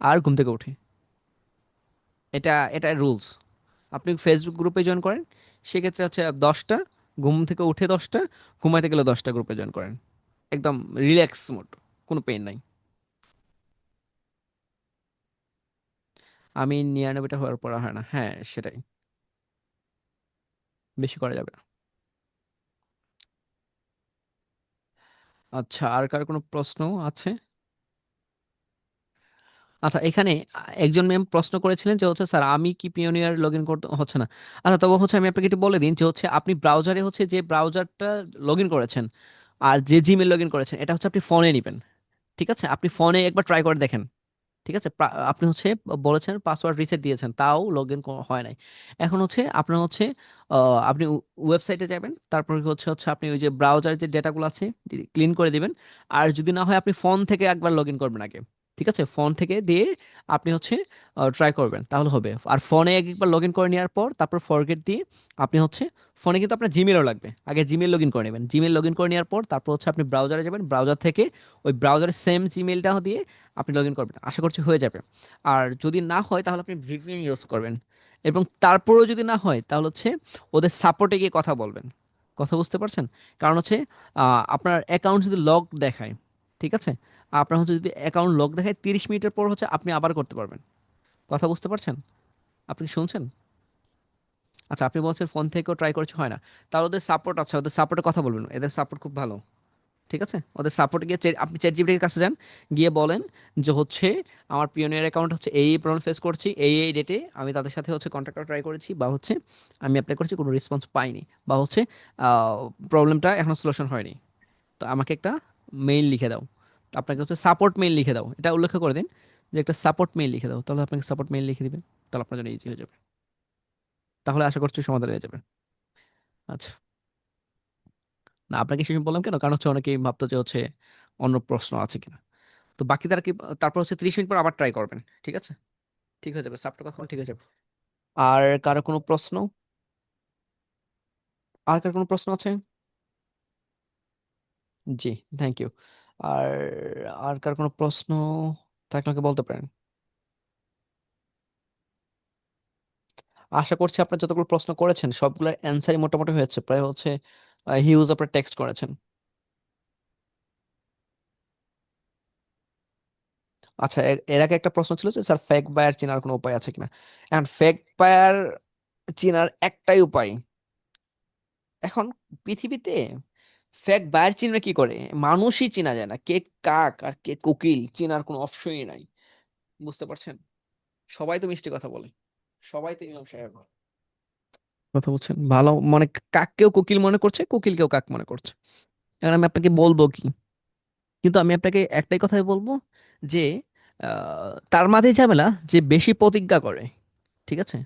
আর ঘুম থেকে উঠে, এটা রুলস। আপনি ফেসবুক গ্রুপে জয়েন করেন, সেক্ষেত্রে হচ্ছে 10টা, ঘুম থেকে উঠে 10টা, ঘুমাইতে গেলে 10টা গ্রুপে জয়েন করেন, একদম রিল্যাক্স মোড, কোনো পেইন নাই। আমি 99টা হওয়ার পর হয় না, হ্যাঁ সেটাই, বেশি করা যাবে না। আচ্ছা, আর কার কোনো প্রশ্ন আছে? আচ্ছা, এখানে একজন ম্যাম প্রশ্ন করেছিলেন যে হচ্ছে স্যার আমি কি পিওনিয়ার লগ ইন করতে হচ্ছে না। আচ্ছা, তবে হচ্ছে আমি আপনাকে একটু বলে দিন যে হচ্ছে আপনি ব্রাউজারে হচ্ছে যে ব্রাউজারটা লগ ইন করেছেন আর যে জিমেল লগ ইন করেছেন এটা হচ্ছে আপনি ফোনে নেবেন, ঠিক আছে, আপনি ফোনে একবার ট্রাই করে দেখেন, ঠিক আছে, আপনি হচ্ছে বলেছেন পাসওয়ার্ড রিসেট দিয়েছেন তাও লগ ইন হয় নাই। এখন হচ্ছে আপনার হচ্ছে আপনি ওয়েবসাইটে যাবেন, তারপর হচ্ছে হচ্ছে আপনি ওই যে ব্রাউজার যে ডেটাগুলো আছে ক্লিন করে দিবেন, আর যদি না হয় আপনি ফোন থেকে একবার লগ ইন করবেন আগে, ঠিক আছে, ফোন থেকে দিয়ে আপনি হচ্ছে ট্রাই করবেন, তাহলে হবে। আর ফোনে একবার লগ ইন করে নেওয়ার পর তারপর ফরগেট দিয়ে আপনি হচ্ছে ফোনে কিন্তু আপনার জিমেলও লাগবে, আগে জিমেল লগ ইন করে নেবেন। জিমেল লগ ইন করে নেওয়ার পর তারপর হচ্ছে আপনি ব্রাউজারে যাবেন, ব্রাউজার থেকে ওই ব্রাউজারের সেম জিমেলটা দিয়ে আপনি লগ ইন করবেন, আশা করছি হয়ে যাবে। আর যদি না হয় তাহলে আপনি ভিপিএন ইউজ করবেন, এবং তারপরেও যদি না হয় তাহলে হচ্ছে ওদের সাপোর্টে গিয়ে কথা বলবেন। কথা বুঝতে পারছেন? কারণ হচ্ছে আপনার অ্যাকাউন্ট যদি লক দেখায়, ঠিক আছে, আপনার হচ্ছে যদি অ্যাকাউন্ট লক দেখায় 30 মিনিটের পর হচ্ছে আপনি আবার করতে পারবেন। কথা বুঝতে পারছেন? আপনি কি শুনছেন? আচ্ছা, আপনি বলছেন ফোন থেকেও ট্রাই করেছে হয় না, তাহলে ওদের সাপোর্ট আছে, ওদের সাপোর্টে কথা বলবেন, এদের সাপোর্ট খুব ভালো। ঠিক আছে, ওদের সাপোর্টে গিয়ে আপনি চ্যাট জিপিটির কাছে যান, গিয়ে বলেন যে হচ্ছে আমার পিওনিয়ার অ্যাকাউন্ট হচ্ছে এই প্রবলেম ফেস করছি, এই ডেটে আমি তাদের সাথে হচ্ছে কন্ট্যাক্ট করা ট্রাই করেছি, বা হচ্ছে আমি অ্যাপ্লাই করেছি, কোনো রেসপন্স পাইনি, বা হচ্ছে প্রবলেমটা এখনো সলিউশন হয়নি, তো আমাকে একটা মেইল লিখে দাও। তো আপনাকে হচ্ছে সাপোর্ট মেইল লিখে দাও, এটা উল্লেখ করে দিন যে একটা সাপোর্ট মেইল লিখে দাও, তাহলে আপনাকে সাপোর্ট মেইল লিখে দিবেন, তাহলে আপনার জন্য ইজি হয়ে যাবে, তাহলে আশা করছি সমাধান হয়ে যাবে। আচ্ছা, না আপনাকে শেষ বললাম কেন, কারণ হচ্ছে অনেকেই ভাবতো যে হচ্ছে অন্য প্রশ্ন আছে কিনা। তো বাকি তারা কি, তারপর হচ্ছে 30 মিনিট পর আবার ট্রাই করবেন, ঠিক আছে? ঠিক হয়ে যাবে, সাপটা কথা বলে ঠিক হয়ে যাবে। আর কারো কোনো প্রশ্ন? আর কার কোনো প্রশ্ন আছে? জি, থ্যাংক ইউ। আর আর কার কোনো প্রশ্ন থাকলে আমাকে বলতে পারেন। আশা করছি আপনার যতগুলো প্রশ্ন করেছেন সবগুলোর অ্যান্সারই মোটামুটি হয়েছে, প্রায় হচ্ছে হিউজ আপনার টেক্সট করেছেন। আচ্ছা, এর আগে একটা প্রশ্ন ছিল যে স্যার ফেক বায়ার চেনার কোনো উপায় আছে কিনা। এখন ফেক বায়ার চেনার একটাই উপায়, এখন পৃথিবীতে ফেক বায়ার চিনবে কি করে, মানুষই চেনা যায় না, কে কাক আর কে কোকিল চেনার কোনো অপশনই নাই। বুঝতে পারছেন? সবাই তো মিষ্টি কথা বলে, সবাই তো ইমাম সাহেব। কথা বলছেন ভালো, মানে কাককেও কোকিল মনে করছে, কোকিলকেও কাক মনে করছে। এখন আমি আপনাকে বলবো কি, কিন্তু আমি আপনাকে একটাই কথাই বলবো যে তার মাঝে ঝামেলা যে বেশি প্রতিজ্ঞা করে, ঠিক আছে,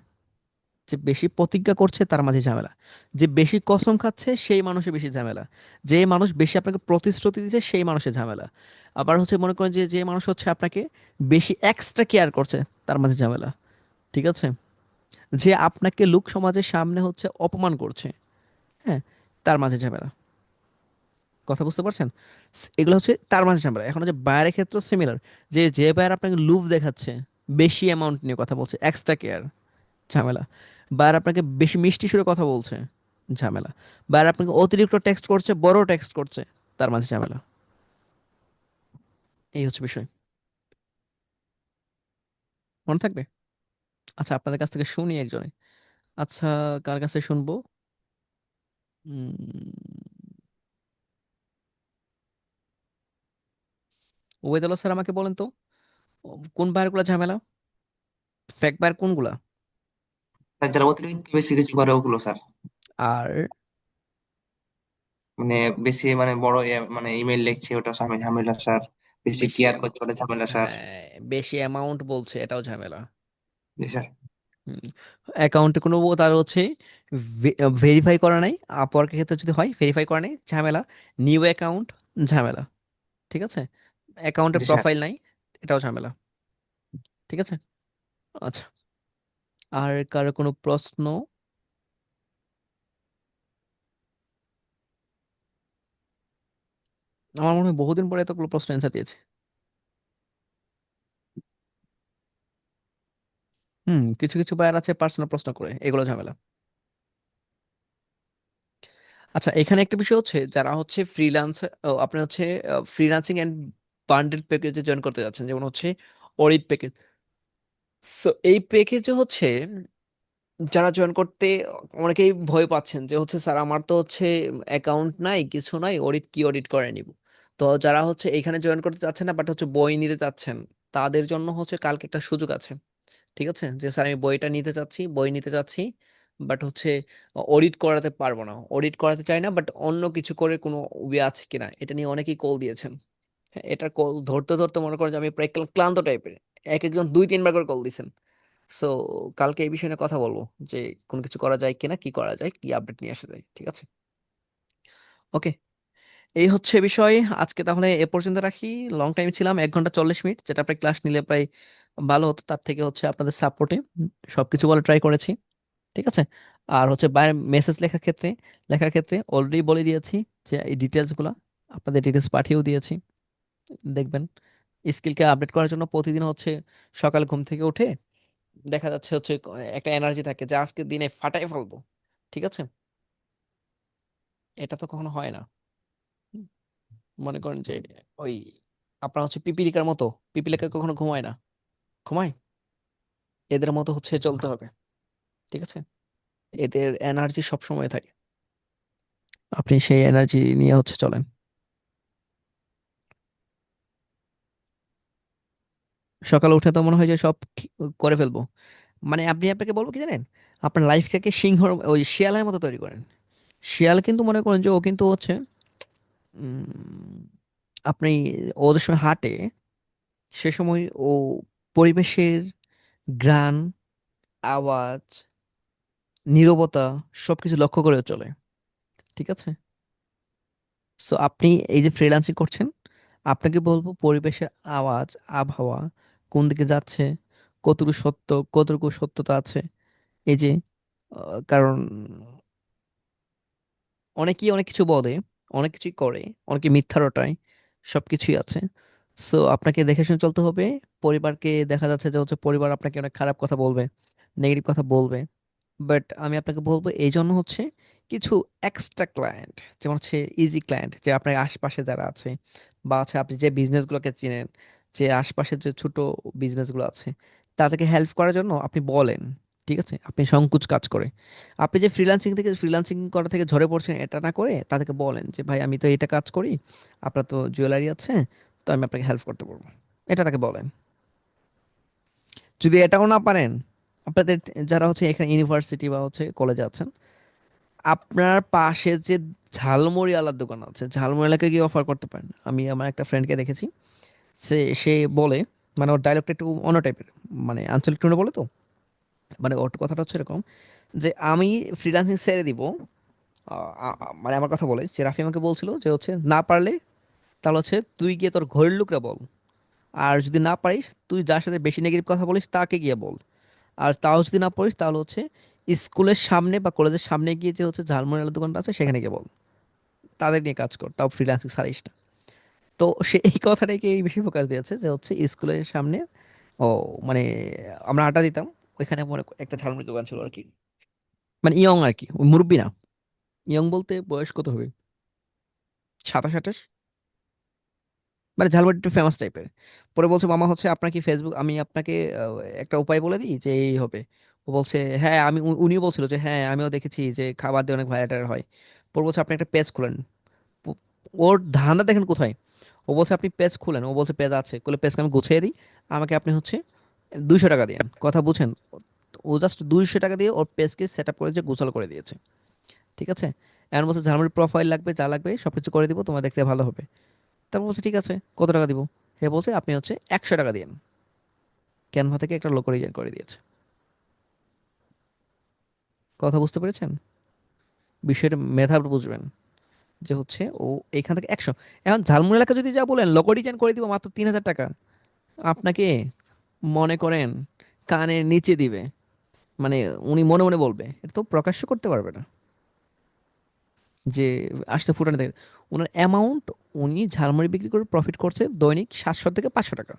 যে বেশি প্রতিজ্ঞা করছে তার মাঝে ঝামেলা, যে বেশি কসম খাচ্ছে সেই মানুষের বেশি ঝামেলা, যে মানুষ বেশি আপনাকে প্রতিশ্রুতি দিচ্ছে সেই মানুষের ঝামেলা। আবার হচ্ছে মনে করেন যে যে মানুষ হচ্ছে আপনাকে বেশি এক্সট্রা কেয়ার করছে তার মাঝে ঝামেলা, ঠিক আছে, যে আপনাকে লোক সমাজের সামনে হচ্ছে অপমান করছে, হ্যাঁ, তার মাঝে ঝামেলা। কথা বুঝতে পারছেন? এগুলো হচ্ছে তার মাঝে ঝামেলা। এখন হচ্ছে বায়ারের ক্ষেত্রেও সিমিলার, যে যে বায়ার আপনাকে লুভ দেখাচ্ছে, বেশি অ্যামাউন্ট নিয়ে কথা বলছে, এক্সট্রা কেয়ার, ঝামেলা। বায়ার আপনাকে বেশি মিষ্টি সুরে কথা বলছে, ঝামেলা। বায়ার আপনাকে অতিরিক্ত টেক্সট করছে, বড় টেক্সট করছে, তার মাঝে ঝামেলা। এই হচ্ছে বিষয়, মনে থাকবে। আচ্ছা, আপনাদের কাছ থেকে শুনি একজনে। আচ্ছা, কার কাছে শুনবো? ওবেদুল্লাহ স্যার, আমাকে বলেন তো কোন বায়ারগুলো ঝামেলা, ফেক বায়ার কোনগুলা? স্যার যারা অতিরিক্ত বেশি কিছু করে ওগুলো স্যার, আর মানে বেশি মানে বড় মানে ইমেল লিখছে ওটা ঝামেলা স্যার, বেশি বেশি কেয়ার করছে ওটা ঝামেলা স্যার। হ্যাঁ, বেশি অ্যামাউন্ট বলছে, এটাও ঝামেলা। জি স্যার। অ্যাকাউন্টে কোনো তার হচ্ছে ভেরিফাই করা নাই, আপওয়ার্কের ক্ষেত্রে যদি হয় ভেরিফাই করা নাই, ঝামেলা। নিউ অ্যাকাউন্ট, ঝামেলা। ঠিক আছে, অ্যাকাউন্টে জি স্যার। প্রোফাইল নাই, এটাও ঝামেলা। ঠিক আছে, আচ্ছা। আর কারো কোনো প্রশ্ন? আমার মনে হয় বহুদিন পরে এতগুলো প্রশ্ন অ্যান্সার দিয়েছে। কিছু কিছু বায়ার আছে পার্সোনাল প্রশ্ন করে, এগুলো ঝামেলা। আচ্ছা, এখানে একটা বিষয় হচ্ছে যারা হচ্ছে ফ্রিল্যান্স, আপনি হচ্ছে ফ্রিল্যান্সিং এন্ড বান্ডেল প্যাকেজে জয়েন করতে যাচ্ছেন, যেমন হচ্ছে অডিট প্যাকেজ। সো এই প্যাকেজে হচ্ছে যারা জয়েন করতে অনেকেই ভয় পাচ্ছেন যে হচ্ছে স্যার আমার তো হচ্ছে অ্যাকাউন্ট নাই, কিছু নাই, অডিট কি অডিট করে নিব। তো যারা হচ্ছে এখানে জয়েন করতে চাচ্ছেন না বাট হচ্ছে বই নিতে চাচ্ছেন, তাদের জন্য হচ্ছে কালকে একটা সুযোগ আছে। ঠিক আছে, যে স্যার আমি বইটা নিতে চাচ্ছি, বই নিতে চাচ্ছি, বাট হচ্ছে অডিট করাতে পারবো না, অডিট করাতে চাই না, বাট অন্য কিছু করে কোনো ওয়ে আছে কিনা, এটা নিয়ে অনেকেই কল দিয়েছেন। হ্যাঁ, এটা কল ধরতে ধরতে মনে করেন যে আমি প্রায় ক্লান্ত টাইপের, এক একজন 2-3 বার করে কল দিছেন। সো কালকে এই বিষয়ে নিয়ে কথা বলবো যে কোনো কিছু করা যায় কিনা, কি করা যায়, কি আপডেট নিয়ে আসা যায়, ঠিক আছে? ওকে, এই হচ্ছে বিষয়। আজকে তাহলে এ পর্যন্ত রাখি। লং টাইম ছিলাম, 1 ঘন্টা 40 মিনিট, যেটা প্রায় ক্লাস নিলে প্রায় ভালো হতো। তার থেকে হচ্ছে আপনাদের সাপোর্টে সবকিছু বলে ট্রাই করেছি। ঠিক আছে। আর হচ্ছে বাইরে মেসেজ লেখার ক্ষেত্রে অলরেডি বলে দিয়েছি যে এই ডিটেলস গুলা আপনাদের ডিটেলস পাঠিয়েও দিয়েছি। দেখবেন স্কিলকে আপডেট করার জন্য প্রতিদিন হচ্ছে সকালে ঘুম থেকে উঠে দেখা যাচ্ছে হচ্ছে একটা এনার্জি থাকে যে আজকে দিনে ফাটাই ফেলবো। ঠিক আছে। এটা তো কখনো হয় না। হুম, মনে করেন যে ওই আপনার হচ্ছে পিপিলিকার মতো, পিপিলিকা কখনো ঘুমায় না, ঘুমায়? এদের মতো হচ্ছে চলতে হবে। ঠিক আছে। এদের এনার্জি সব সময় থাকে, আপনি সেই এনার্জি নিয়ে হচ্ছে চলেন। সকালে উঠে তো মনে হয় যে সব করে ফেলবো। মানে আপনি আপনাকে বলবো কি জানেন, আপনার লাইফটাকে সিংহর ওই শিয়ালের মতো তৈরি করেন। শিয়াল কিন্তু মনে করেন যে ও কিন্তু হচ্ছে উম, আপনি ও যে সময় হাঁটে সে সময় ও পরিবেশের ঘ্রাণ, আওয়াজ, নীরবতা সবকিছু লক্ষ্য করে চলে। ঠিক আছে। সো আপনি এই যে ফ্রিল্যান্সিং করছেন, আপনাকে বলবো পরিবেশের আওয়াজ, আবহাওয়া কোন দিকে যাচ্ছে, কতটুকু সত্য, কতটুকু সত্যতা আছে। এই যে কারণ অনেকেই অনেক কিছু বলে, অনেক কিছুই করে, অনেকে মিথ্যা রটায়, সবকিছুই আছে। সো আপনাকে দেখে শুনে চলতে হবে। পরিবারকে দেখা যাচ্ছে যে হচ্ছে পরিবার আপনাকে অনেক খারাপ কথা বলবে, নেগেটিভ কথা বলবে, বাট আমি আপনাকে বলবো এই জন্য হচ্ছে কিছু এক্সট্রা ক্লায়েন্ট, যেমন হচ্ছে ইজি ক্লায়েন্ট, যে আপনার আশপাশে যারা আছে বা হচ্ছে আপনি যে বিজনেসগুলোকে চিনেন, যে আশপাশের যে ছোট বিজনেসগুলো আছে তাদেরকে হেল্প করার জন্য আপনি বলেন। ঠিক আছে। আপনি সংকোচ কাজ করে আপনি যে ফ্রিল্যান্সিং করা থেকে ঝরে পড়ছেন এটা না করে তাদেরকে বলেন যে ভাই আমি তো এটা কাজ করি, আপনার তো জুয়েলারি আছে, তো আমি আপনাকে হেল্প করতে পারবো। এটা তাকে বলেন। যদি এটাও না পারেন, আপনাদের যারা হচ্ছে এখানে ইউনিভার্সিটি বা হচ্ছে কলেজে আছেন, আপনার পাশে যে ঝালমুড়ি আলার দোকান আছে, ঝালমুড়িলাকে গিয়ে অফার করতে পারেন। আমি আমার একটা ফ্রেন্ডকে দেখেছি, সে বলে, মানে ওর ডায়লগটা একটু অন্য টাইপের, মানে আঞ্চলিক টোনে বলে তো, মানে ওর কথাটা হচ্ছে এরকম যে আমি ফ্রিল্যান্সিং ছেড়ে দিব। মানে আমার কথা বলে যে রাফি আমাকে বলছিল যে হচ্ছে না পারলে তাহলে হচ্ছে তুই গিয়ে তোর ঘরের লোকরা বল, আর যদি না পারিস তুই যার সাথে বেশি নেগেটিভ কথা বলিস তাকে গিয়ে বল, আর তাও যদি না পারিস তাহলে হচ্ছে স্কুলের সামনে বা কলেজের সামনে গিয়ে যে হচ্ছে ঝালমুড়ির দোকানটা আছে সেখানে গিয়ে বল, তাদের নিয়ে কাজ কর, তাও ফ্রিল্যান্সিং সারিস না। তো সে এই কথাটাকে বেশি ফোকাস দিয়েছে যে হচ্ছে স্কুলের সামনে, ও মানে আমরা আড্ডা দিতাম ওইখানে, মনে একটা ঝালমুড়ির দোকান ছিল আর কি, মানে ইয়ং আর কি, ওই মুরব্বি না, ইয়ং বলতে বয়স কত হবে, 27 28, মানে ঝালমুড়ি একটু ফেমাস টাইপের। পরে বলছে মামা হচ্ছে আপনার কি ফেসবুক, আমি আপনাকে একটা উপায় বলে দিই যে এই হবে। ও বলছে হ্যাঁ, উনিও বলছিল যে হ্যাঁ আমিও দেখেছি যে খাবার দিয়ে অনেক ভাইরাল হয়। পরে বলছে আপনি একটা পেজ খুলেন। প- ওর ধান্দা দেখেন কোথায়। ও বলছে আপনি পেজ খুলেন, ও বলছে পেজ আছে, বলে পেজকে আমি গুছিয়ে দিই, আমাকে আপনি হচ্ছে 200 টাকা দিয়েন, কথা বুঝেন। ও জাস্ট 200 টাকা দিয়ে ওর পেজকে সেট আপ করে যে গোছালো করে দিয়েছে। ঠিক আছে। এমন বলছে ঝালমুড়ির প্রোফাইল লাগবে, যা লাগবে সবকিছু করে দিব, তোমার দেখতে ভালো হবে। তারপর বলছে ঠিক আছে, কত টাকা দিব? হে বলছে আপনি হচ্ছে 100 টাকা দিন। ক্যানভা থেকে একটা লোক ডিজাইন করে দিয়েছে। কথা বুঝতে পেরেছেন? বিষয়টা মেধা বুঝবেন যে হচ্ছে ও এইখান থেকে 100। এখন ঝালমুড়ি এলাকা যদি যা বলেন লোগো ডিজাইন করে দিব মাত্র 3000 টাকা, আপনাকে মনে করেন কানের নিচে দিবে, মানে উনি মনে মনে বলবে, এটা তো প্রকাশ্য করতে পারবে না যে আসতে ফুটানো দেখে ওনার অ্যামাউন্ট, উনি ঝালমুড়ি বিক্রি করে প্রফিট করছে দৈনিক 700 থেকে 500 টাকা।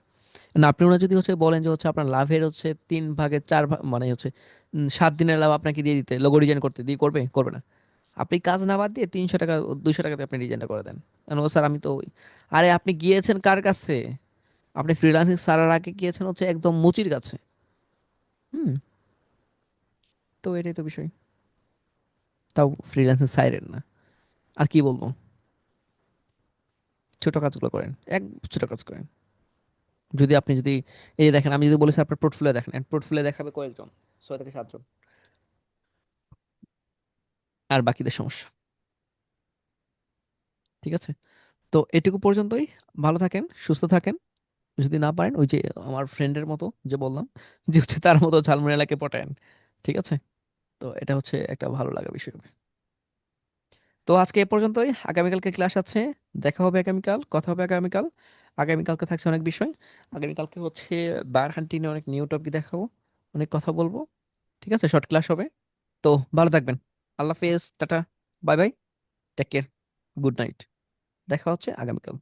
না আপনি ওনার যদি হচ্ছে বলেন যে হচ্ছে আপনার লাভের হচ্ছে 3 ভাগের 4 ভাগ, মানে হচ্ছে 7 দিনের লাভ আপনাকে দিয়ে দিতে, লোগো ডিজাইন করতে দিয়ে, করবে করবে না। আপনি কাজ না বাদ দিয়ে 300 টাকা 200 টাকাতে আপনি ডিজাইনটা করে দেন। স্যার আমি তো আরে আপনি গিয়েছেন কার কাছে? আপনি ফ্রিল্যান্সিং সারার আগে গিয়েছেন হচ্ছে একদম মুচির কাছে। হুম। তো এটাই তো বিষয়। তাও ফ্রিল্যান্সিং সাইরেন না। আর কি বলবো, ছোট কাজগুলো করেন, ছোট কাজ করেন। যদি এই যে দেখেন, আমি যদি বলেছি আপনার পোর্টফোলিও দেখেন, পোর্টফোলিও দেখাবে কয়েকজন, 6 থেকে 7 জন, আর বাকিদের সমস্যা। ঠিক আছে। তো এটুকু পর্যন্তই। ভালো থাকেন, সুস্থ থাকেন। যদি না পারেন ওই যে আমার ফ্রেন্ডের মতো যে বললাম, যে হচ্ছে তার মতো ঝালমুড়ি এলাকায় পটায়েন। ঠিক আছে। তো এটা হচ্ছে একটা ভালো লাগা বিষয় হবে। তো আজকে এ পর্যন্তই। আগামীকালকে ক্লাস আছে, দেখা হবে আগামীকাল, কথা হবে আগামীকাল। আগামীকালকে থাকছে অনেক বিষয়। আগামীকালকে হচ্ছে বায়ার হান্টিং অনেক নিউ টপিক দেখাবো, অনেক কথা বলবো। ঠিক আছে, শর্ট ক্লাস হবে। তো ভালো থাকবেন। আল্লাহ হাফেজ, টাটা, bye bye, take care, good night. দেখা হচ্ছে আগামীকাল।